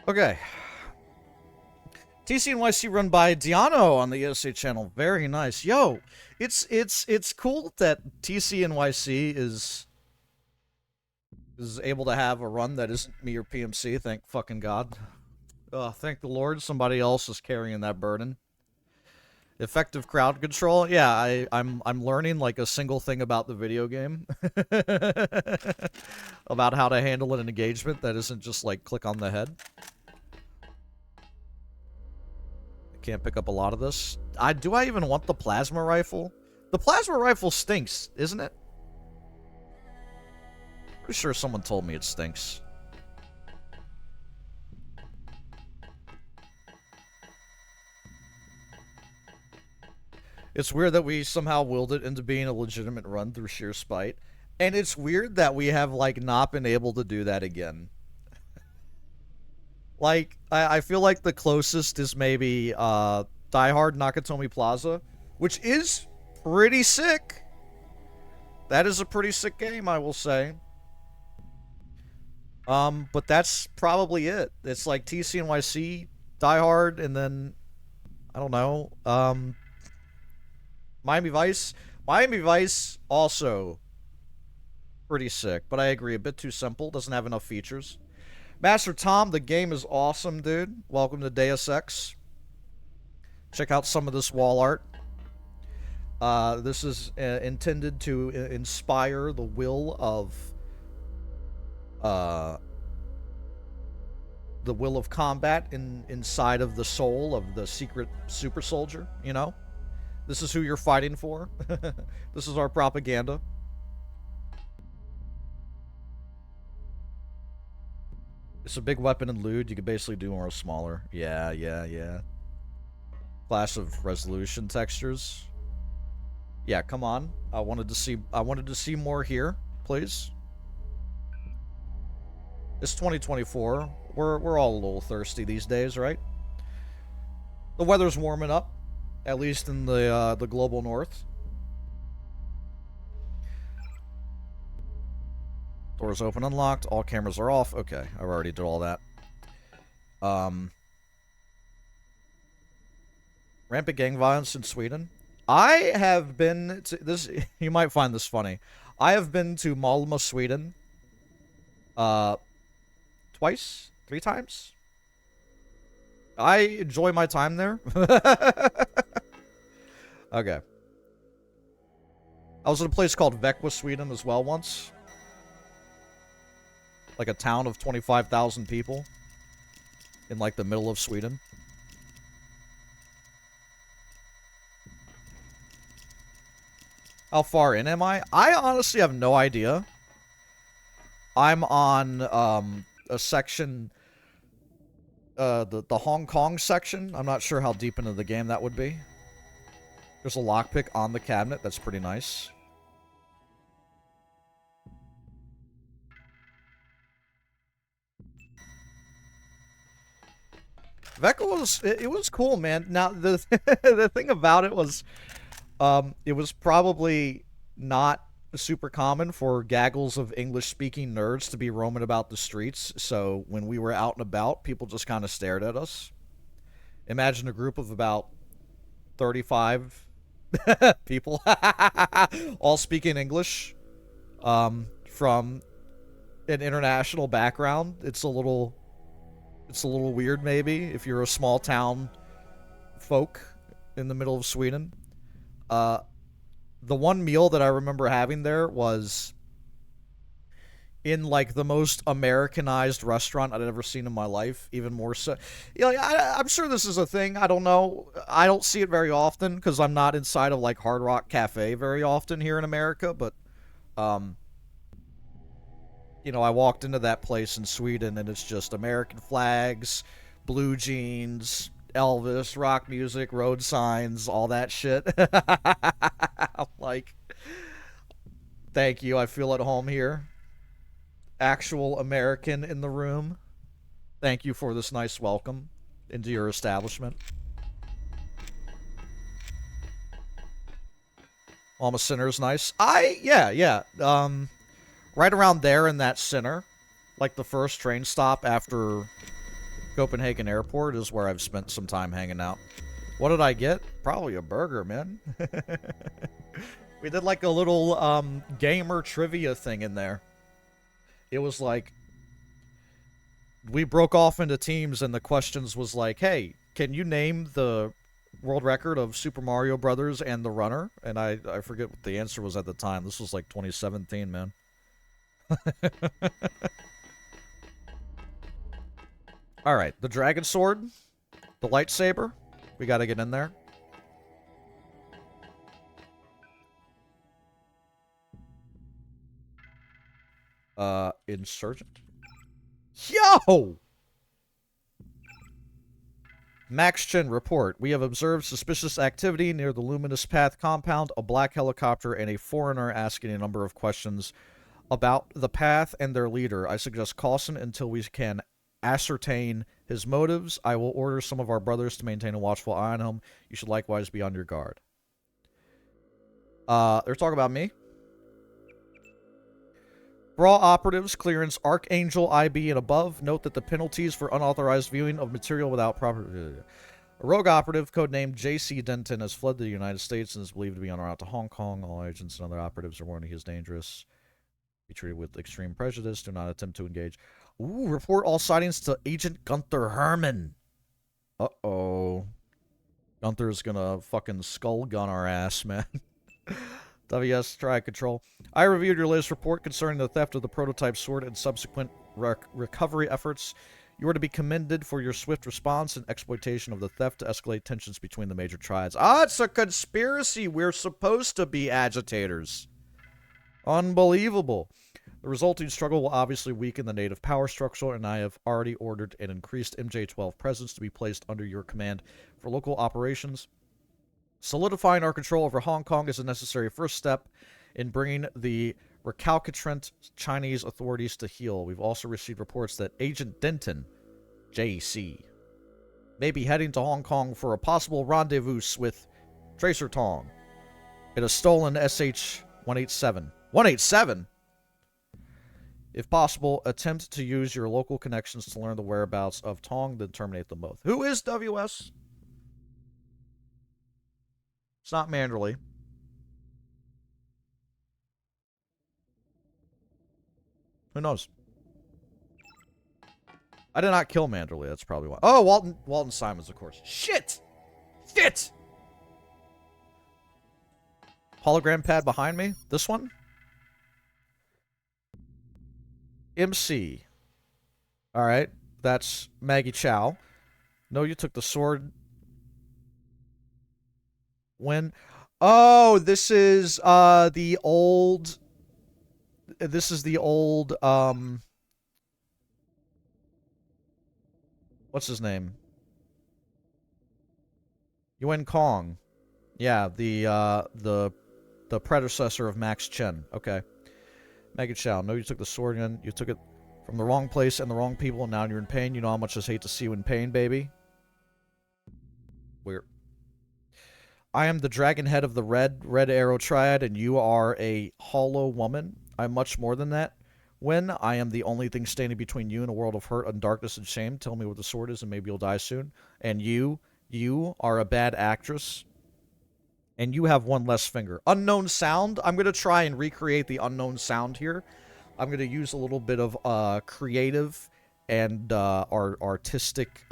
Speaker 1: Okay. TCNYC run by Diano on the ESA channel. Very nice. Yo, it's cool that TCNYC is able to have a run that isn't me or PMC. Thank fucking God. Thank the Lord somebody else is carrying that burden. Effective crowd control. Yeah, I'm learning like a single thing about the video game. About how to handle an engagement that isn't just like click on the head. I can't pick up a lot of this. Do I even want the plasma rifle? The plasma rifle stinks, isn't it? Pretty sure someone told me it stinks. It's weird that we somehow willed it into being a legitimate run through sheer spite. And it's weird that we have, like, not been able to do that again. Like, I feel like the closest is maybe, Die Hard Nakatomi Plaza, which is pretty sick. That is a pretty sick game, I will say. But that's probably it. It's like TCNYC, Die Hard, and then, I don't know, Miami Vice. Miami Vice, also pretty sick, but I agree, a bit too simple. Doesn't have enough features. Master Tom, the game is awesome, dude. Welcome to Deus Ex. Check out some of this wall art. This is intended to inspire the will of combat inside of the soul of the secret super soldier, you know? This is who you're fighting for. This is our propaganda. It's a big weapon and loot. You can basically do more smaller. Yeah. Clash of resolution textures. Yeah, come on. I wanted to see more here, please. It's 2024. We're all a little thirsty these days, right? The weather's warming up. At least in the global north. Doors open, unlocked. All cameras are off. Okay, I already did all that. Rampant gang violence in Sweden. I have been to this. You might find this funny. I have been to Malmö, Sweden. Twice, 3 times. I enjoy my time there. Okay. I was in a place called Växjö, Sweden as well once. Like a town of 25,000 people. In like the middle of Sweden. How far in am I? I honestly have no idea. I'm on a section, the Hong Kong section. I'm not sure how deep into the game that would be. There's a lockpick on the cabinet. That's pretty nice. Vecca was, it was cool, man. Now, the thing about it was, it was probably not super common for gaggles of English-speaking nerds to be roaming about the streets, so when we were out and about, people just kind of stared at us. Imagine a group of about 35 people, all speaking English, from an international background. It's a little weird, maybe, if you're a small town folk in the middle of Sweden. The one meal that I remember having there was in like the most Americanized restaurant I'd ever seen in my life, even more so. You know, I'm sure this is a thing. I don't know. I don't see it very often because I'm not inside of like Hard Rock Cafe very often here in America, but you know, I walked into that place in Sweden and it's just American flags, blue jeans, Elvis, rock music, road signs, all that shit. I'm like, thank you, I feel at home here. Actual American in the room. Thank you for this nice welcome into your establishment. Almost Center is nice. Yeah. Right around there in that center, like the first train stop after Copenhagen Airport is where I've spent some time hanging out. What did I get? Probably a burger, man. We did like a little gamer trivia thing in there. It was like, we broke off into teams and the questions was like, hey, can you name the world record of Super Mario Brothers and the runner? And I forget what the answer was at the time. This was like 2017, man. Alright, the dragon sword, the lightsaber, we gotta get in there. Insurgent? Yo! Max Chen report. We have observed suspicious activity near the Luminous Path compound, a black helicopter, and a foreigner asking a number of questions about the path and their leader. I suggest caution until we can ascertain his motives. I will order some of our brothers to maintain a watchful eye on him. You should likewise be on your guard. They're talking about me. Raw operatives, clearance Archangel IB and above. Note that the penalties for unauthorized viewing of material without proper... A rogue operative, codenamed J.C. Denton, has fled to the United States and is believed to be on route to Hong Kong. All agents and other operatives are warned he is dangerous. Be treated with extreme prejudice. Do not attempt to engage. Ooh, report all sightings to Agent Gunther Herman. Uh-oh. Gunther's gonna fucking skull gun our ass, man. WS, try control. I reviewed your latest report concerning the theft of the prototype sword and subsequent recovery efforts. You are to be commended for your swift response and exploitation of the theft to escalate tensions between the major triads. Ah, it's a conspiracy. We're supposed to be agitators. Unbelievable. The resulting struggle will obviously weaken the native power structure, and I have already ordered an increased MJ-12 presence to be placed under your command for local operations. Solidifying our control over Hong Kong is a necessary first step in bringing the recalcitrant Chinese authorities to heel. We've also received reports that Agent Denton, J.C., may be heading to Hong Kong for a possible rendezvous with Tracer Tong in a stolen SH-187. 187? If possible, attempt to use your local connections to learn the whereabouts of Tong, then terminate them both. Who is WS? It's not Manderley. Who knows? I did not kill Manderley. That's probably why. Oh, Walton Simons, of course. Shit! Shit! Hologram pad behind me. This one? MC. Alright. That's Maggie Chow. No, you took the sword. When? Oh, this is, the old... This is the old, what's his name? Yuan Kong. Yeah, the predecessor of Max Chen. Okay. Maggie Chow. No, you took the sword gun. You took it from the wrong place and the wrong people, and now you're in pain. You know how much I hate to see you in pain, baby? Weird. I am the dragon head of the Red Arrow Triad, and you are a hollow woman. I'm much more than that. When I am the only thing standing between you and a world of hurt and darkness and shame, tell me what the sword is and maybe you'll die soon. And you are a bad actress. And you have one less finger. Unknown sound. I'm going to try and recreate the unknown sound here. I'm going to use a little bit of creative and artistic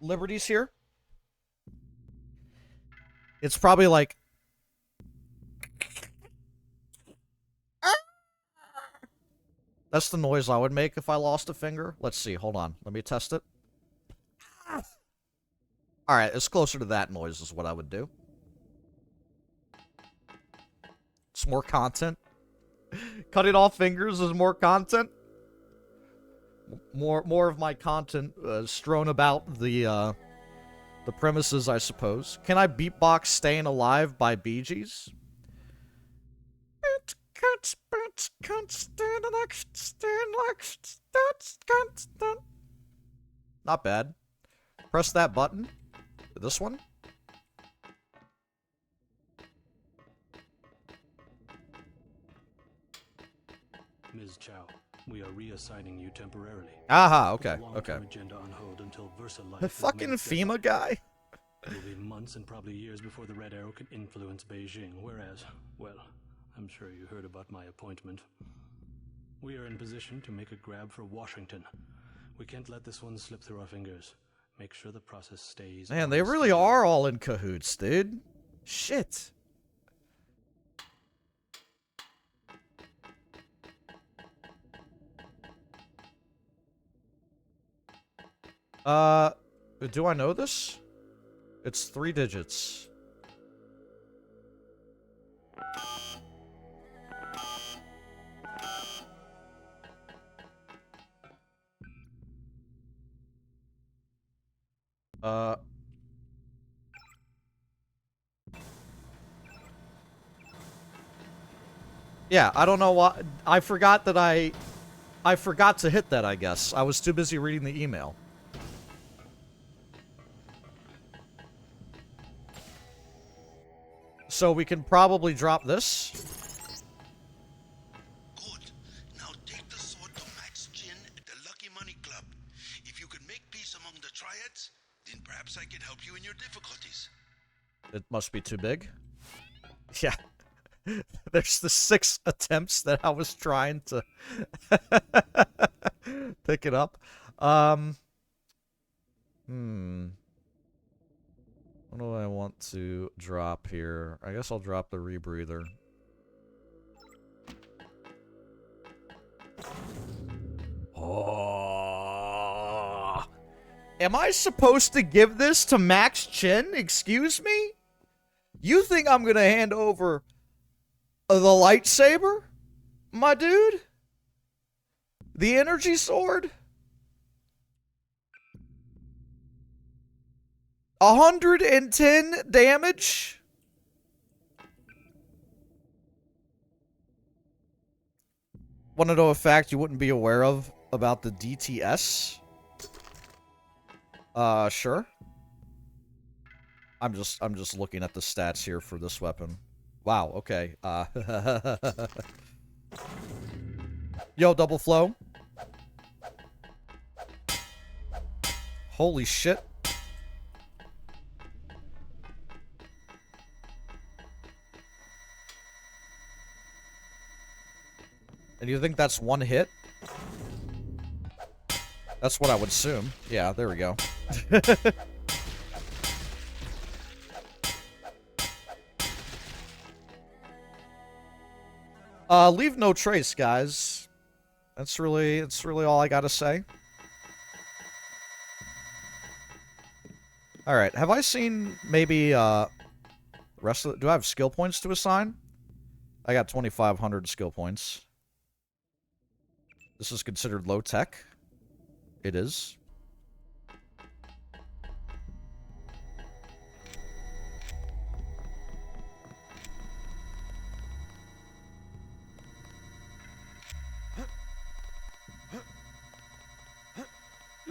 Speaker 1: liberties here. It's probably like... That's the noise I would make if I lost a finger. Let's see. Hold on. Let me test it. Alright, it's closer to that noise is what I would do. It's more content. Cutting off fingers is more content. More of my content strewn about the premises, I suppose. Can I beatbox Staying Alive by Bee Gees? Not bad. Press that button. This one?
Speaker 11: Ms. Chow, we are reassigning you temporarily.
Speaker 1: Aha, okay, okay.
Speaker 11: Agenda on hold until VersaLife
Speaker 1: The fucking FEMA guy?
Speaker 11: It will be months and probably years before the Red Arrow can influence Beijing, whereas, well, I'm sure you heard about my appointment. We are in position to make a grab for Washington. We can't let this one slip through our fingers. Make sure the process stays...
Speaker 1: Man, they really are all in cahoots, dude. Shit. Do I know this? It's 3 digits. Yeah, I don't know why. I forgot that I forgot to hit that, I guess. I was too busy reading the email. So we can probably drop this.
Speaker 10: Good. Now take the sword to Max Chin at the Lucky Money Club. If you can make peace among the triads, then perhaps I can help you in your difficulties.
Speaker 1: It must be too big. Yeah. There's the 6 attempts that I was trying to pick it up. What do I want to drop here? I guess I'll drop the rebreather. Oh. Am I supposed to give this to Max Chen? Excuse me? You think I'm gonna hand over the lightsaber? My dude? The energy sword? 110 damage? Want to know a fact you wouldn't be aware of about the DTS? Sure. I'm just looking at the stats here for this weapon. Wow, okay. Yo, double flow. Holy shit. And you think that's one hit? That's what I would assume. Yeah, there we go. Leave no trace, guys. It's really all I gotta say. Alright, have I seen maybe, rest of the, do I have skill points to assign? I got 2,500 skill points. This is considered low tech. It is.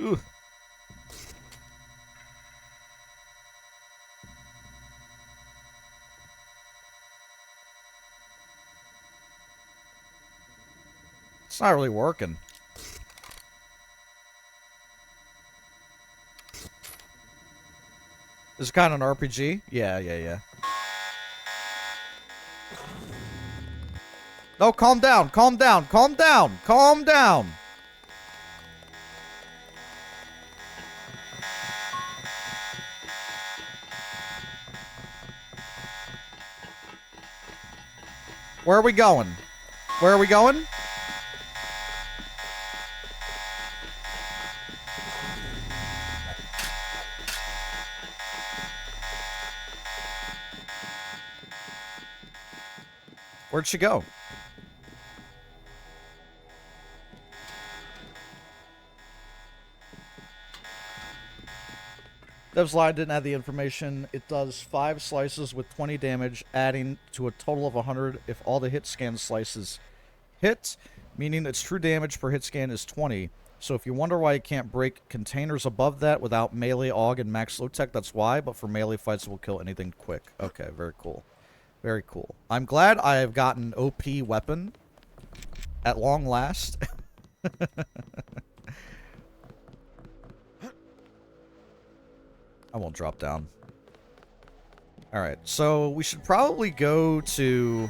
Speaker 1: Ugh. It's not really working. This is kind of an RPG? Yeah. No, calm down. Calm down. Where are we going? Where'd she go? Dev's line didn't add the information. It does 5 slices with 20 damage, adding to a total of 100 if all the hit scan slices hit, meaning its true damage per hit scan is 20. So if you wonder why you can't break containers above that without melee, AUG, and max low tech, that's why, but for melee fights it will kill anything quick. Okay, very cool. Very cool. I'm glad I have gotten OP weapon at long last. I won't drop down. Alright, so we should probably go to...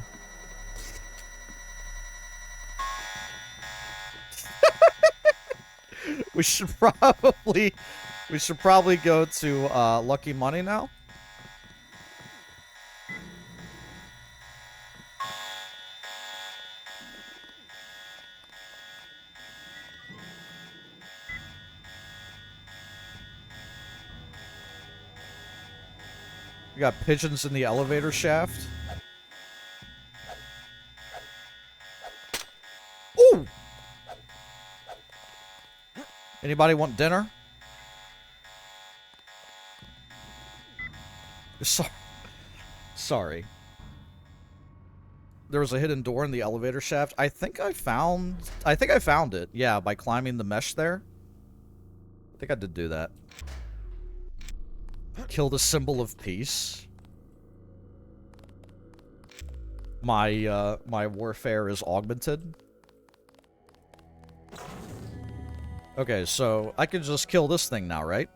Speaker 1: we should probably go to Lucky Money now. We got pigeons in the elevator shaft. Ooh! Anybody want dinner? Sorry. There was a hidden door in the elevator shaft. I think I found it. Yeah, by climbing the mesh there. I think I did do that. Kill the symbol of peace. My warfare is augmented. Okay, so I can just kill this thing now, right?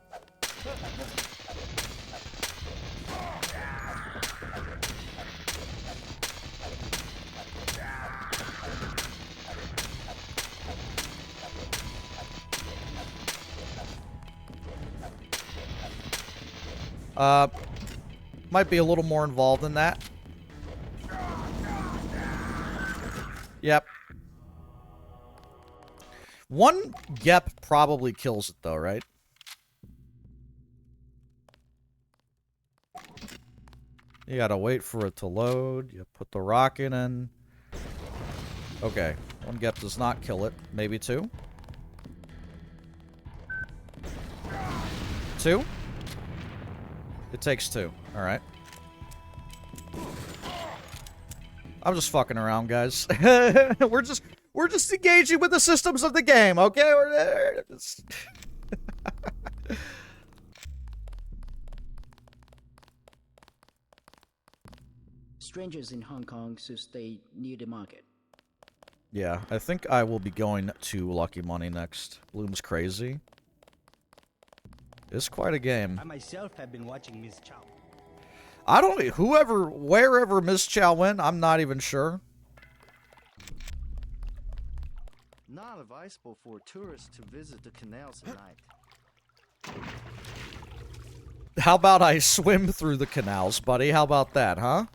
Speaker 1: Might be a little more involved than that. Yep. One Gep probably kills it though, right? You gotta wait for it to load. You put the rocket in. Okay. One Gep does not kill it. Maybe 2. 2? It takes 2. Alright. I'm just fucking around, guys. We're just engaging with the systems of the game, okay? We're just...
Speaker 17: Strangers in Hong Kong should stay near the market.
Speaker 1: Yeah, I think I will be going to Lucky Money next. Bloom's crazy. It's quite a game.
Speaker 2: I myself have been watching Miss Chow.
Speaker 1: I don't... wherever Miss Chow went, I'm not even sure.
Speaker 3: Not advisable for tourists to visit the canals at night.
Speaker 1: How about I swim through the canals, buddy? How about that, huh?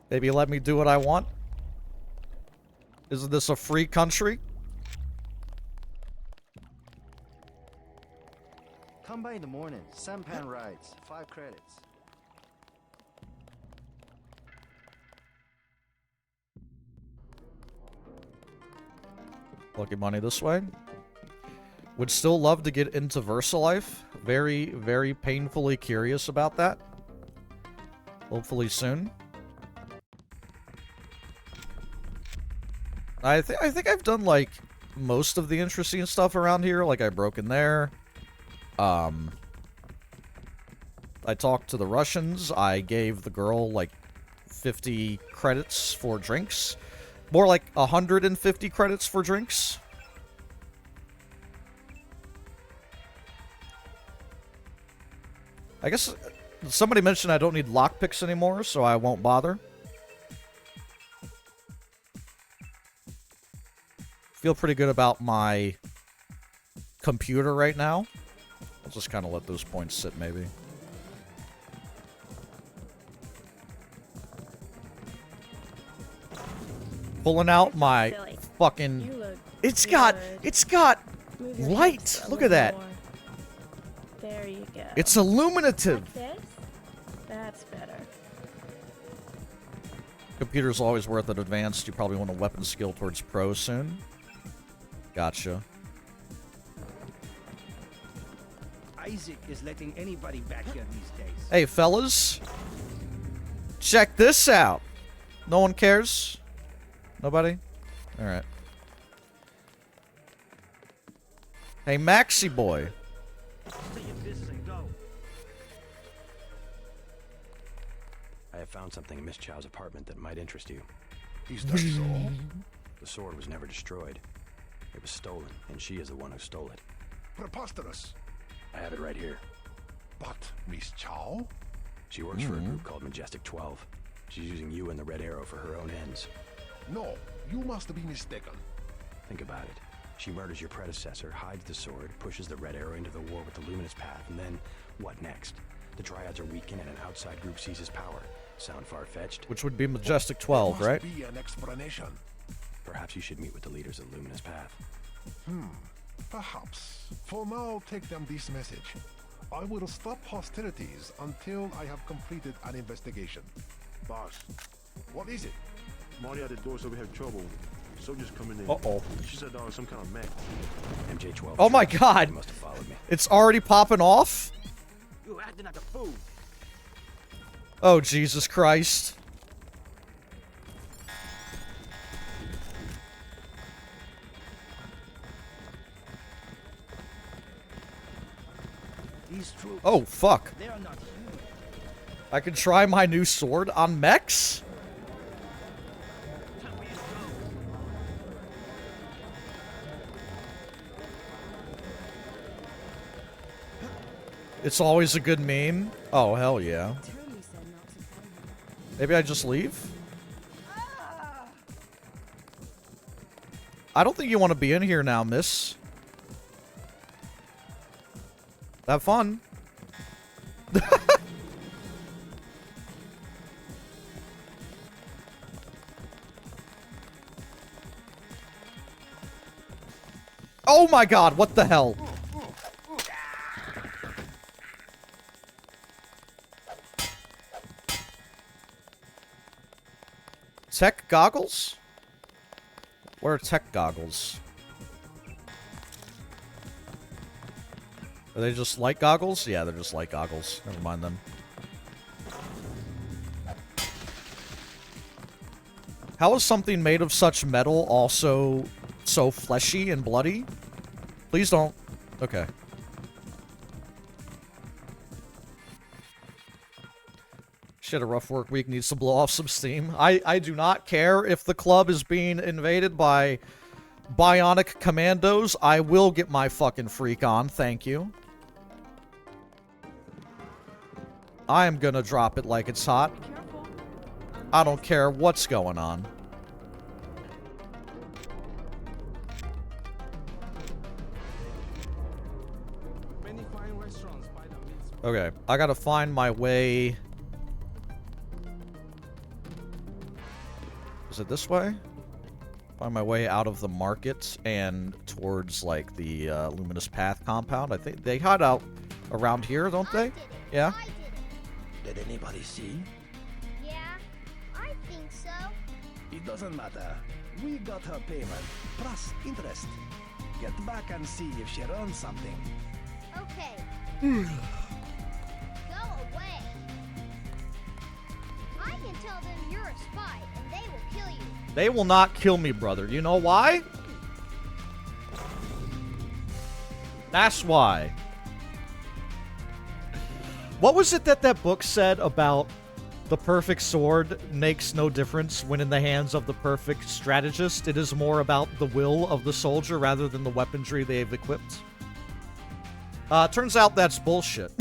Speaker 1: Maybe let me do what I want? Isn't this a free country?
Speaker 3: Come by in the morning. Sampan rides. 5 credits.
Speaker 1: Lucky money this way. Would still love to get into VersaLife. Very, very painfully curious about that. Hopefully soon. I think I've done, like, most of the interesting stuff around here. Like, I broke in there. I talked to the Russians. I gave the girl, like, 50 credits for drinks. More like 150 credits for drinks. I guess somebody mentioned I don't need lockpicks anymore, so I won't bother. Feel pretty good about my computer right now. I'll just kind of let those points sit, maybe. Pulling out my fucking... It's got light. Look at that.
Speaker 13: There you go.
Speaker 1: It's illuminative.
Speaker 13: Like this? That's better.
Speaker 1: Computer's always worth it advanced. You probably want a weapon skill towards pro soon. Gotcha.
Speaker 2: Isaac is letting anybody back here these days.
Speaker 1: Hey, fellas. Check this out. No one cares? Nobody? Alright. Hey, Maxi boy.
Speaker 6: I have found something in Miss Chow's apartment that might interest you.
Speaker 14: Is that so?
Speaker 6: The sword was never destroyed. It was stolen, and she is the one who stole it.
Speaker 14: Preposterous.
Speaker 6: I have it right here.
Speaker 14: But Miss Chow?
Speaker 6: She works for a group called Majestic 12. She's using you and the Red Arrow for her own ends.
Speaker 14: No, you must be mistaken.
Speaker 6: Think about it. She murders your predecessor, hides the sword, pushes the Red Arrow into the war with the Luminous Path, and then, what next? The Triads are weakened and an outside group seizes power. Sound far-fetched?
Speaker 1: Which would be Majestic 12, right?
Speaker 14: Must be an explanation.
Speaker 6: Perhaps you should meet with the leaders of the Luminous Path.
Speaker 14: Perhaps. For now, take them this message. I will stop hostilities until I have completed an investigation.
Speaker 12: Boss,
Speaker 14: What is it?
Speaker 12: Marty at the door said we have trouble. Soldiers coming in.
Speaker 1: Uh-oh.
Speaker 12: She said there was some kind of mech.
Speaker 6: MJ-12.
Speaker 1: Oh my god!
Speaker 6: Must have followed me.
Speaker 1: It's already popping off?
Speaker 15: You acting like a fool.
Speaker 1: Oh, Jesus Christ.
Speaker 2: These troops.
Speaker 1: Oh, fuck.
Speaker 2: They are not human.
Speaker 1: I can try my new sword on mechs? It's always a good meme. Oh, hell yeah. Maybe I just leave? I don't think you want to be in here now, miss. Have fun. Oh my god, what the hell? Tech goggles? Where are tech goggles? Are they just light goggles? Yeah, they're just light goggles. Never mind them. How is something made of such metal also so fleshy and bloody? Please don't. Okay. She had a rough work week, needs to blow off some steam. I do not care if the club is being invaded by bionic commandos. I will get my fucking freak on, thank you. I am gonna drop it like it's hot. I don't care what's going on. Okay, I gotta find my way. Is it this way? Find my way out of the market and towards, like, the Luminous Path compound. I think they hide out around here, don't they? Yeah?
Speaker 15: Did anybody see?
Speaker 7: Yeah, I think so.
Speaker 15: It doesn't matter. We got her payment, plus interest. Get back and see if she runs something.
Speaker 7: Okay. Go away. I can tell them you're a spy, and they will kill you.
Speaker 1: They will not kill me, brother. You know why? That's why. What was it that book said about the perfect sword makes no difference when in the hands of the perfect strategist? It is more about the will of the soldier rather than the weaponry they have equipped. Turns out that's bullshit.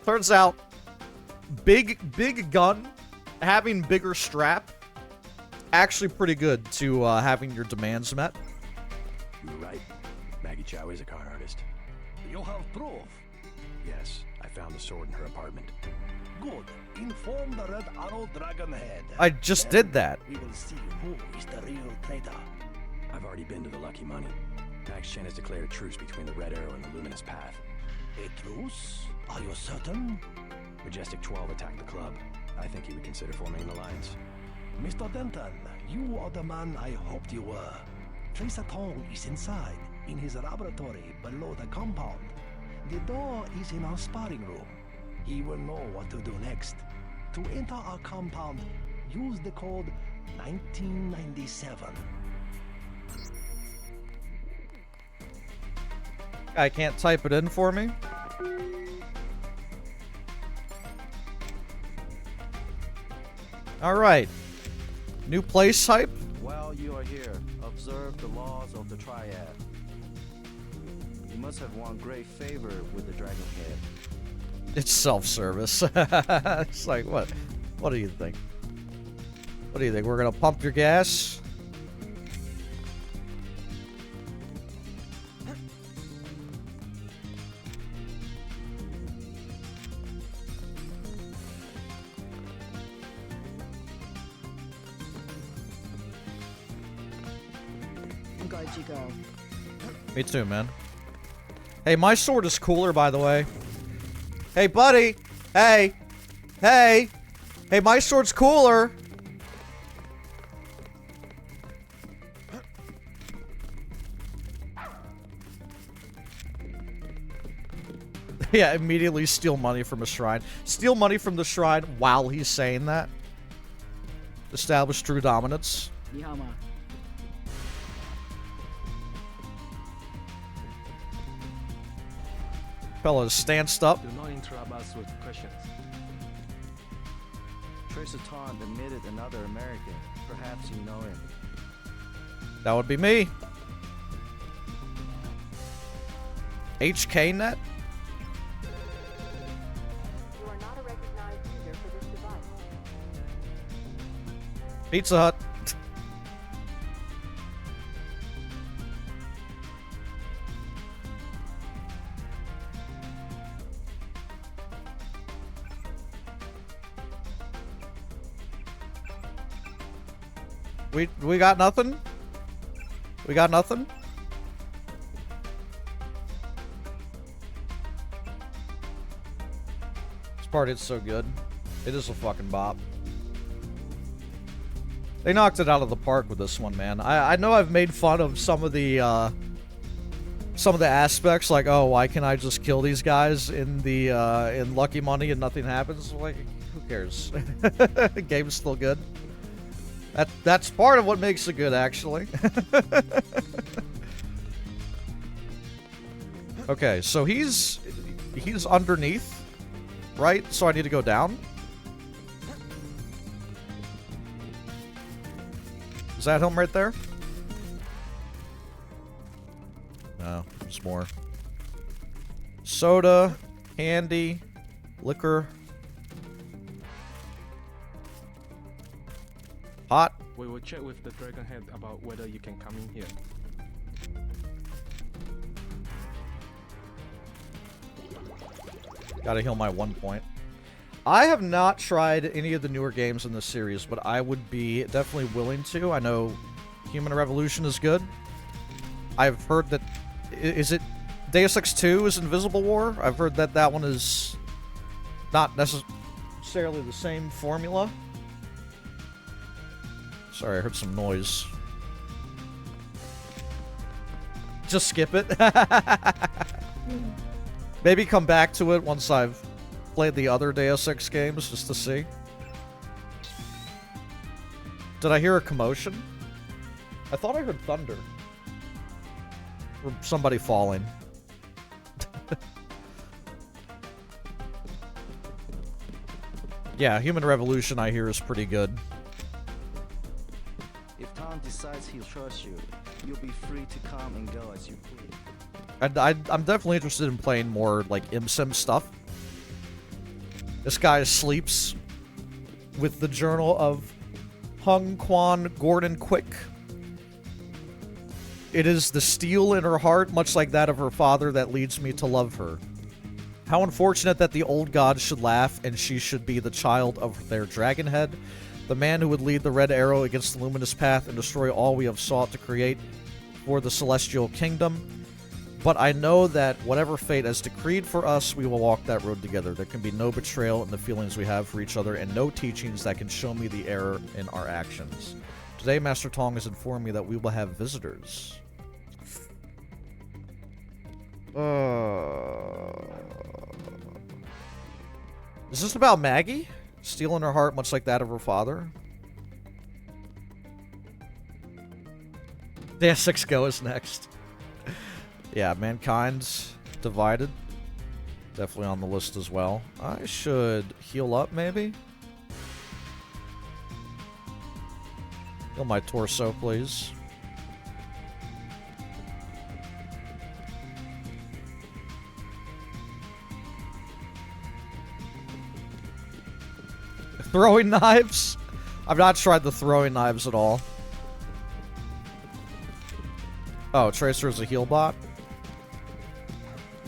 Speaker 1: Turns out big gun, having bigger strap, actually pretty good to having your demands met.
Speaker 6: You're right. Maggie Chow is a con artist.
Speaker 15: You have proof.
Speaker 6: Yes, I found the sword in her apartment.
Speaker 15: Good. Inform the Red Arrow Dragonhead.
Speaker 1: I just did that.
Speaker 15: We will see who is the real traitor.
Speaker 6: I've already been to the Lucky Money. Max Chen has declared a truce between the Red Arrow and the Luminous Path.
Speaker 15: A truce? Are you certain?
Speaker 6: Majestic 12 attacked the club. I think he would consider forming an alliance.
Speaker 15: Mr. Denton, you are the man I hoped you were. Tracer Tong is inside, in his laboratory below the compound. The door is in our sparring room. He will know what to do next. To enter our compound, use the code 1997.
Speaker 1: I can't type it in for me. Alright. New place hype?
Speaker 3: While you are here, observe the laws of the Triad. You must have won great favor with the Dragonhead.
Speaker 1: It's self-service. It's like, what? What do you think? What do you think? We're gonna pump your gas?
Speaker 17: I'm glad you go.
Speaker 1: Me too, man. Hey, my sword is cooler, by the way. Hey, buddy! Hey! Hey! Hey, my sword's cooler! Yeah, immediately steal money from a shrine. Steal money from the shrine while he's saying that. Establish true dominance.
Speaker 17: Nihama.
Speaker 1: Fellas, stand up.
Speaker 11: Do not interrupt us with questions.
Speaker 3: Tracer Tong admitted another American. Perhaps you know him.
Speaker 1: That would be me. HKNet?
Speaker 4: You are not a recognized user for this device.
Speaker 1: Pizza Hut. We got nothing? We got nothing? This part is so good. It is a fucking bop. They knocked it out of the park with this one, man. I know I've made fun of some of the aspects, like, oh, why can't I just kill these guys in the in Lucky Money and nothing happens? Like, who cares? The game's still good. That's part of what makes it good, actually. Okay, so he's underneath, right? So I need to go down? Is that him right there? No, there's more. Soda, candy, liquor. Hot.
Speaker 11: We will check with the Dragonhead about whether you can come in here.
Speaker 1: Gotta heal my 1 point. I have not tried any of the newer games in this series, but I would be definitely willing to. I know Human Revolution is good. I've heard that... Is it Deus Ex 2 is Invisible War? I've heard that that one is not necessarily the same formula. Sorry, I heard some noise. Just skip it. Maybe come back to it once I've played the other Deus Ex games, just to see. Did I hear a commotion? I thought I heard thunder. Or somebody falling. Yeah, Human Revolution, I hear, is pretty good.
Speaker 3: If Tom decides he'll trust you, you'll be free to come and go as you please.
Speaker 1: I'm definitely interested in playing more, like, ImSim stuff. This guy sleeps with the journal of Hung Quan Gordon Quick. It is the steel in her heart, much like that of her father, that leads me to love her. How unfortunate that the old gods should laugh, and she should be the child of their dragonhead, the man who would lead the Red Arrow against the luminous path and destroy all we have sought to create for the celestial kingdom. But I know that whatever fate has decreed for us, we will walk that road together. There can be no betrayal in the feelings we have for each other, and no teachings that can show me the error in our actions. Today, Master Tong has informed me that we will have visitors. Is this about Maggie? Steel in her heart, much like that of her father? Deus Ex Go is next. Yeah, Mankind's divided. Definitely on the list as well. I should heal up, maybe? Heal my torso, please. Throwing knives? I've not tried the throwing knives at all. Oh, Tracer is a heal bot?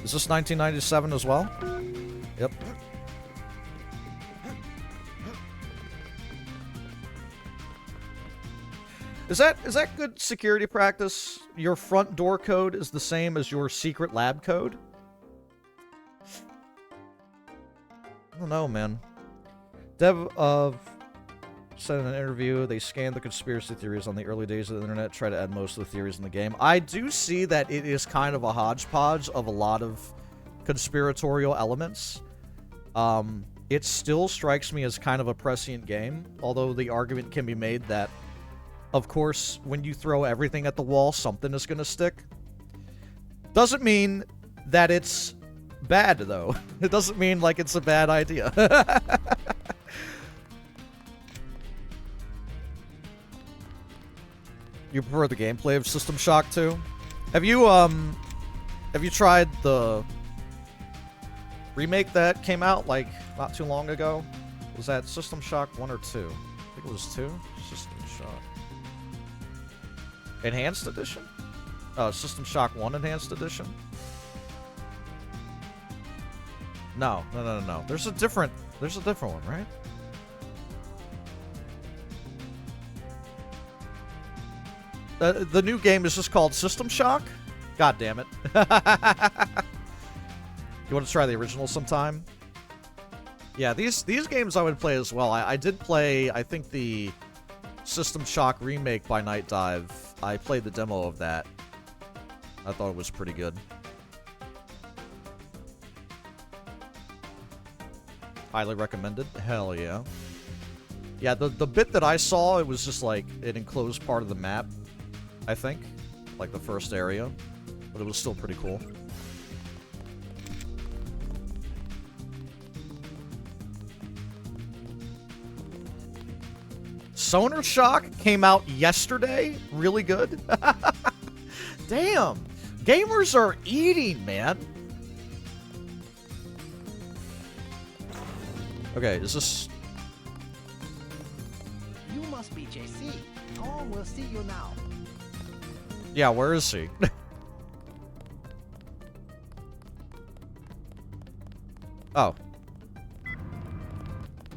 Speaker 1: Is this 1997 as well? Yep. Is that good security practice? Your front door code is the same as your secret lab code? I don't know, man. Dev of said in an interview they scanned the conspiracy theories on the early days of the internet, try to add most of the theories in the game. I do see that it is kind of a hodgepodge of a lot of conspiratorial elements. It still strikes me as kind of a prescient game, although the argument can be made that, of course, when you throw everything at the wall, something is going to stick. Doesn't mean that it's bad, though. It doesn't mean, like, it's a bad idea. You prefer the gameplay of System Shock 2? Have you tried the remake that came out, like, not too long ago? Was that System Shock 1 or 2? I think it was 2? System Shock. Enhanced Edition? System Shock 1 Enhanced Edition? No. There's a different one, right? The new game is just called System Shock? God damn it. You want to try the original sometime? Yeah, these games I would play as well. I did play, I think, the System Shock remake by Night Dive. I played the demo of that. I thought it was pretty good. Highly recommended. Hell yeah. Yeah, the bit that I saw, it was just like an enclosed part of the map, I think. Like the first area. But it was still pretty cool. Sonar Shock came out yesterday? Really good? Damn! Gamers are eating, man! Okay, is this...
Speaker 15: You must be JC. Tom will see you now.
Speaker 1: Yeah, where is he? Oh.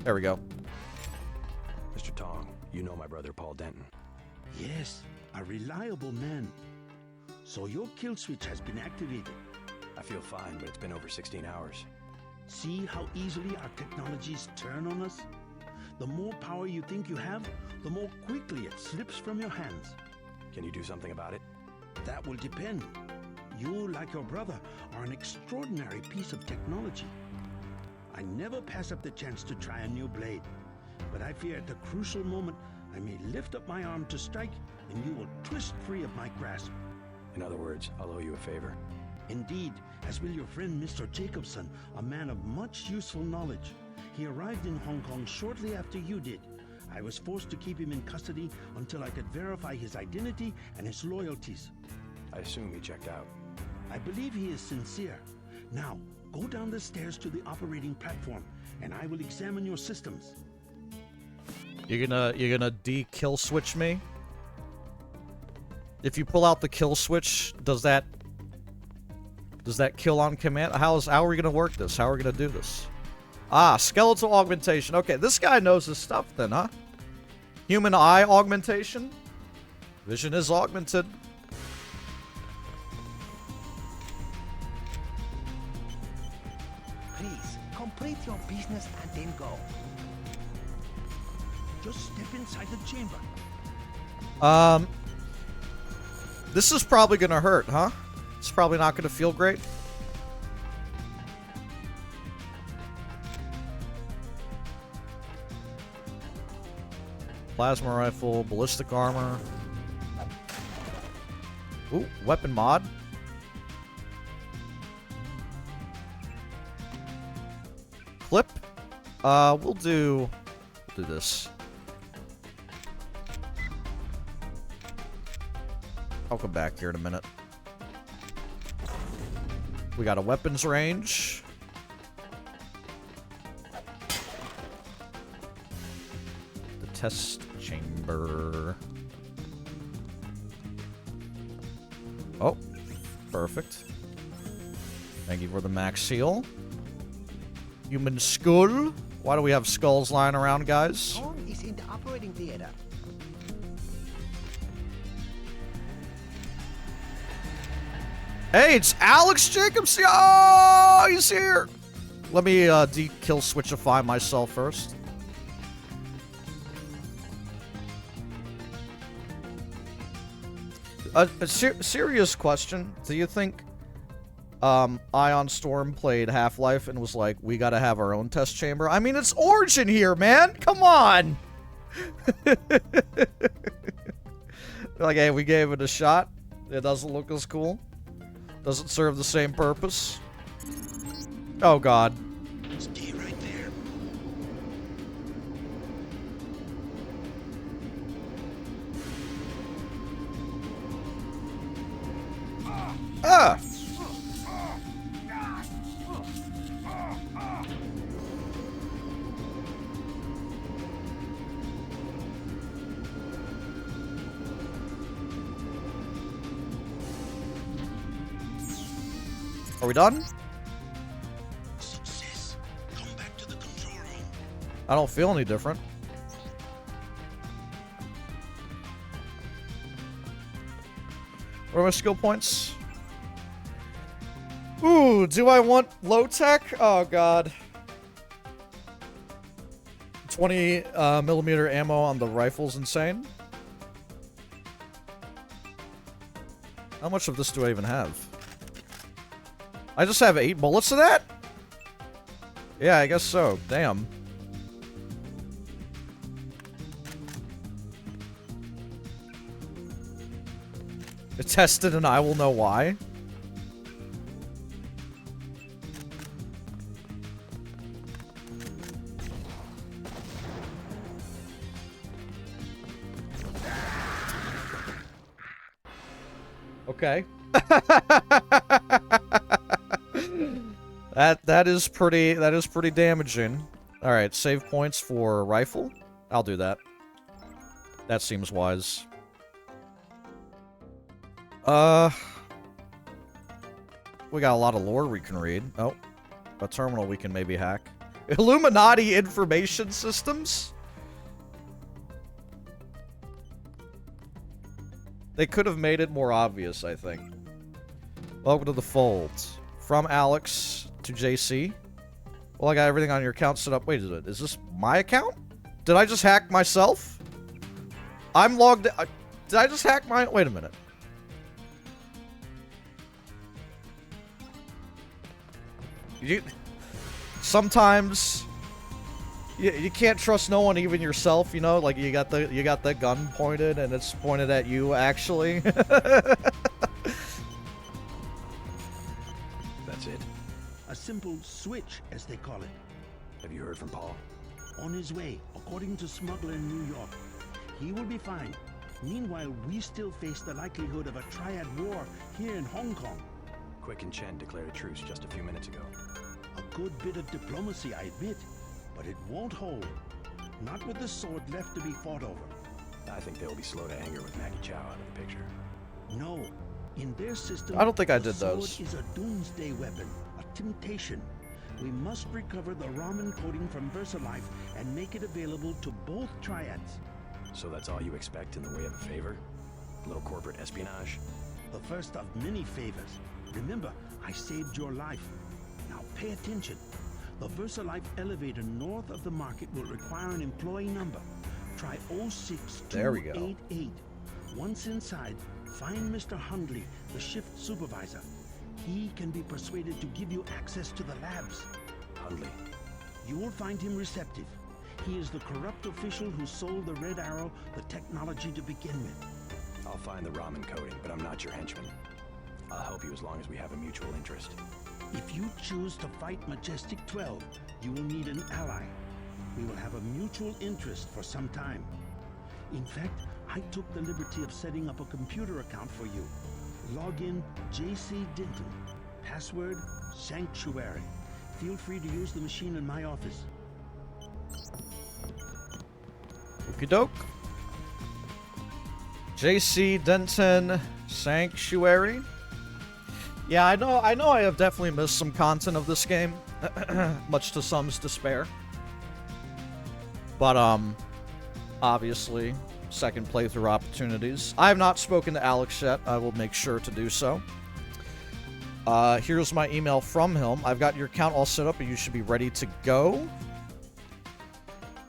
Speaker 1: There we go.
Speaker 6: Mr. Tong, you know my brother Paul Denton.
Speaker 9: Yes, a reliable man. So your kill switch has been activated.
Speaker 6: I feel fine, but it's been over 16 hours.
Speaker 9: See how easily our technologies turn on us? The more power you think you have, the more quickly it slips from your hands.
Speaker 6: Can you do something about it?
Speaker 9: That will depend. You, like your brother, are an extraordinary piece of technology. I never pass up the chance to try a new blade, but I fear at the crucial moment I may lift up my arm to strike and you will twist free of my grasp.
Speaker 6: In other words, I'll owe you a favor.
Speaker 9: Indeed, as will your friend Mr. Jacobson, a man of much useful knowledge. He arrived in Hong Kong shortly after you did. I was forced to keep him in custody until I could verify his identity and his loyalties.
Speaker 6: I assume he checked out.
Speaker 9: I believe he is sincere. Now, go down the stairs to the operating platform, and I will examine your systems.
Speaker 1: You're gonna de-kill switch me? If you pull out the kill switch, does that kill on command? How are we gonna work this? How are we gonna do this? Ah, skeletal augmentation. Okay, this guy knows his stuff then, huh? Human eye augmentation. Vision is augmented.
Speaker 15: Please, complete your business and then go.
Speaker 9: Just step inside the chamber.
Speaker 1: This is probably gonna hurt, huh? It's probably not gonna feel great. Plasma rifle, ballistic armor. Ooh, weapon mod. Clip. We'll do this. I'll come back here in a minute. We got a weapons range. The test chamber. Oh, perfect. Thank you for the max seal. Human skull. Why do we have skulls lying around, guys?
Speaker 15: Tong is in the operating theater.
Speaker 1: Hey, it's Alex Jacobs. Oh, he's here. Let me de-kill switchify myself first. A serious question. Do you think Ion Storm played Half-Life and was like, we gotta have our own test chamber? I mean, it's Origin here, man. Come on. Like, hey, we gave it a shot. It doesn't look as cool. Doesn't serve the same purpose. Oh, God.
Speaker 10: Stay right there.
Speaker 1: Ah! Are we done?
Speaker 10: Success. Come back to the control room.
Speaker 1: I don't feel any different. What are my skill points? Ooh, do I want low tech? Oh, God. 20 millimeter ammo on the rifle's insane. How much of this do I even have? I just have 8 bullets of that? Yeah, I guess so. Damn. It's tested and I will know why. Okay. That is pretty damaging. All right, save points for rifle. I'll do that. That seems wise. We got a lot of lore we can read. Oh. a terminal we can maybe hack. Illuminati information systems? They could have made it more obvious, I think. Welcome to the fold. From Alex to JC. Well, I got everything on your account set up. Wait a minute. Is this my account? Did I just hack myself? I'm logged in. Did I just hack mine? Wait a minute. Sometimes you can't trust no one, even yourself, you know? Like you got the gun pointed and it's pointed at you actually.
Speaker 6: That's it.
Speaker 9: A simple switch, as they call it.
Speaker 6: Have you heard from Paul?
Speaker 9: On his way, according to smuggler in New York. He will be fine. Meanwhile, we still face the likelihood of a triad war here in Hong Kong.
Speaker 6: Quick and Chen declared a truce just a few minutes ago.
Speaker 9: A good bit of diplomacy, I admit, but it won't hold. Not with the sword left to be fought over.
Speaker 6: I think they'll be slow to anger with Maggie Chow out of the picture.
Speaker 9: No. In their system,
Speaker 1: I don't think I
Speaker 9: the
Speaker 1: did those.
Speaker 9: sword is a doomsday weapon, a temptation. We must recover the Raman coding from VersaLife and make it available to both triads.
Speaker 6: So that's all you expect in the way of a favor? A little corporate espionage?
Speaker 9: The first of many favors. Remember, I saved your life. Now pay attention. The VersaLife elevator north of the market will require an employee number. Try 06288.
Speaker 1: There we go.
Speaker 9: Once inside, find Mr. Hundley, the shift supervisor. He can be persuaded to give you access to the labs.
Speaker 6: Hundley.
Speaker 9: You will find him receptive. He is the corrupt official who sold the Red Arrow the technology to begin with.
Speaker 6: I'll find the Raman coding, but I'm not your henchman. I'll help you as long as we have a mutual interest.
Speaker 9: If you choose to fight Majestic 12, you will need an ally. We will have a mutual interest for some time. In fact, I took the liberty of setting up a computer account for you. Login JC Denton. Password Sanctuary. Feel free to use the machine in my office.
Speaker 1: Okie doke. JC Denton Sanctuary. Yeah, I know I have definitely missed some content of this game, much to some's despair. But obviously, second playthrough opportunities. I have not spoken to Alex yet. I will make sure to do so. Here's my email from him. I've got your account all set up and you should be ready to go.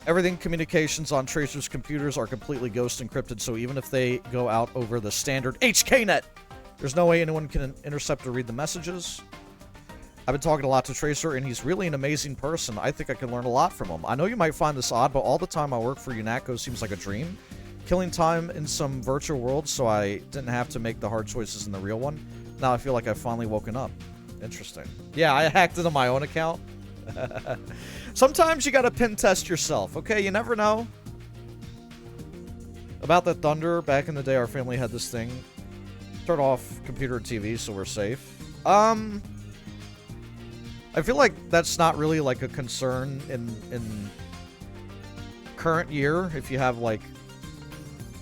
Speaker 1: Everything communications on Tracer's computers are completely ghost encrypted, so even if they go out over the standard HKnet, there's no way anyone can intercept or read the messages. I've been talking a lot to Tracer, and he's really an amazing person. I think I can learn a lot from him. I know you might find this odd, but all the time I work for UNATCO seems like a dream. Killing time in some virtual world so I didn't have to make the hard choices in the real one. Now I feel like I've finally woken up. Interesting. Yeah, I hacked into my own account. Sometimes you gotta pin test yourself, okay? You never know. About that thunder, back in the day our family had this thing. Turn off computer and TV so we're safe. I feel like that's not really like a concern in current year if you have like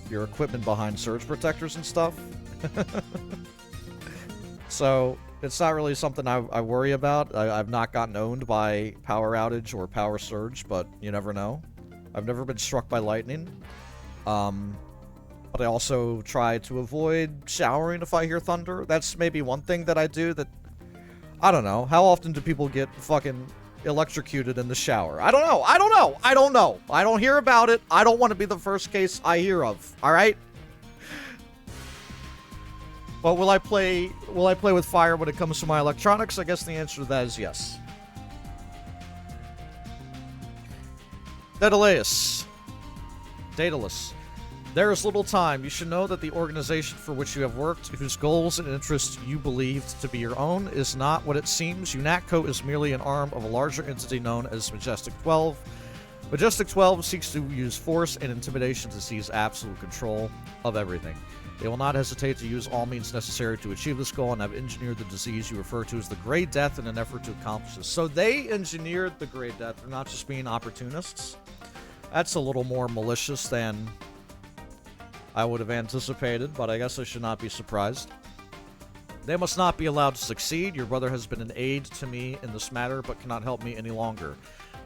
Speaker 1: your equipment behind surge protectors and stuff. So it's not really something I worry about. I've not gotten owned by power outage or power surge, but you never know. I've never been struck by lightning. But I also try to avoid showering if I hear thunder. That's maybe one thing that I do that... I don't know. How often do people get fucking electrocuted in the shower? I don't know. I don't know. I don't know. I don't hear about it. I don't want to be the first case I hear of. Alright? But will I play with fire when it comes to my electronics? I guess the answer to that is yes. Daedalus. There is little time. You should know that the organization for which you have worked, whose goals and interests you believed to be your own, is not what it seems. UNATCO is merely an arm of a larger entity known as Majestic 12. Majestic 12 seeks to use force and intimidation to seize absolute control of everything. They will not hesitate to use all means necessary to achieve this goal and have engineered the disease you refer to as the Grey Death in an effort to accomplish this. So they engineered the Grey Death. They're not just being opportunists. That's a little more malicious than I would have anticipated, but I guess I should not be surprised. They must not be allowed to succeed. Your brother has been an aid to me in this matter, but cannot help me any longer.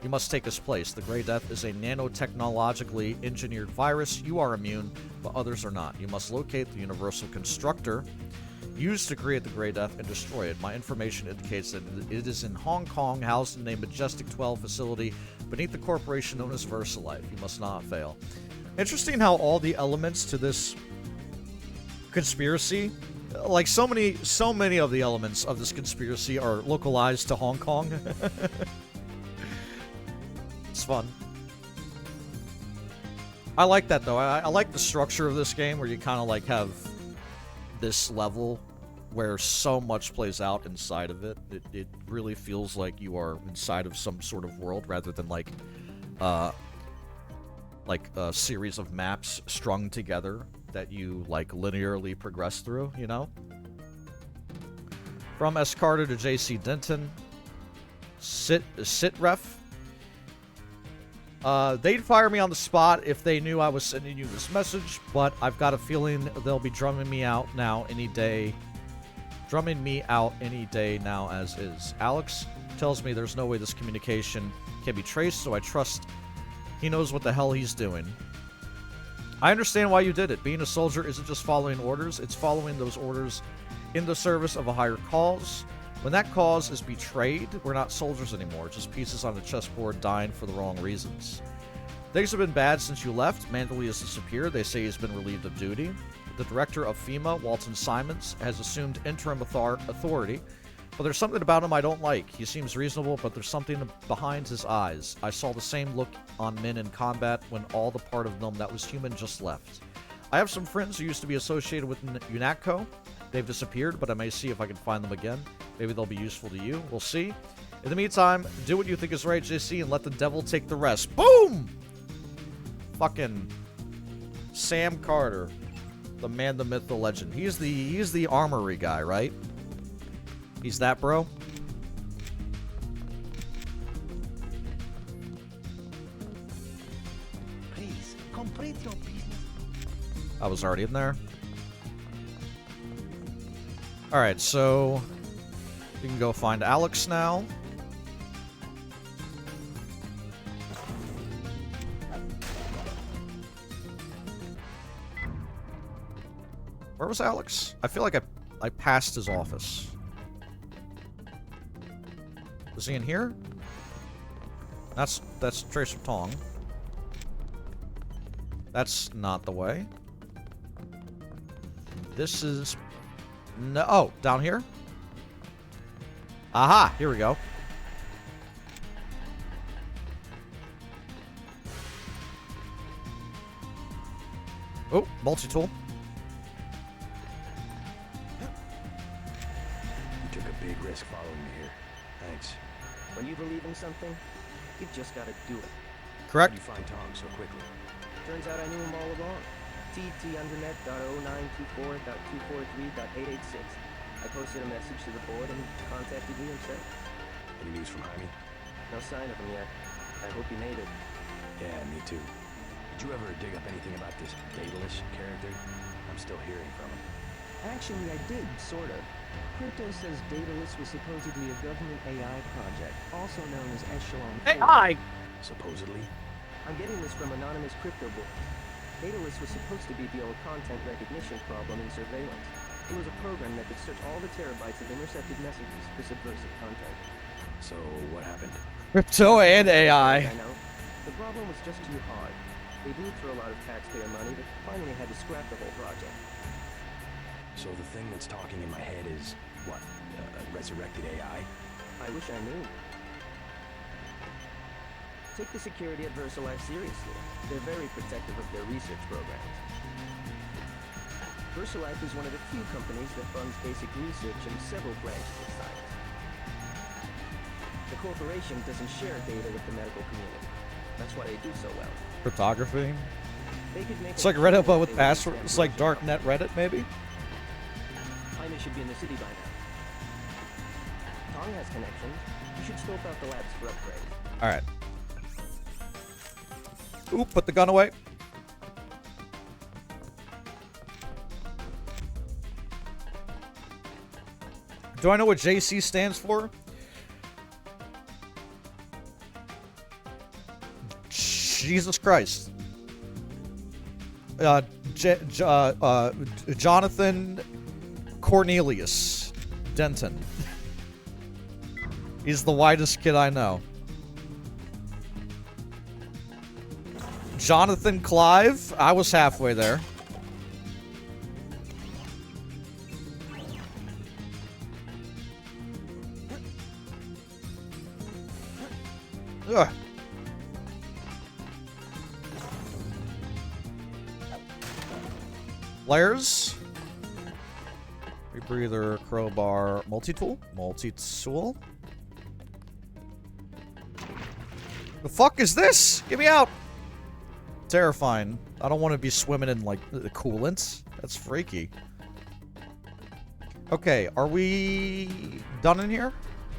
Speaker 1: You must take his place. The Grey Death is a nanotechnologically engineered virus. You are immune, but others are not. You must locate the Universal Constructor used to create the Grey Death and destroy it. My information indicates that it is in Hong Kong, housed in a Majestic 12 facility beneath the corporation known as VersaLife. You must not fail. Interesting how all the elements to this conspiracy, like so many of the elements of this conspiracy are localized to Hong Kong. It's fun. I like that though. I like the structure of this game where you kind of like have this level where so much plays out inside of it. It really feels like you are inside of some sort of world rather than like a series of maps strung together that you like linearly progress through, you know? From S. Carter to J.C. Denton. Sitref. They'd fire me on the spot if they knew I was sending you this message, but I've got a feeling they'll be drumming me out any day now as is. Alex tells me there's no way this communication can be traced, so I trust he knows what the hell he's doing. I understand why you did it. Being a soldier isn't just following orders, it's following those orders in the service of a higher cause. When that cause is betrayed, we're not soldiers anymore, just pieces on a chessboard dying for the wrong reasons. Things have been bad since you left. Mandalay has disappeared. They say he's been relieved of duty. The director of FEMA, Walton Simons, has assumed interim authority, but there's something about him I don't like. He seems reasonable, but there's something behind his eyes. I saw the same look on men in combat when all the part of them that was human just left. I have some friends who used to be associated with UNATCO. They've disappeared, but I may see if I can find them again. Maybe they'll be useful to you. We'll see. In the meantime, do what you think is right, JC, and let the devil take the rest. Boom! Fucking Sam Carter. The man, the myth, the legend. He's the armory guy, right? He's that, bro?
Speaker 15: Please, complete your business.
Speaker 1: I was already in there. Alright, so we can go find Alex now. Where was Alex? I feel like I passed his office. Is he in here? That's Tracer Tong. That's not the way. This is... No, oh, down here? Aha, here we go. Oh, multi-tool.
Speaker 6: You took a big risk following me here. Thanks.
Speaker 5: When you believe in something, you've just got to do it.
Speaker 1: Correct.
Speaker 6: How'd you find Tom so quickly?
Speaker 5: Turns out I knew him all along. tt_undernet.094.243.886. I posted a message to the board and contacted you instead.
Speaker 6: Any news from Jaime?
Speaker 5: No sign of him yet. I hope he made it.
Speaker 6: Yeah, me too. Did you ever dig up anything about this Daedalus character? I'm still hearing from him.
Speaker 5: Actually, I did, sort of. Crypto says Daedalus was supposedly a government AI project, also known as Echelon 4.
Speaker 1: AI!
Speaker 6: Supposedly?
Speaker 5: I'm getting this from anonymous crypto book. Daedalus was supposed to be the old content recognition problem in surveillance. It was a program that could search all the terabytes of intercepted messages for subversive content.
Speaker 6: So, what happened?
Speaker 1: Crypto and AI.
Speaker 5: I know. The problem was just too hard. They blew through a lot of taxpayer money that finally had to scrap the whole project.
Speaker 6: So the thing that's talking in my head is, what, resurrected AI?
Speaker 5: I wish I knew. Take the security at VersaLife seriously. They're very protective of their research programs. VersaLife is one of the few companies that funds basic research in several branches of science. The corporation doesn't share data with the medical community. That's why they do so well.
Speaker 1: Cryptography.
Speaker 5: They could make
Speaker 1: It's like Reddit, but with passwords. It's like darknet Reddit, maybe?
Speaker 5: Jaime should be in the city by now. Tong has connections. You should scope out the labs for upgrades.
Speaker 1: Alright. Oop, put the gun away. Do I know what JC stands for? Jesus Christ. Jonathan Cornelius Denton. He's the whitest kid I know. Jonathan Clive? I was halfway there. Ugh. Layers. Rebreather, crowbar, multi-tool? Multi-tool? The fuck is this? Get me out! Terrifying. I don't want to be swimming in, like, the coolants. That's freaky. Okay, are we done in here?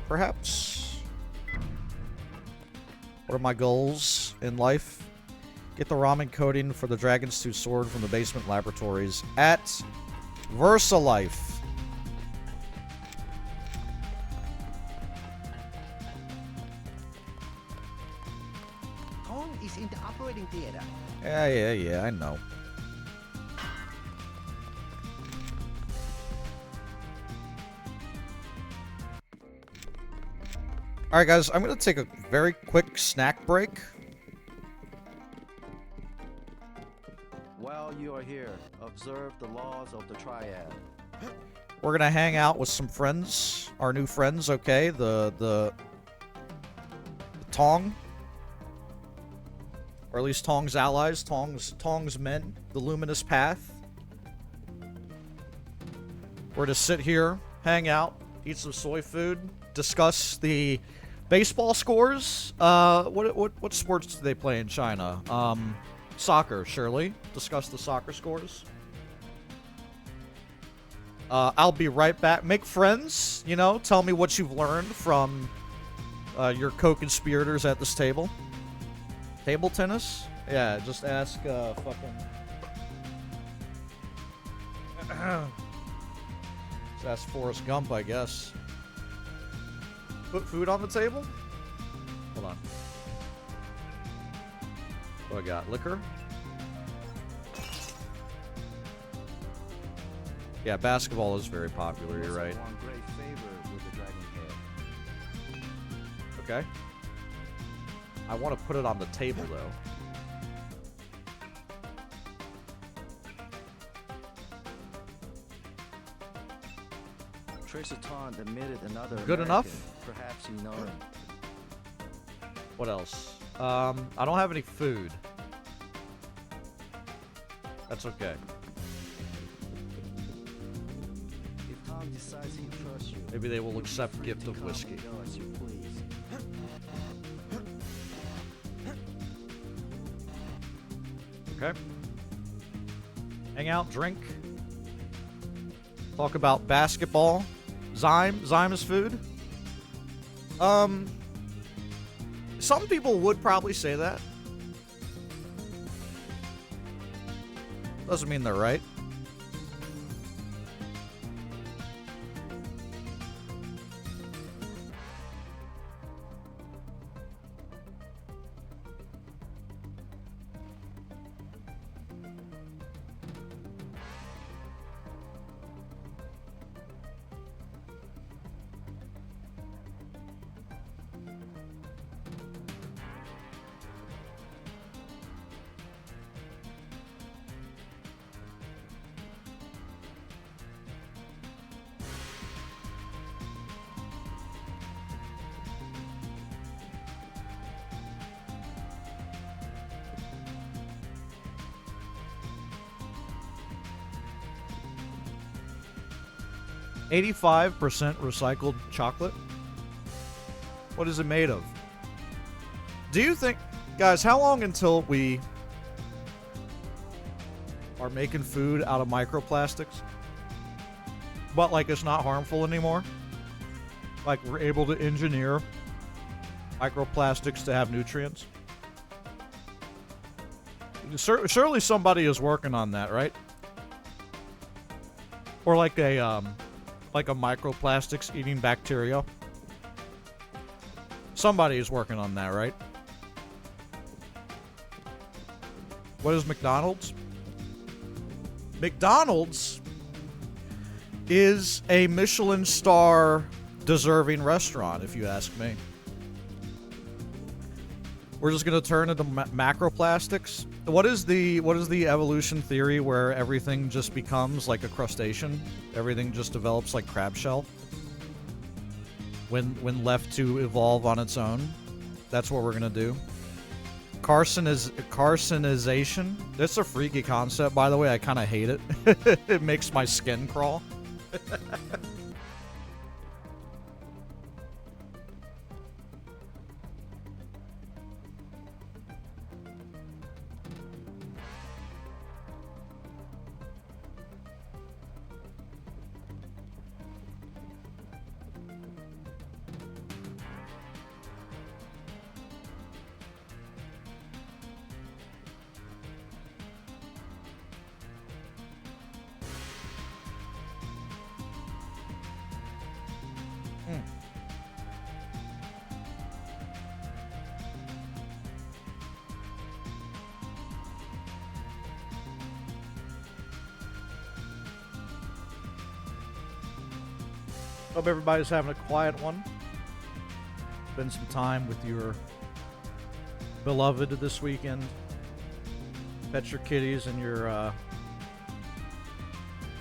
Speaker 1: Perhaps? What are my goals in life? Get the ramen coating for the Dragon's Tooth sword from the basement laboratories at VersaLife.
Speaker 15: Tong is in the operating theater.
Speaker 1: Yeah, I know. Alright guys, I'm gonna take a very quick snack break.
Speaker 3: While you are here, observe the laws of the triad.
Speaker 1: We're gonna hang out with some friends, our new friends, okay? The Tong. Or at least Tong's allies, Tong's men, the Luminous Path. We're to sit here, hang out, eat some soy food, discuss the baseball scores. What sports do they play in China? Soccer, surely. Discuss the soccer scores. I'll be right back. Make friends, you know? Tell me what you've learned from your co-conspirators at this table. Table tennis? Yeah, just ask fucking... just ask Forrest Gump, I guess. Put food on the table? Hold on. What I got? Liquor? Yeah, basketball is very popular, you're right. Okay. I want to put it on the table, though.
Speaker 3: Tracer Taunt admitted another
Speaker 1: Good
Speaker 3: American.
Speaker 1: enough?
Speaker 3: Perhaps you know him.
Speaker 1: What else? I don't have any food. That's okay.
Speaker 3: If Tom decides he trusts you,
Speaker 1: Maybe they will accept gift of whiskey.
Speaker 3: go as you please.
Speaker 1: Okay. Hang out, drink. Talk about basketball. Zyme is food. Some people would probably say that. Doesn't mean they're right. %, recycled chocolate. What is it made of? Do you think, guys, how long until we are making food out of microplastics? But, like, it's not harmful anymore? Like, we're able to engineer microplastics to have nutrients? Surely somebody is working on that, right? Or like a Like a microplastics eating bacteria. Somebody is working on that, right? What is McDonald's? McDonald's is a Michelin star deserving restaurant, if you ask me. We're just gonna turn into macroplastics. What is the evolution theory where everything just becomes like a crustacean? Everything just develops like crab shell? When left to evolve on its own? That's what we're gonna do. Carcinization. That's a freaky concept, by the way. I kind of hate it. It makes my skin crawl. Hope everybody's having a quiet one. Spend some time with your beloved this weekend. Pet your kitties and your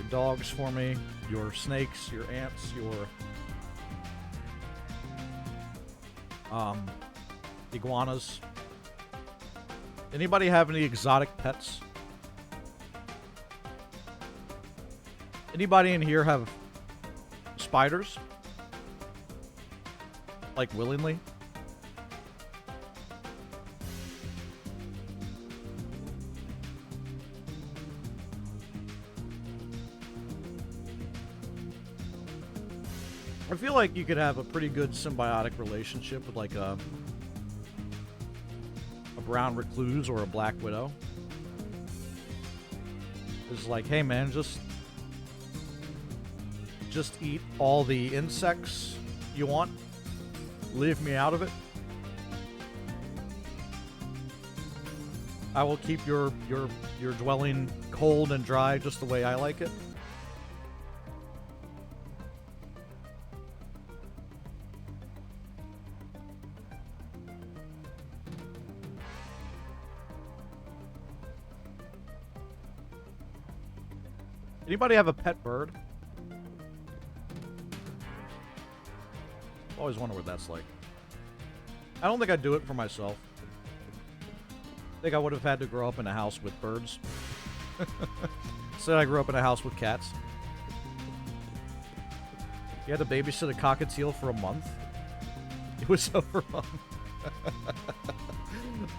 Speaker 1: dogs for me. Your snakes, your ants, your iguanas. Anybody have any exotic pets? Anybody in here have spiders? Like, willingly? I feel like you could have a pretty good symbiotic relationship with, like, a brown recluse or a black widow. It's like, hey man, just eat all the insects you want. Leave me out of it. I will keep your dwelling cold and dry just the way I like it. Anybody have a pet bird? Always wonder what that's like. I don't think I'd do it for myself. I think I would have had to grow up in a house with birds. Instead, I grew up in a house with cats. You had to babysit a cockatiel for a month? It was so wrong.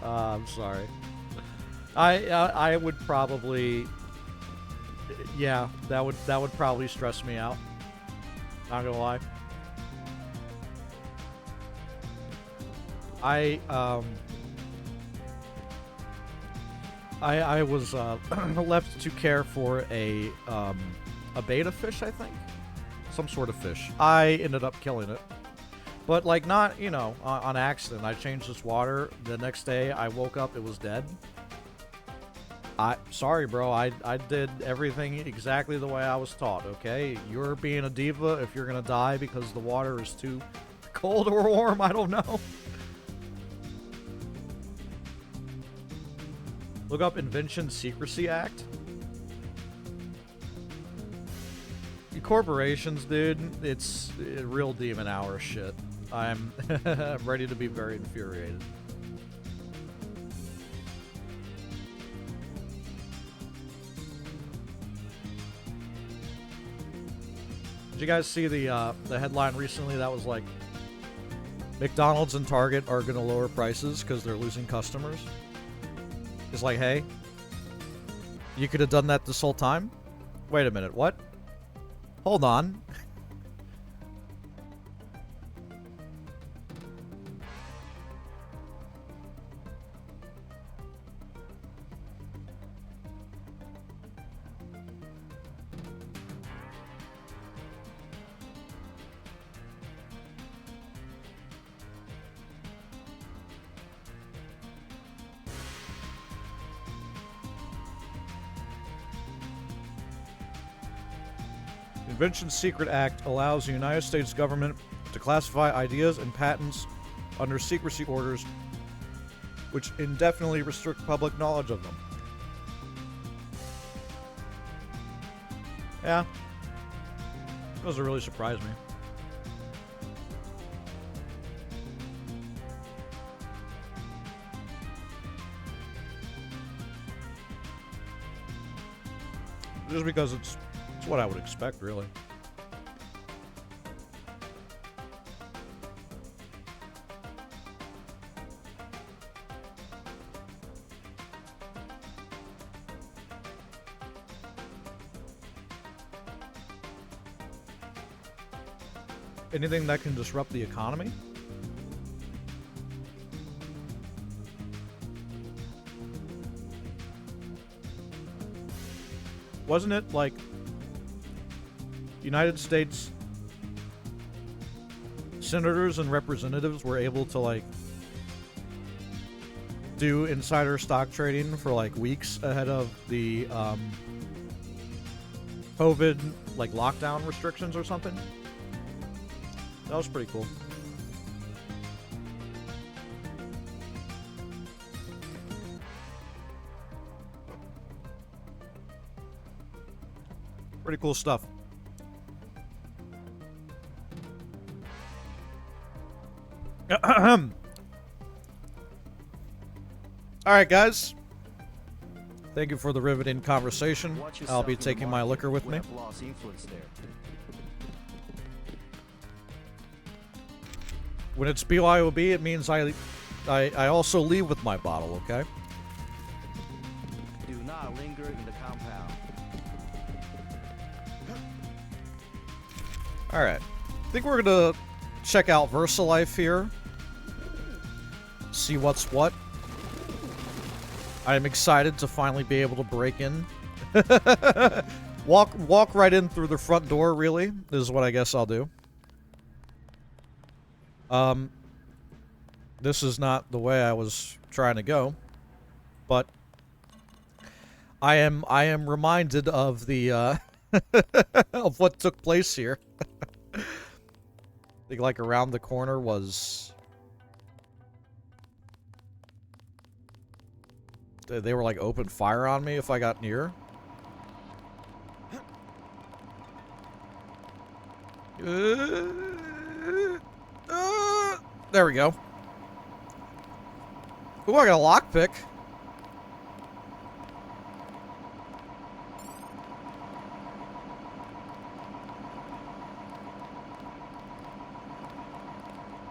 Speaker 1: I'm sorry. I would probably... Yeah, that would probably stress me out. Not gonna lie. I was left to care for a betta fish, I think. Some sort of fish. I ended up killing it. But, like, not, you know, on accident. I changed its water. The next day, I woke up, it was dead. Sorry, bro. I did everything exactly the way I was taught, okay? You're being a diva if you're gonna die because the water is too cold or warm. I don't know. Look up Invention Secrecy Act. Corporations, dude, it's real demon hour shit. I'm ready to be very infuriated. Did you guys see the headline recently that was like, McDonald's and Target are gonna lower prices because they're losing customers? It's like, hey, you could have done that this whole time? Wait a minute, what? Hold on. Invention Secret Act allows the United States government to classify ideas and patents under secrecy orders, which indefinitely restrict public knowledge of them. Yeah. Doesn't really surprise me. Just because it's what I would expect, really. Anything that can disrupt the economy? Wasn't it like United States senators and representatives were able to like do insider stock trading for like weeks ahead of the COVID like lockdown restrictions or something? That was pretty cool. Pretty cool stuff. Alright, guys. Thank you for the riveting conversation. I'll be taking my liquor with me. When it's BYOB, it means I also leave with my bottle, okay?
Speaker 3: Do not linger in the compound.
Speaker 1: Alright. I think we're gonna check out VersaLife here. See what's what. I'm excited to finally be able to break in. Walk right in through the front door, really, is what I guess I'll do. This is not the way I was trying to go, but I am reminded of the of what took place here. I think like around the corner was they were like open fire on me if I got near. There we go. Ooh, I got a lockpick.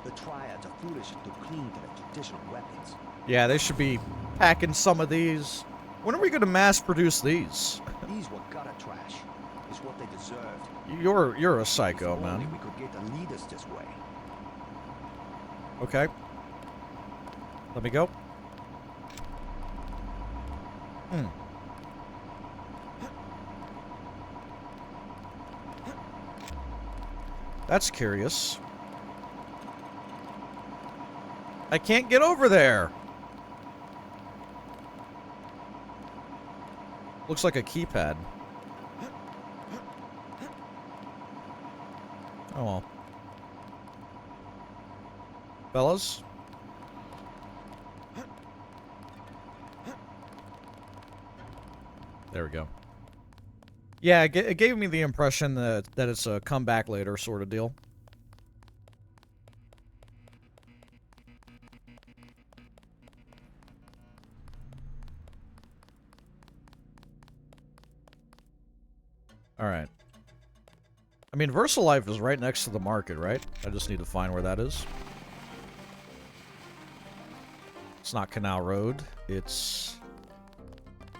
Speaker 8: The Triads are foolish to cling to the traditional weapons.
Speaker 1: Yeah, they should be packing some of these. When are we going to mass produce these?
Speaker 8: These were gutter trash. It's what they deserved.
Speaker 1: You're a psycho, man.
Speaker 8: Only we could get the leaders this way.
Speaker 1: Okay. Let me go. That's curious. I can't get over there. Looks like a keypad. Oh well. Fellas? There we go. Yeah, it gave me the impression that it's a come back later sort of deal. Alright. I mean, VersaLife is right next to the market, right? I just need to find where that is. It's not Canal Road. It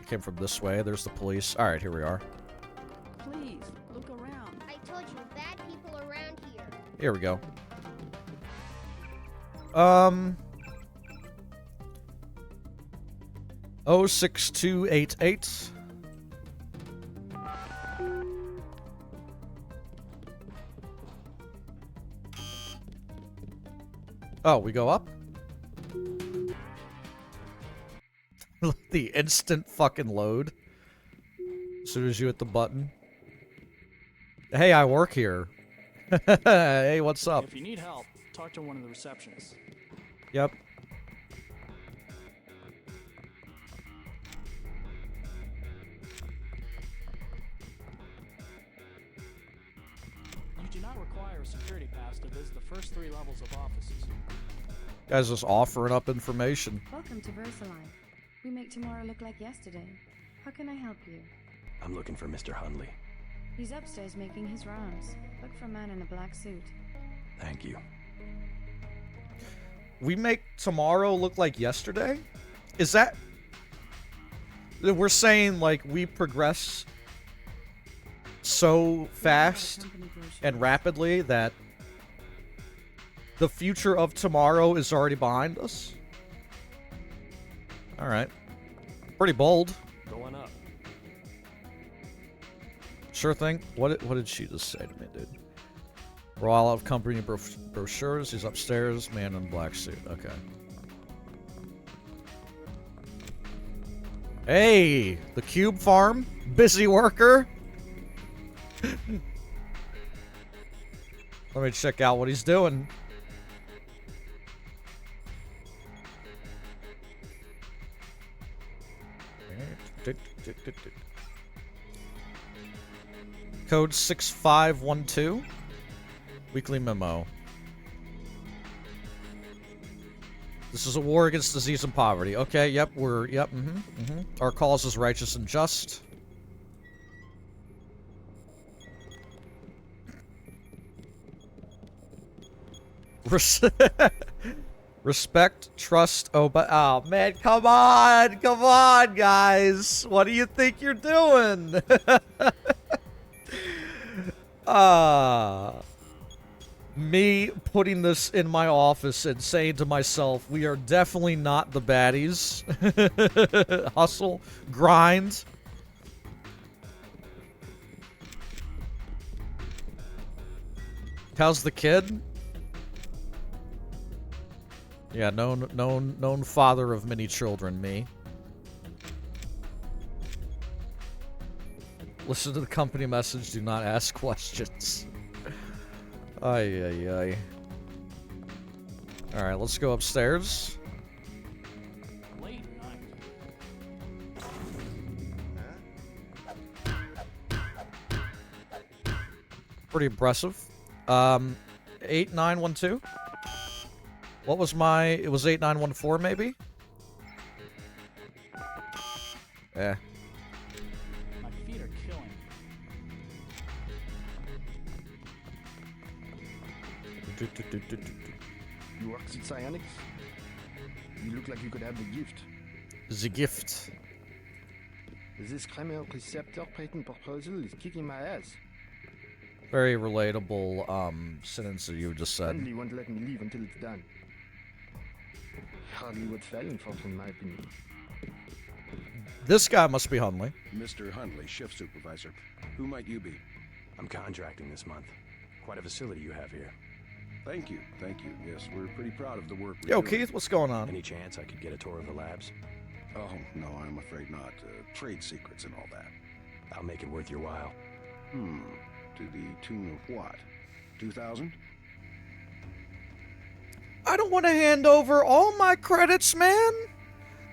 Speaker 1: came from this way. There's the police. Alright, here we are.
Speaker 4: Please, look around.
Speaker 7: I told you, bad people around here.
Speaker 1: Here we go. 06288. Oh, we go up? The instant fucking load. As soon as you hit the button. Hey, I work here. Hey, what's up?
Speaker 18: If you need help, talk to one of the receptionists.
Speaker 1: Yep.
Speaker 18: You do not require a security pass to visit the first 3 levels of offices.
Speaker 1: Guys just offering up information.
Speaker 22: Welcome to Versailles. We make tomorrow look like yesterday. How can I help you?
Speaker 6: I'm looking for Mr. Hundley.
Speaker 22: He's upstairs making his rounds. Look for a man in a black suit.
Speaker 6: Thank you.
Speaker 1: We make tomorrow look like yesterday? Is that... We're saying, like, we progress so fast and rapidly that the future of tomorrow is already behind us? Alright. Pretty bold.
Speaker 18: Going up.
Speaker 1: Sure thing. What did she just say to me, dude? We're all out of company brochures. He's upstairs. Man in black suit. Okay. Hey! The Cube Farm. Busy worker. Let me check out what he's doing. Code 6512. Weekly memo. This is a war against disease and poverty. Okay, yep, Our cause is righteous and just. Respect, trust, oh man, come on, guys. What do you think you're doing? Me putting this in my office and saying to myself, we are definitely not the baddies. Hustle, grind. How's the kid? Yeah, known father of many children, me. Listen to the company message, do not ask questions. Ay, ay, ay. Alright, let's go upstairs.
Speaker 18: Late night.
Speaker 1: Pretty impressive. 8912? What was my... It was 8914, maybe? Eh.
Speaker 18: My feet are killing.
Speaker 8: You work at Psionics? You look like you could have the gift.
Speaker 1: The gift.
Speaker 8: This Kramer receptor patent proposal is kicking my ass.
Speaker 1: Very relatable sentence that you just said.
Speaker 8: Hundley won't let me leave until it's done. Hardly worth filing for, in my opinion.
Speaker 1: This guy must be Hundley.
Speaker 6: Mr. Hundley, shift supervisor. Who might you be? I'm contracting this month. Quite a facility you have here.
Speaker 12: Thank you. Yes, we're pretty proud of the work we're
Speaker 1: Yo,
Speaker 12: doing.
Speaker 1: Keith, what's going on?
Speaker 6: Any chance I could get a tour of the labs?
Speaker 12: Oh, no, I'm afraid not. Trade secrets and all that.
Speaker 6: I'll make it worth your while.
Speaker 12: To the tune of what? 2,000?
Speaker 1: I don't want to hand over all my credits, man.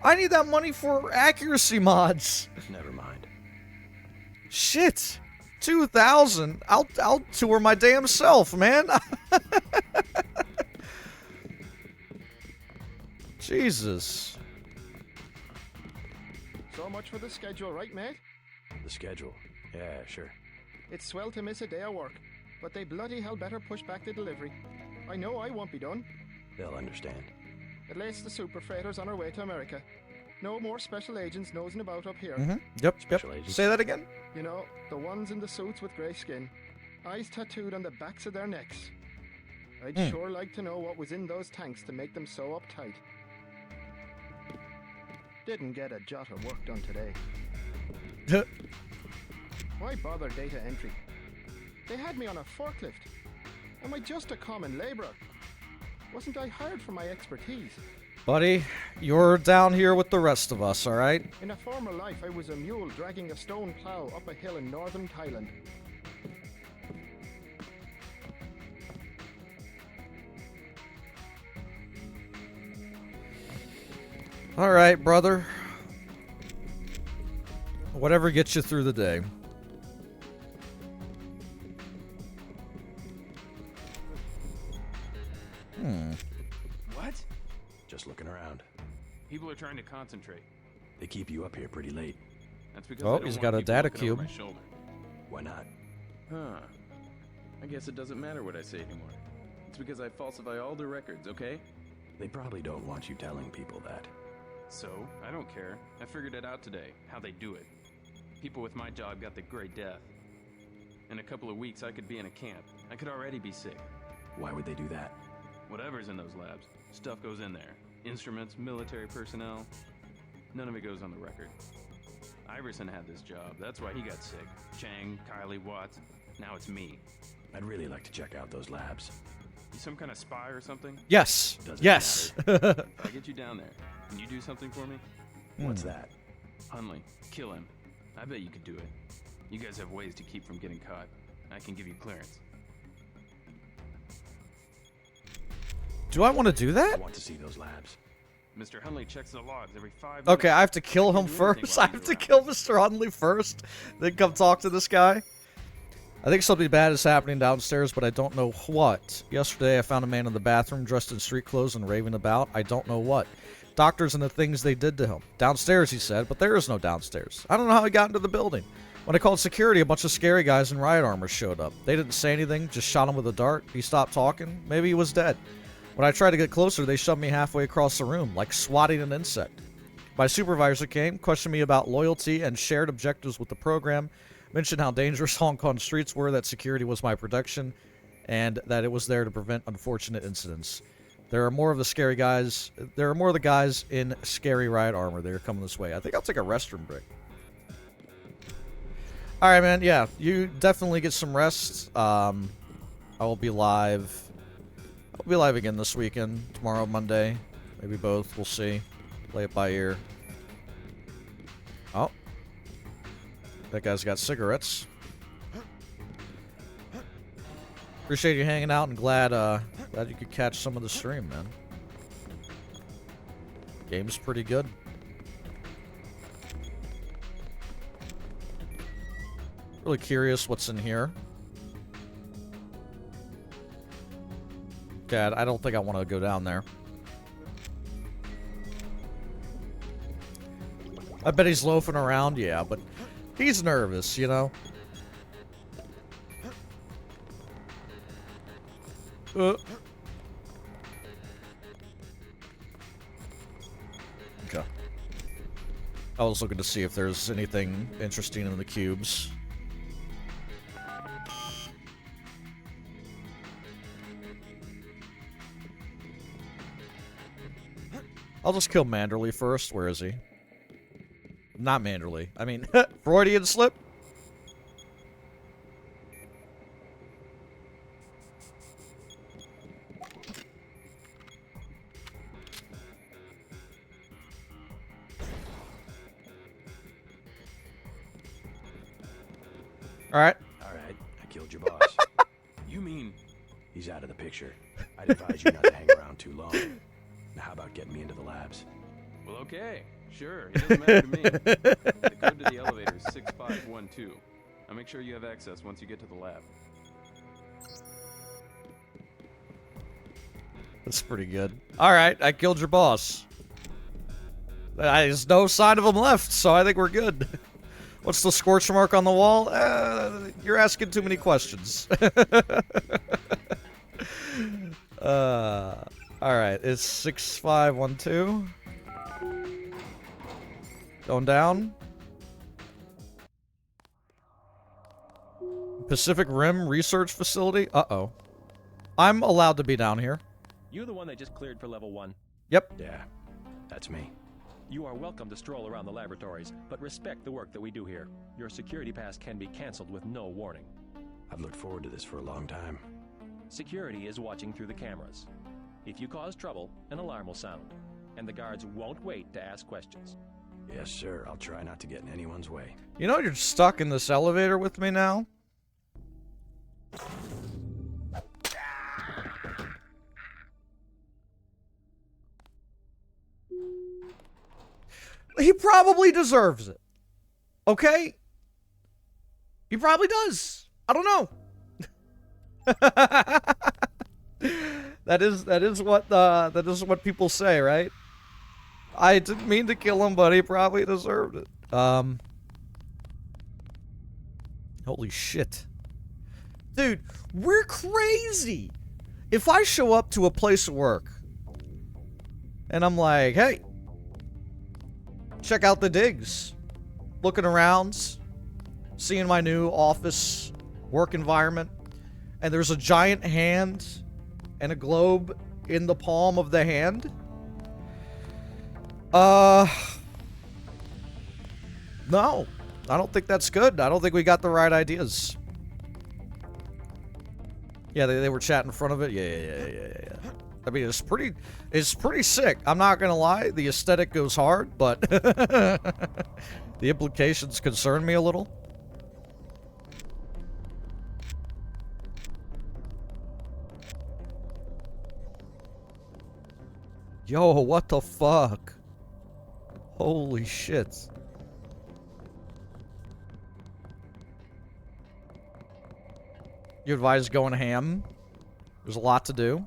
Speaker 1: I need that money for accuracy mods.
Speaker 6: Never mind.
Speaker 1: Shit. 2,000. I'll tour my damn self, man. Jesus.
Speaker 8: So much for the schedule, right, mate?
Speaker 6: The schedule? Yeah, sure.
Speaker 8: It's swell to miss a day of work, but they bloody hell better push back the delivery. I know I won't be done.
Speaker 6: They'll understand.
Speaker 8: At least the super freighter's on our way to America. No more special agents nosing about up here.
Speaker 1: Yep.
Speaker 6: Agents.
Speaker 1: Say that again?
Speaker 8: You know, the ones in the suits with grey skin. Eyes tattooed on the backs of their necks. I'd sure like to know what was in those tanks to make them so uptight. Didn't get a jot of work done today. Why bother data entry? They had me on a forklift. Am I just a common labourer? Wasn't I hired for my expertise?
Speaker 1: Buddy, you're down here with the rest of us, alright?
Speaker 8: In a former life, I was a mule dragging a stone plough up a hill in northern Thailand.
Speaker 1: Alright, brother. Whatever gets you through the day.
Speaker 6: What? Just looking around.
Speaker 16: People are trying to concentrate.
Speaker 6: They keep you up here pretty late.
Speaker 16: That's because
Speaker 1: Oh,
Speaker 16: I don't
Speaker 1: he's
Speaker 16: want
Speaker 1: got a
Speaker 16: people
Speaker 1: data
Speaker 16: looking over
Speaker 1: cube.
Speaker 16: my shoulder.
Speaker 6: Why not?
Speaker 16: Huh. I guess it doesn't matter what I say anymore. It's because I falsify all the records, okay?
Speaker 6: They probably don't want you telling people that.
Speaker 16: So, I don't care. I figured it out today, how they do it. People with my job got the Great Death. In a couple of weeks, I could be in a camp. I could already be sick.
Speaker 6: Why would they do that?
Speaker 16: Whatever's in those labs, stuff goes in there. Instruments, military personnel. None of it goes on the record. Iverson had this job, that's why he got sick. Chang, Kylie, Watts. Now it's me.
Speaker 6: I'd really like to check out those labs.
Speaker 16: You some kind of spy or something?
Speaker 1: Yes.
Speaker 6: Doesn't
Speaker 1: Yes.
Speaker 16: If I get you down there, can you do something for me?
Speaker 6: What's that?
Speaker 16: Hunley, kill him. I bet you could do it. You guys have ways to keep from getting caught. I can give you clearance.
Speaker 1: Do I want to do
Speaker 6: I
Speaker 1: that?
Speaker 6: want to see those labs.
Speaker 16: Mr. Hunley checks the logs every 5 minutes.
Speaker 1: Okay, I have to kill him
Speaker 16: do anything
Speaker 1: first.
Speaker 16: while
Speaker 1: I have
Speaker 16: you're
Speaker 1: to
Speaker 16: around.
Speaker 1: kill Mr. Hunley first, then come talk to this guy. I think something bad is happening downstairs, but I don't know what. Yesterday, I found a man in the bathroom dressed in street clothes and raving about. I don't know what. Doctors and the things they did to him. Downstairs, he said, but there is no downstairs. I don't know how he got into the building. When I called security, a bunch of scary guys in riot armor showed up. They didn't say anything, just shot him with a dart. He stopped talking. Maybe he was dead. When I tried to get closer, they shoved me halfway across the room, like swatting an insect. My supervisor came, questioned me about loyalty and shared objectives with the program, mentioned how dangerous Hong Kong streets were, that security was my protection, and that it was there to prevent unfortunate incidents. There are more of the scary guys. There are more of the guys in scary riot armor. They're coming this way. I think I'll take a restroom break. All right, man. Yeah, you definitely get some rest. I will be live. I'll be live again this weekend. Tomorrow, Monday. Maybe both. We'll see. Play it by ear. Oh. That guy's got cigarettes. Appreciate you hanging out and glad you could catch some of the stream, man. Game's pretty good. Really curious what's in here. Dad, I don't think I want to go down there. I bet he's loafing around, yeah, but he's nervous, you know? Okay. I was looking to see if there's anything interesting in the cubes. I'll just kill Manderley first. Where is he? Not Manderley. I mean, Freudian slip? Alright.
Speaker 6: Alright, I killed your boss.
Speaker 16: You mean...
Speaker 6: He's out of the picture. I'd advise you not to hang around too long. Now how about getting me into the labs?
Speaker 16: Well, okay. Sure, it doesn't matter to me. The code to the elevator is 6512. I'll make sure you have access once you get to the lab.
Speaker 1: That's pretty good. Alright, I killed your boss. There's no sign of him left, so I think we're good. What's the scorch mark on the wall? You're asking too many questions. Alright, it's 6512. Going down. Pacific Rim Research Facility? Uh-oh. I'm allowed to be down here.
Speaker 19: You the one they just cleared for level 1?
Speaker 1: Yep.
Speaker 6: Yeah, that's me.
Speaker 19: You are welcome to stroll around the laboratories, but respect the work that we do here. Your security pass can be canceled with no warning.
Speaker 6: I've looked forward to this for a long time.
Speaker 19: Security is watching through the cameras. If you cause trouble, an alarm will sound, and the guards won't wait to ask questions.
Speaker 6: Yes, sir. I'll try not to get in anyone's way.
Speaker 1: You know you're stuck in this elevator with me now? He probably deserves it. Okay? He probably does. I don't know. that is what people say, right? I didn't mean to kill him, but he probably deserved it. Holy shit. Dude, we're crazy. If I show up to a place of work and I'm like, hey, check out the digs. Looking around, seeing my new office work environment, and there's a giant hand and a globe in the palm of the hand. No, I don't think that's good. I don't think we got the right ideas. Yeah, they were chatting in front of it. Yeah. I mean, it's pretty sick. I'm not gonna lie. The aesthetic goes hard, but the implications concern me a little. Yo, what the fuck? Holy shit. You advise going ham? There's a lot to do.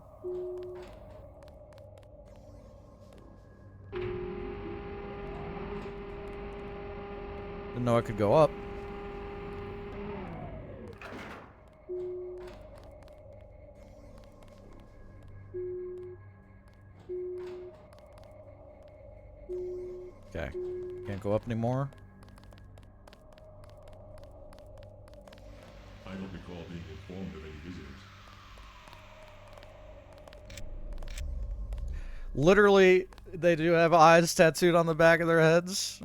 Speaker 1: Didn't know I could go up. Okay. Can't go up anymore.
Speaker 20: I don't recall being informed of any visitors.
Speaker 1: Literally, they do have eyes tattooed on the back of their heads.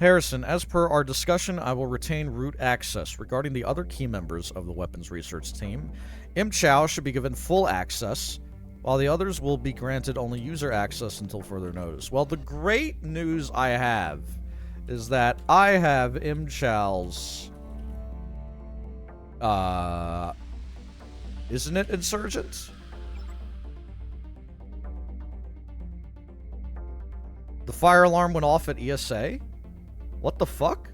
Speaker 1: Harrison, as per our discussion, I will retain root access. Regarding the other key members of the weapons research team, Im Chow should be given full access, while the others will be granted only user access until further notice. Well, the great news I have is that I have Im Chow's... Isn't it Insurgent? The fire alarm went off at ESA? What the fuck?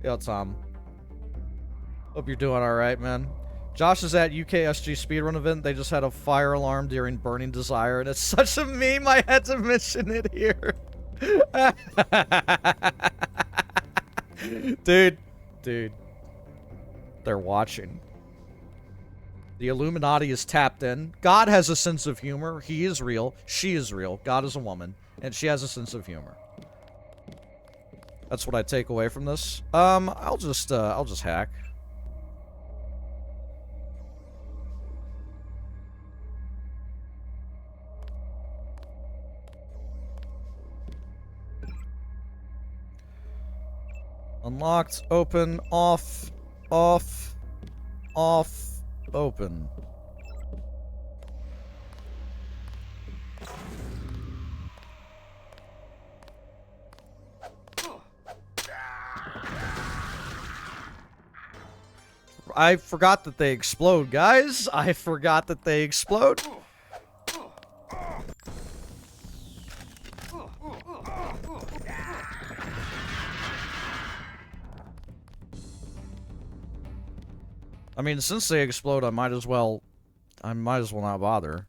Speaker 1: Yo, Tom. Hope you're doing alright, man. Josh is at UKSG speedrun event. They just had a fire alarm during Burning Desire, and it's such a meme I had to mention it here. Dude. They're watching. The Illuminati is tapped in. God has a sense of humor. He is real. She is real. God is a woman. And she has a sense of humor. That's what I take away from this. I'll just hack. Unlocked, open, off, open. I forgot that they explode, guys. I forgot that they explode. I mean, since they explode, I might as well not bother.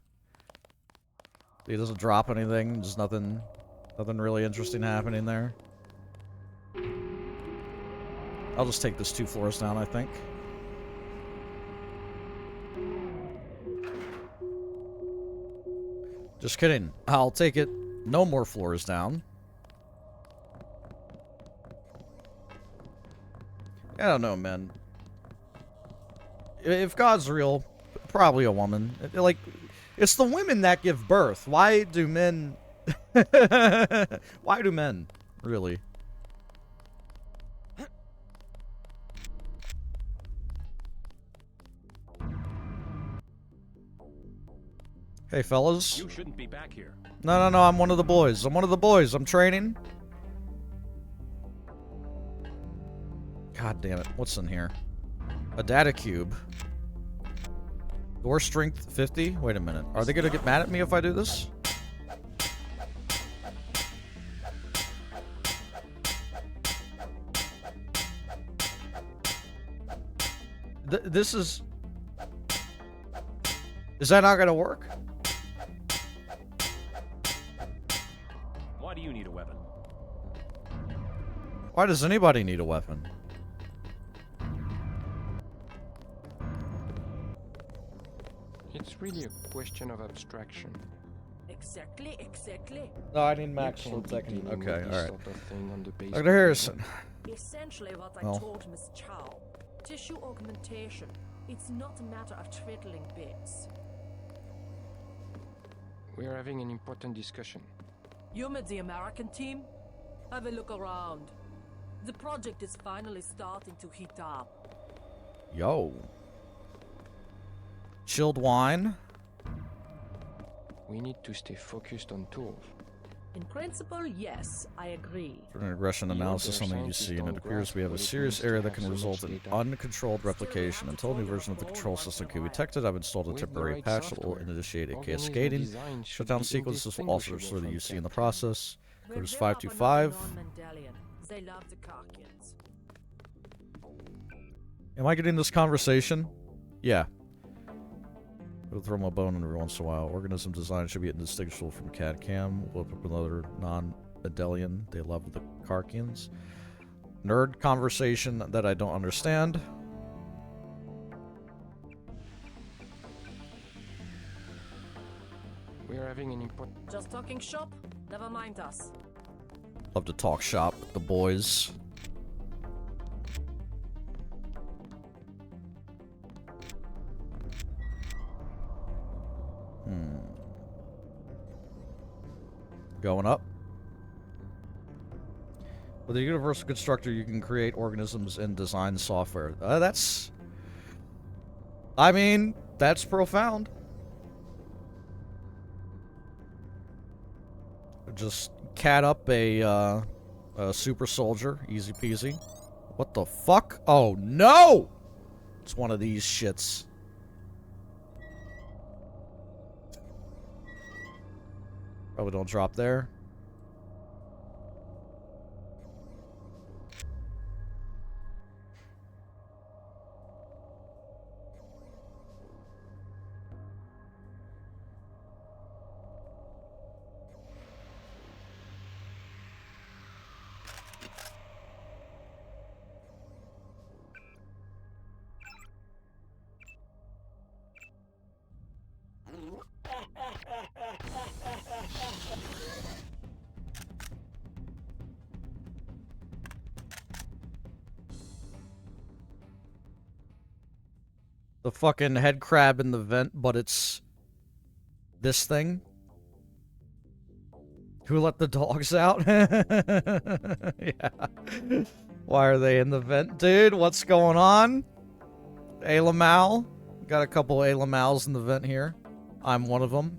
Speaker 1: It doesn't drop anything. There's nothing really interesting happening there. I'll just take this 2 floors down, I think. Just kidding. I'll take it no more floors down. I don't know, man. If God's real, probably a woman. Like, it's the women that give birth. Why do men... Why do men, really? Hey, fellas.
Speaker 19: You shouldn't be back here.
Speaker 1: No, I'm one of the boys. I'm training. God damn it. What's in here? A data cube. Door strength 50? Wait a minute. Are they gonna get mad at me if I do this? This is... Is that not gonna work?
Speaker 19: Why do you need a weapon?
Speaker 1: Why does anybody need a weapon?
Speaker 13: It's really a question of abstraction.
Speaker 21: Exactly.
Speaker 1: No, I need
Speaker 13: You
Speaker 1: max
Speaker 13: can't be
Speaker 1: second.
Speaker 13: dealing
Speaker 1: Okay,
Speaker 13: with this
Speaker 1: alright.
Speaker 13: sort of thing on the basis
Speaker 1: Dr. Harrison.
Speaker 21: Essentially what I
Speaker 1: Well.
Speaker 21: told Miss Chow. Tissue augmentation. It's not a matter of twiddling bits.
Speaker 13: We are having an important discussion.
Speaker 21: You met the American team? Have a look around. The project is finally starting to heat up.
Speaker 1: Yo. Chilled wine.
Speaker 13: We need to stay focused on tools.
Speaker 21: In principle, yes, I agree.
Speaker 1: For an regression analysis on the UC, and it appears we have a serious area that can result in uncontrolled replication. Until a new version of the control system can be detected, I've installed a temporary patch that will initiate a cascading shutdown sequence. This will also restore the UC in the process. Code is 525.
Speaker 21: They love the Karkians.
Speaker 1: Am I getting this conversation? Yeah. We'll throw my bone in every once in a while. Organism design should be indistinguishable from CAD-CAM. We'll put another non-Adelian. They love the Karkians. Nerd conversation that I don't understand.
Speaker 13: We are having an important...
Speaker 21: Just talking shop? Never mind us.
Speaker 1: Love to talk shop with the boys. Going up. With a universal constructor, you can create organisms and design software. That's... I mean, that's profound. Just cat up a super soldier. Easy peasy. What the fuck? Oh, no! It's one of these shits. Probably don't drop there. The fucking head crab in the vent, but it's this thing. Who let the dogs out? Yeah. Why are they in the vent, dude? What's going on? Alamal. Got a couple Alamals in the vent here. I'm one of them.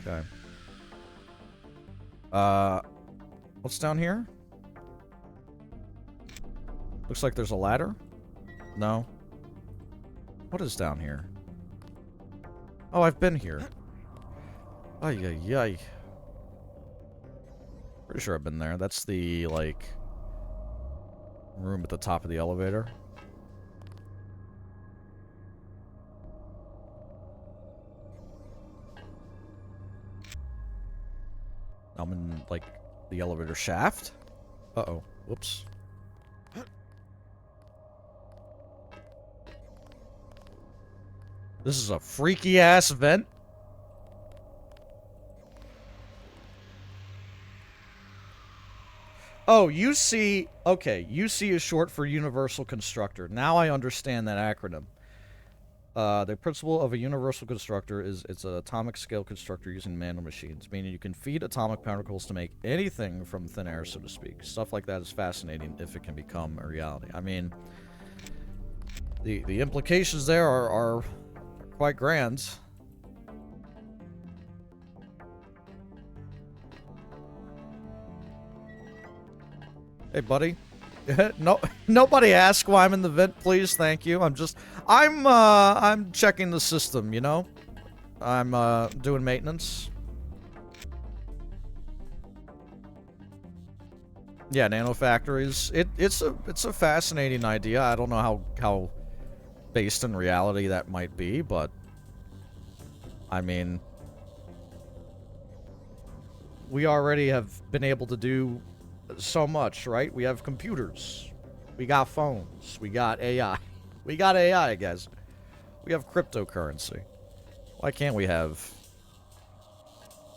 Speaker 1: Okay. What's down here? Looks like there's a ladder. No. What is down here? Oh, I've been here. Ay, ay, ay. Pretty sure I've been there. That's the, like, room at the top of the elevator. I'm in, like, the elevator shaft? Uh-oh. Whoops. This is a freaky-ass vent. Oh, UC... Okay, UC is short for Universal Constructor. Now I understand that acronym. The principle of a universal constructor is it's an atomic scale constructor using nanomachines, meaning you can feed atomic particles to make anything from thin air, so to speak. Stuff like that is fascinating if it can become a reality. I mean, the implications there are quite grand. Hey, buddy. No, nobody ask why I'm in the vent, please. Thank you. I'm checking the system, you know? I'm, doing maintenance. Yeah, nanofactories. It's a fascinating idea. I don't know how based in reality that might be, but I mean, we already have been able to do so much, right? We have computers. We got phones. We got AI. We got AI, guys. We have cryptocurrency. Why can't we have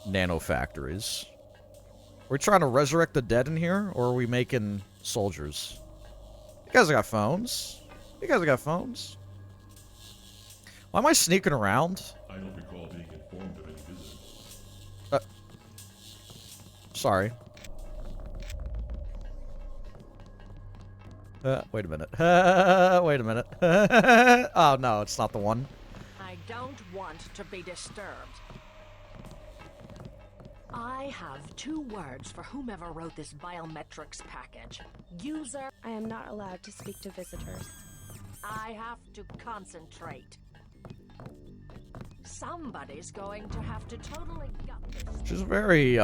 Speaker 1: nanofactories? Are we trying to resurrect the dead in here, or are we making soldiers? You guys got phones. You guys got phones. Why am I sneaking around?
Speaker 20: I don't recall being informed of any visitors.
Speaker 1: Sorry. Wait a minute. Wait a minute. Oh, no, it's not the one.
Speaker 21: I don't want to be disturbed. I have 2 words for whomever wrote this biometrics package. User.
Speaker 22: I am not allowed to speak to visitors.
Speaker 21: I have to concentrate. Somebody's going to have to totally gut this.
Speaker 1: She's very,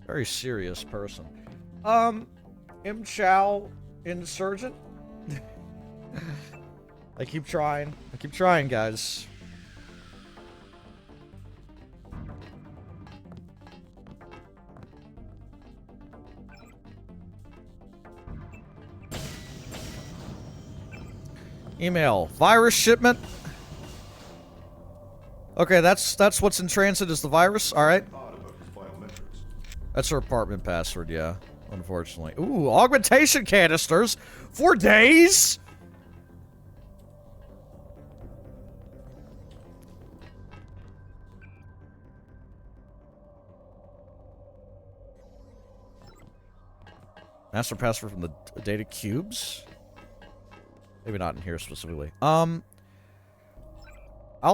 Speaker 1: very serious person. M. Chow Insurgent? I keep trying. I keep trying, guys. Email. Virus shipment. Okay, that's what's in transit is the virus. All right. That's her apartment password, yeah. Unfortunately. Ooh, augmentation canisters. 4 days? Master password from the data cubes? Maybe not in here specifically. I'll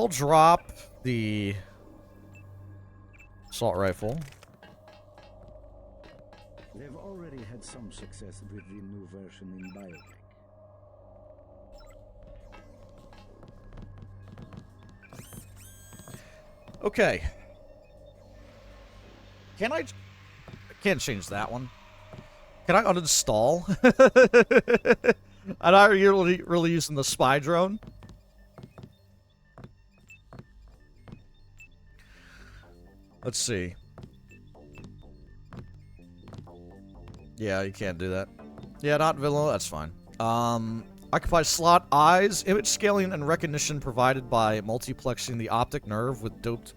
Speaker 1: drop the assault rifle.
Speaker 2: They've already had some success with the new version in biotech.
Speaker 1: Okay. I can't change that one. Can I uninstall? I'm not really using the spy drone. Let's see. Yeah, you can't do that. Yeah, not vanilla, that's fine. Occupy slot eyes, image scaling and recognition provided by multiplexing the optic nerve with doped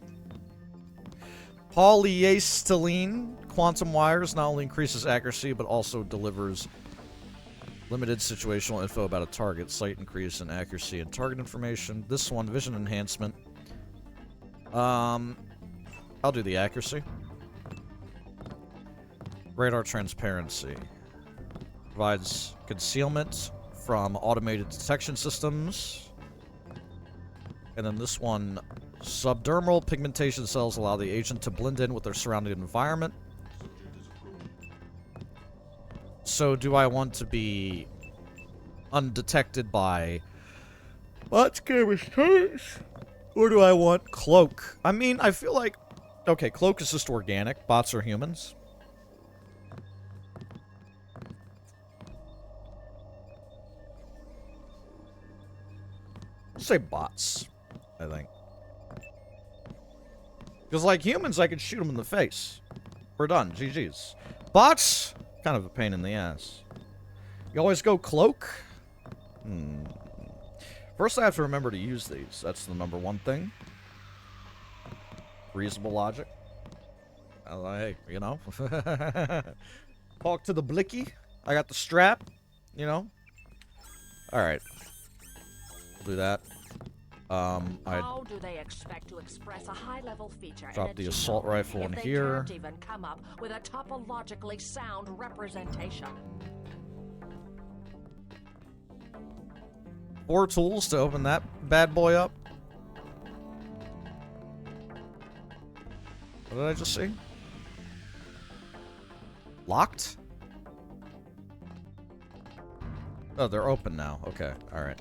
Speaker 1: polyacetylene quantum wires. Not only increases accuracy, but also delivers limited situational info about a target. Slight increase in accuracy and target information. This one, vision enhancement. I'll do the accuracy. Radar transparency. Provides concealment from automated detection systems. And then this one, subdermal pigmentation cells allow the agent to blend in with their surrounding environment. So do I want to be undetected by bots, cameras, turrets? Or do I want cloak? I mean, I feel like... Okay, cloak is just organic. Bots are humans. Say bots, I think. Because like humans, I could shoot them in the face. We're done. GG's. Bots, kind of a pain in the ass. You always go cloak? First, I have to remember to use these. That's the number one thing. Reasonable logic. Hey, you know. Talk to the blicky. I got the strap. You know. Alright. Do that.
Speaker 21: How do they expect to express a high-level feature
Speaker 1: drop
Speaker 21: in
Speaker 1: the
Speaker 21: a
Speaker 1: assault
Speaker 21: genome
Speaker 1: rifle in
Speaker 21: if they
Speaker 1: here.
Speaker 21: can't even come up with a topologically sound representation?
Speaker 1: 4 tools to open that bad boy up. did I just see? Locked? Oh, they're open now. Okay, alright.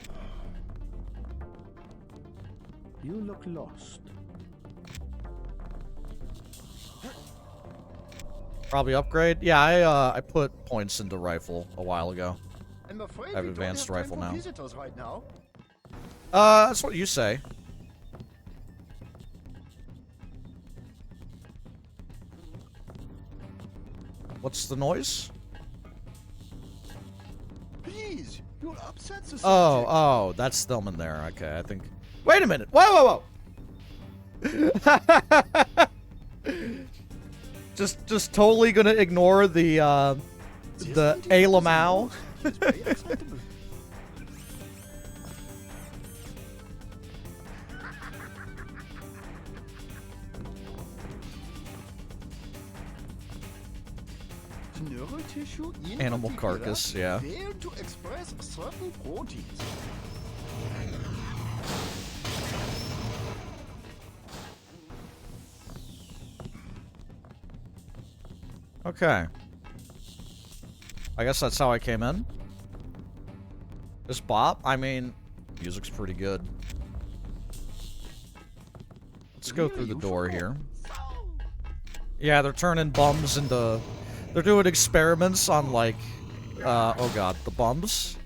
Speaker 2: You look lost.
Speaker 1: Probably upgrade? Yeah, I put points into rifle a while ago.
Speaker 8: I'm afraid
Speaker 1: I have
Speaker 8: we don't
Speaker 1: advanced
Speaker 8: have time
Speaker 1: rifle
Speaker 8: for
Speaker 1: now.
Speaker 8: visitors right now.
Speaker 1: That's what you say. What's the noise?
Speaker 8: Please, you'll upset the subject.
Speaker 1: Oh, that's them in there. Okay, I think. Wait a minute. Whoa. just totally gonna ignore the Alamau.
Speaker 8: Neural tissue in
Speaker 1: Animal
Speaker 8: particular
Speaker 1: carcass, yeah.
Speaker 8: fail to express certain proteins.
Speaker 1: Okay. I guess that's how I came in. This bop? I mean, music's pretty good. Let's go through the door here. Yeah, they're turning bums into... They're doing experiments on, like... oh god, the bums.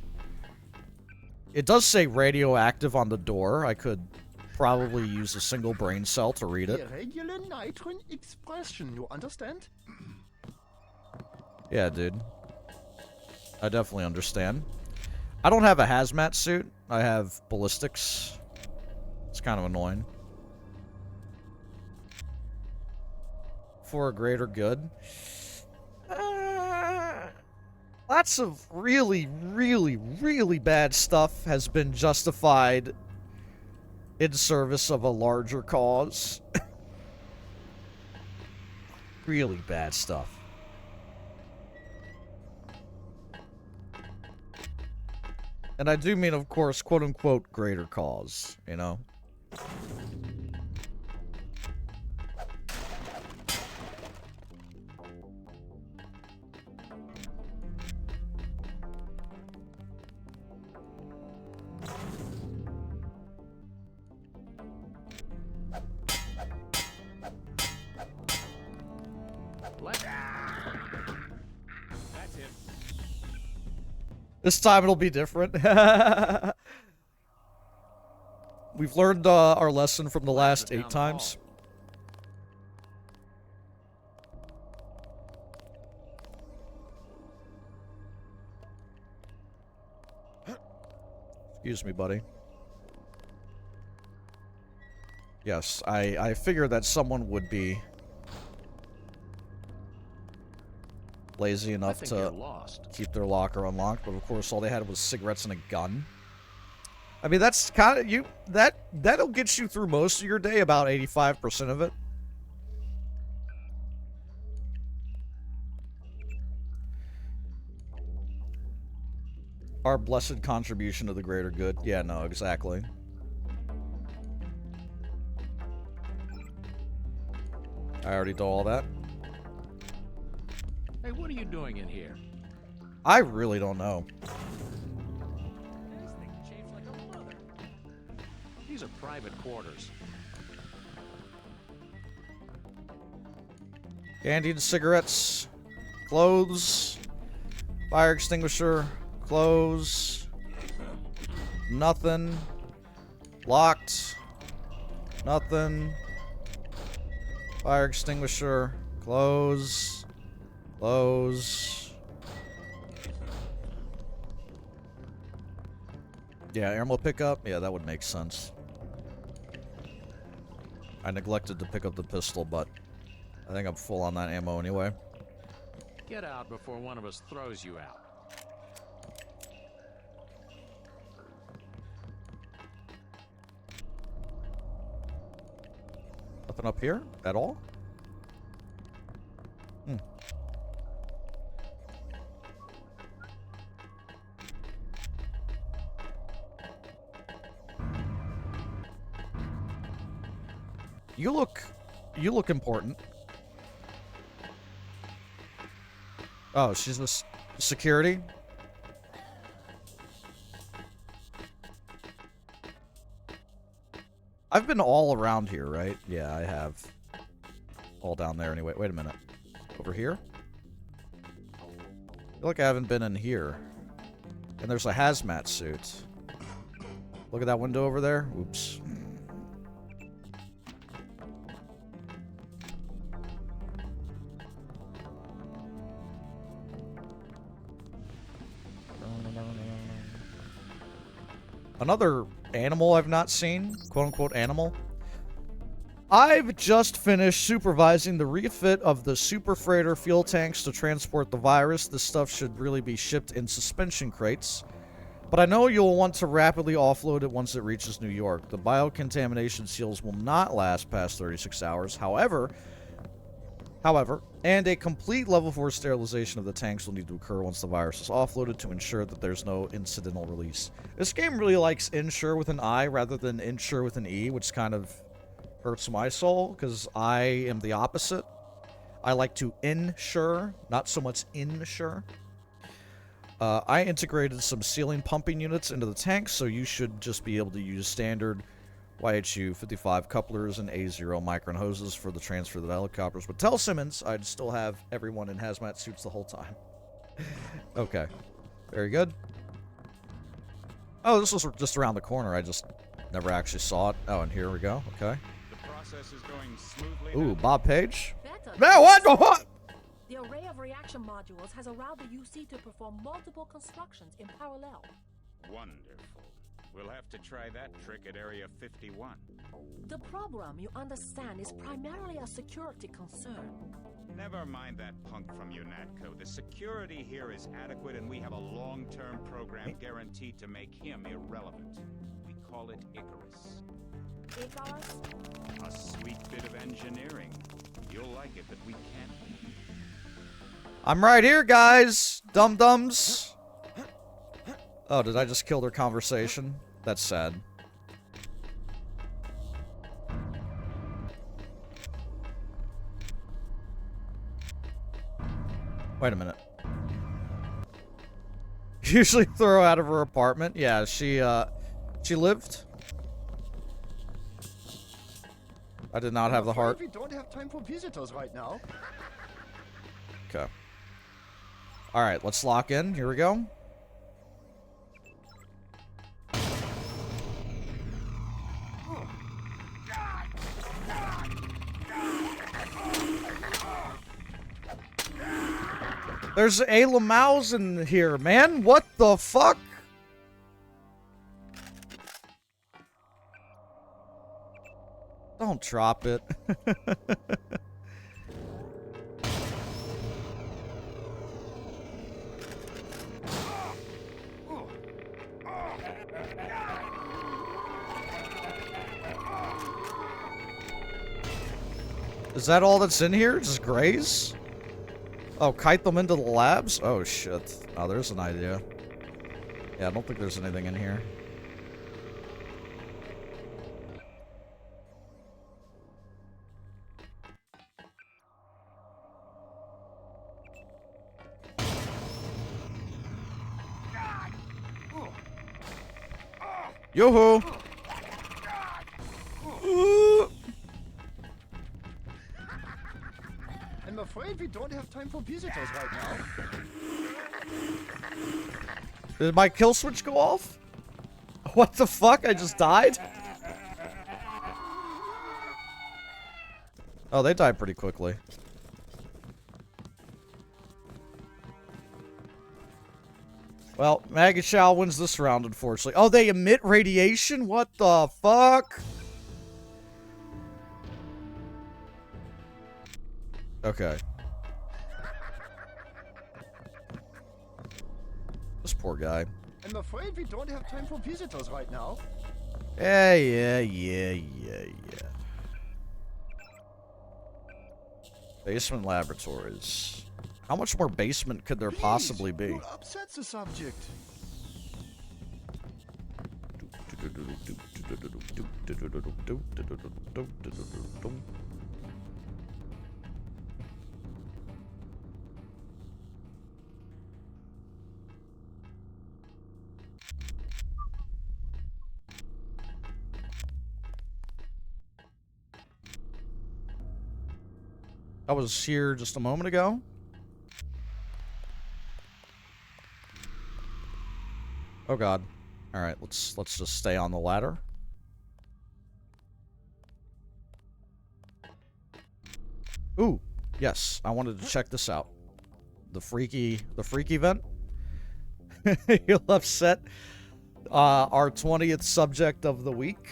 Speaker 1: It does say radioactive on the door. I could probably use a single brain cell to read it.
Speaker 8: Irregular nitrogen expression, you understand?
Speaker 1: Yeah, dude. I definitely understand. I don't have a hazmat suit. I have ballistics. It's kind of annoying. For a greater good. Lots of really, really, really bad stuff has been justified in service of a larger cause. Really bad stuff. And I do mean, of course, quote-unquote, greater cause, you know?
Speaker 14: That's him.
Speaker 1: This time it'll be different. We've learned our lesson from the last 8 times. Excuse me, buddy. Yes, I figured that someone would be lazy enough to keep their locker unlocked, but of course all they had was cigarettes and a gun. I mean, that's kind of that'll get you through most of your day, about 85% of it. Our blessed contribution to the greater good. Yeah, no, exactly. I already did all that.
Speaker 14: Hey, what are you doing in here?
Speaker 1: I really don't know.
Speaker 14: This thing chafes like a mother. These are private quarters.
Speaker 1: Candy and cigarettes, clothes, fire extinguisher, clothes, nothing, locked, nothing, fire extinguisher, clothes, clothes. Yeah, ammo pickup, yeah, that would make sense. I neglected to pick up the pistol, but I think I'm full on that ammo anyway.
Speaker 14: Get out before one of us throws you out.
Speaker 1: Nothing up here at all? Hmm. You look important. Oh, she's the security? I've been all around here, right? Yeah, I have. All down there anyway. Wait a minute. Over here? I feel like I haven't been in here. And there's a hazmat suit. Look at that window over there. Oops. Another animal I've not seen, quote-unquote animal. I've just finished supervising the refit of the super freighter fuel tanks to transport the virus. This stuff should really be shipped in suspension crates. But I know you'll want to rapidly offload it once it reaches New York. The biocontamination seals will not last past 36 hours. However, and a complete level 4 sterilization of the tanks will need to occur once the virus is offloaded to ensure that there's no incidental release. This game really likes insure with an I rather than insure with an E, which kind of hurts my soul, because I am the opposite. I like to insure, not so much insure. I integrated some sealing pumping units into the tanks, so you should just be able to use standard YHU 55 couplers and A0 micron hoses for the transfer of the helicopters. But tell Simmons I'd still have everyone in hazmat suits the whole time. Okay. Very good. Oh, this was just around the corner. I just never actually saw it. Oh, and here we go. Okay.
Speaker 14: The process is going smoothly.
Speaker 1: Ooh, Bob Page.
Speaker 21: Man,
Speaker 1: what?
Speaker 21: The array of reaction modules has allowed the UC to perform multiple constructions in parallel.
Speaker 14: Wonderful. We'll have to try that trick at Area 51.
Speaker 21: The program, you understand, is primarily a security concern.
Speaker 14: Never mind that punk from UNATCO. The security here is adequate, and we have a long-term program guaranteed to make him irrelevant. We call it Icarus.
Speaker 21: Icarus?
Speaker 14: A sweet bit of engineering. You'll like it, but we can't.
Speaker 1: I'm right here, guys. Dum-dums. Oh, did I just kill their conversation? That's sad. Wait a minute. Usually throw out of her apartment. Yeah, she lived. I did not have the heart.
Speaker 8: We don't have time for visitors right now.
Speaker 1: Okay. All right, let's lock in. Here we go. There's a Lamau's in here, man. What the fuck? Don't drop it. Is that all that's in here? Just grays? Oh, kite them into the labs? Oh, shit. Oh, there's an idea. Yeah, I don't think there's anything in here. Yoo-hoo!
Speaker 8: I'm afraid we don't have time for visitors right now.
Speaker 1: Did my kill switch go off? What the fuck? I just died? Oh, they died pretty quickly. Well, Maggie Chow wins this round, unfortunately. Oh, they emit radiation? What the fuck? Okay. This poor guy.
Speaker 8: I'm afraid we don't have time for visitors right now.
Speaker 1: Yeah. Basement laboratories. How much more basement could there possibly be?
Speaker 8: You'll upset the subject.
Speaker 1: I was here just a moment ago. Oh god. Alright, let's just stay on the ladder. Ooh, yes, I wanted to check this out. The freaky vent. You'll upset our 20th subject of the week.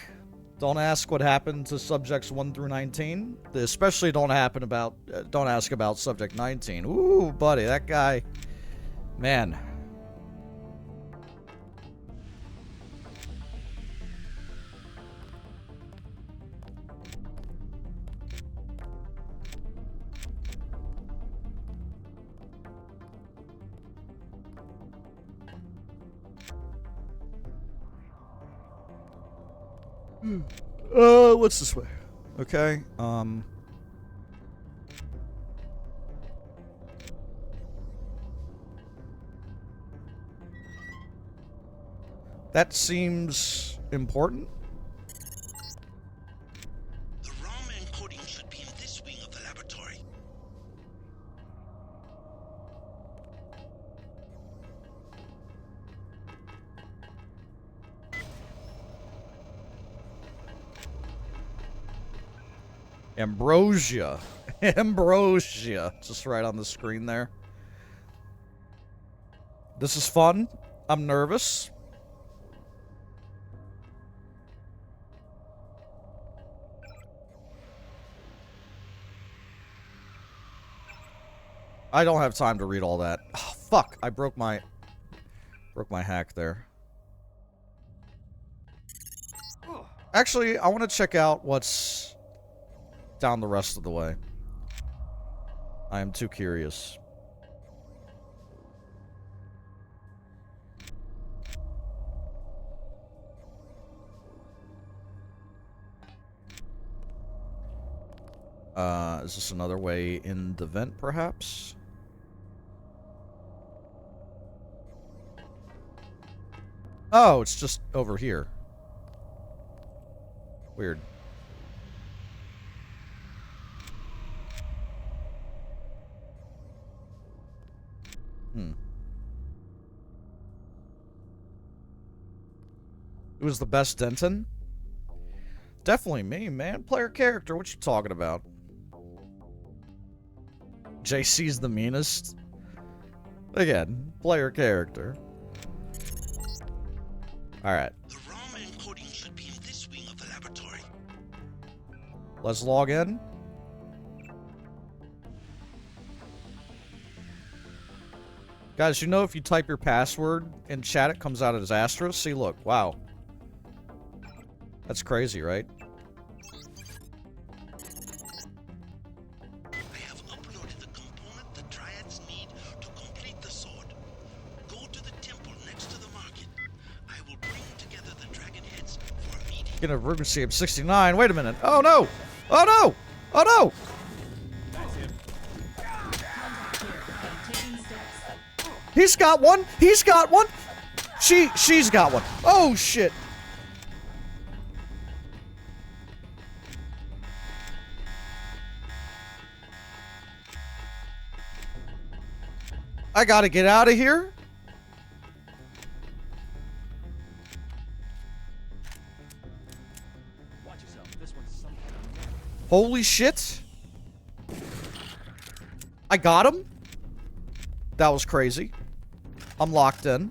Speaker 1: Don't ask what happened to subjects 1 through 19. Especially don't ask about subject 19. Ooh, buddy, that guy, man. What's this way? Okay, that seems important.
Speaker 10: The ROM encoding should be in this wing of the laboratory.
Speaker 1: Ambrosia. Ambrosia. Just right on the screen there. This is fun. I'm nervous. I don't have time to read all that. Oh, fuck. I broke my hack there. Actually, I want to check out what's down the rest of the way. I am too curious. Is this another way in the vent, perhaps? Oh, it's just over here. Weird. It was the best Denton? Definitely me, man. Player character, what you talking about? JC's the meanest. Again, player character. Alright.
Speaker 10: The ROM encoding should be in this wing of the laboratory.
Speaker 1: Let's log in. Guys, you know if you type your password in chat, it comes out as Astros? See, look. Wow. That's crazy, right?
Speaker 10: I have uploaded the component the Triads need to complete the sword. Go to the temple next to the market. I will bring together the dragon heads for a meeting.
Speaker 1: Get a frequency of 69. Wait a minute. Oh, no! Oh, no! Oh, no! He's got one! He's got one! She's got one. Oh, shit. I gotta get out of here.
Speaker 19: Watch yourself. This one's some kind of
Speaker 1: Holy shit. I got him. That was crazy. I'm locked in.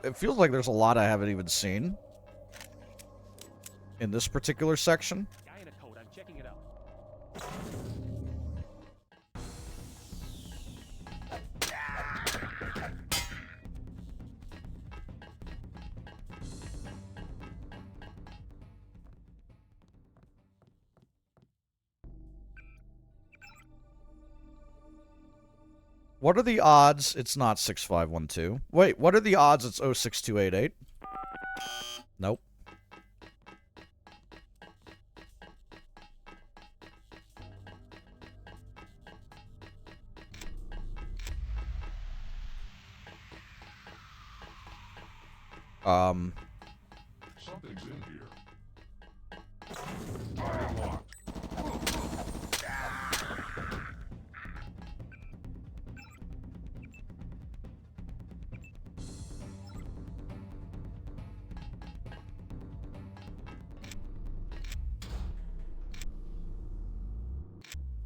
Speaker 1: It feels like there's a lot I haven't even seen in this particular section.
Speaker 19: guy in a coat. I'm checking it out.
Speaker 1: What are the odds it's not 6512? Wait, what are the odds it's 06288? Nope.
Speaker 20: Something's in here. Target locked.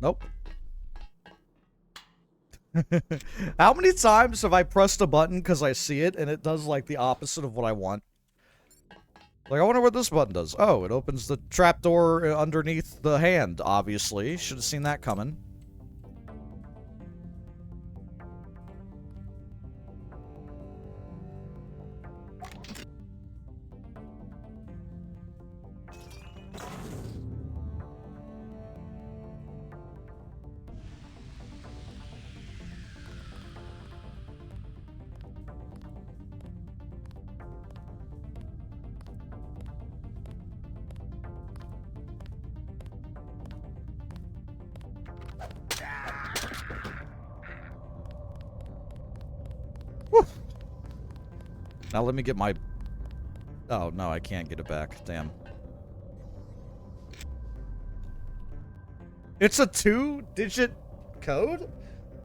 Speaker 1: Nope. How many times have I pressed a button because I see it and it does like the opposite of what I want? Like, I wonder what this button does. Oh, it opens the trapdoor underneath the hand, obviously. Should have seen that coming. Now let me get my... Oh, no, I can't get it back. Damn. It's a 2-digit code?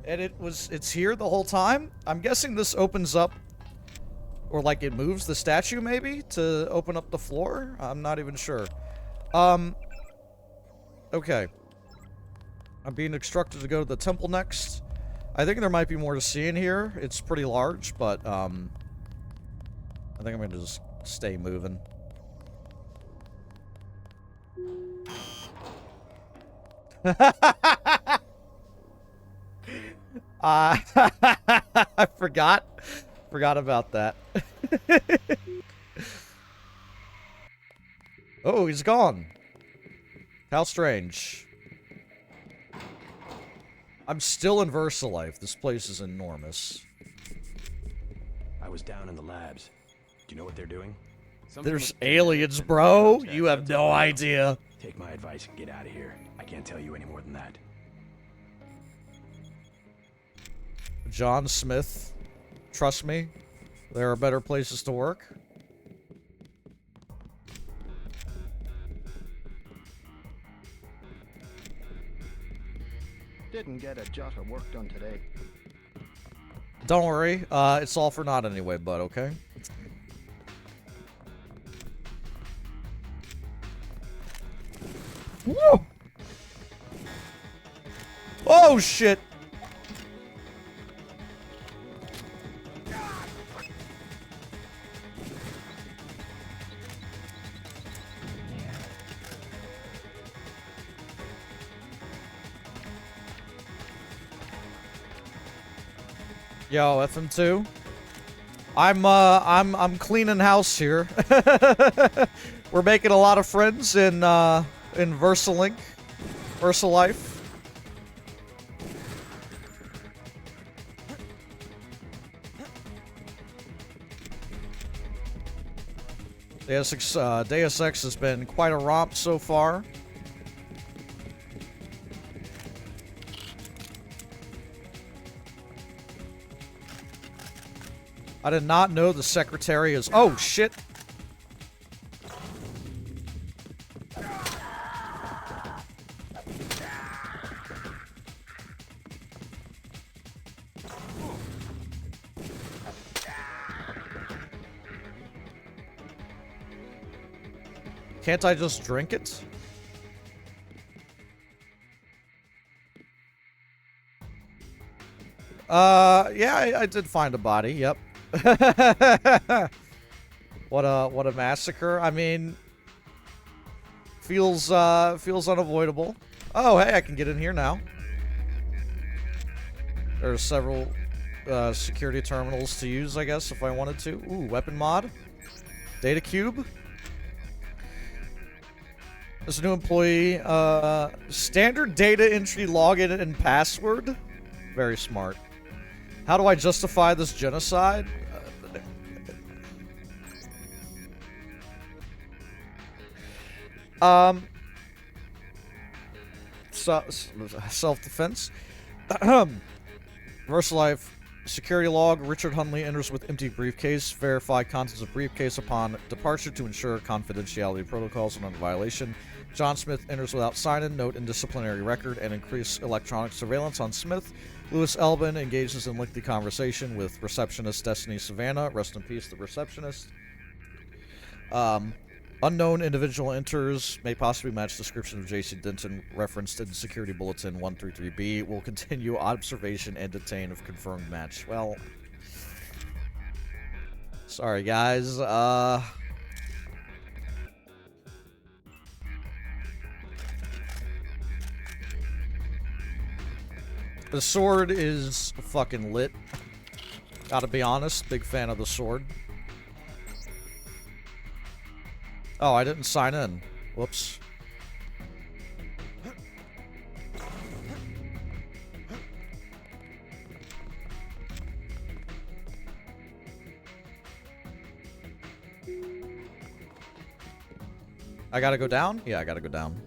Speaker 1: And it's here the whole time? I'm guessing this opens up... Or, like, it moves the statue, maybe? To open up the floor? I'm not even sure. Okay. I'm being instructed to go to the temple next. I think there might be more to see in here. It's pretty large, but, I think I'm gonna just stay moving. I forgot about that. Oh, he's gone. How strange. I'm still in VersaLife. This place is enormous.
Speaker 6: I was down in the labs. Do you know what they're doing?
Speaker 1: There's aliens, bro. You have no idea.
Speaker 6: Take my advice and get out of here. I can't tell you any more than that.
Speaker 1: John Smith. Trust me. There are better places to work.
Speaker 8: Didn't get a jot of work done today.
Speaker 1: Don't worry. It's all for naught anyway, bud, okay? Woo! Oh, shit! Yo, FM2. I'm cleaning house here. We're making a lot of friends in VersaLink, VersaLife. Deus Ex has been quite a romp so far. I did not know the secretary is... Oh, shit! Can't I just drink it? Yeah, I did find a body, yep. What a massacre. I mean, feels unavoidable. Oh, hey, I can get in here now. There's several security terminals to use, I guess, if I wanted to. Ooh, weapon mod. Data cube. There's a new employee. Standard data entry login and password. Very smart. How do I justify this genocide? Self-defense. VersaLife Security log, Richard Hunley enters with empty briefcase. Verify contents of briefcase upon departure to ensure confidentiality protocols are under violation. John Smith enters without sign-in, note in disciplinary record, and increase electronic surveillance on Smith. Louis Elbin engages in lengthy conversation with receptionist Destiny Savannah. Rest in peace, the receptionist. Unknown individual enters, may possibly match description of J.C. Denton referenced in Security Bulletin 133B. Will continue observation and detain if confirmed match. Well, sorry guys. The sword is fucking lit. Gotta be honest, big fan of the sword. Oh, I didn't sign in. Whoops. I gotta go down? Yeah, I gotta go down.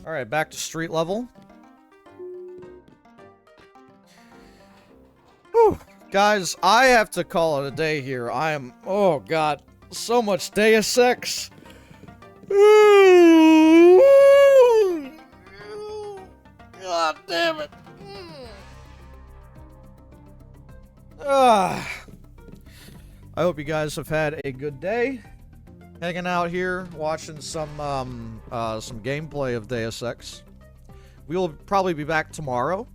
Speaker 1: Alright, back to street level. Whew. Guys, I have to call it a day here. I am... Oh, God. So much Deus Ex. God damn it. I hope you guys have had a good day. Hanging out here, watching some gameplay of Deus Ex. We will probably be back tomorrow.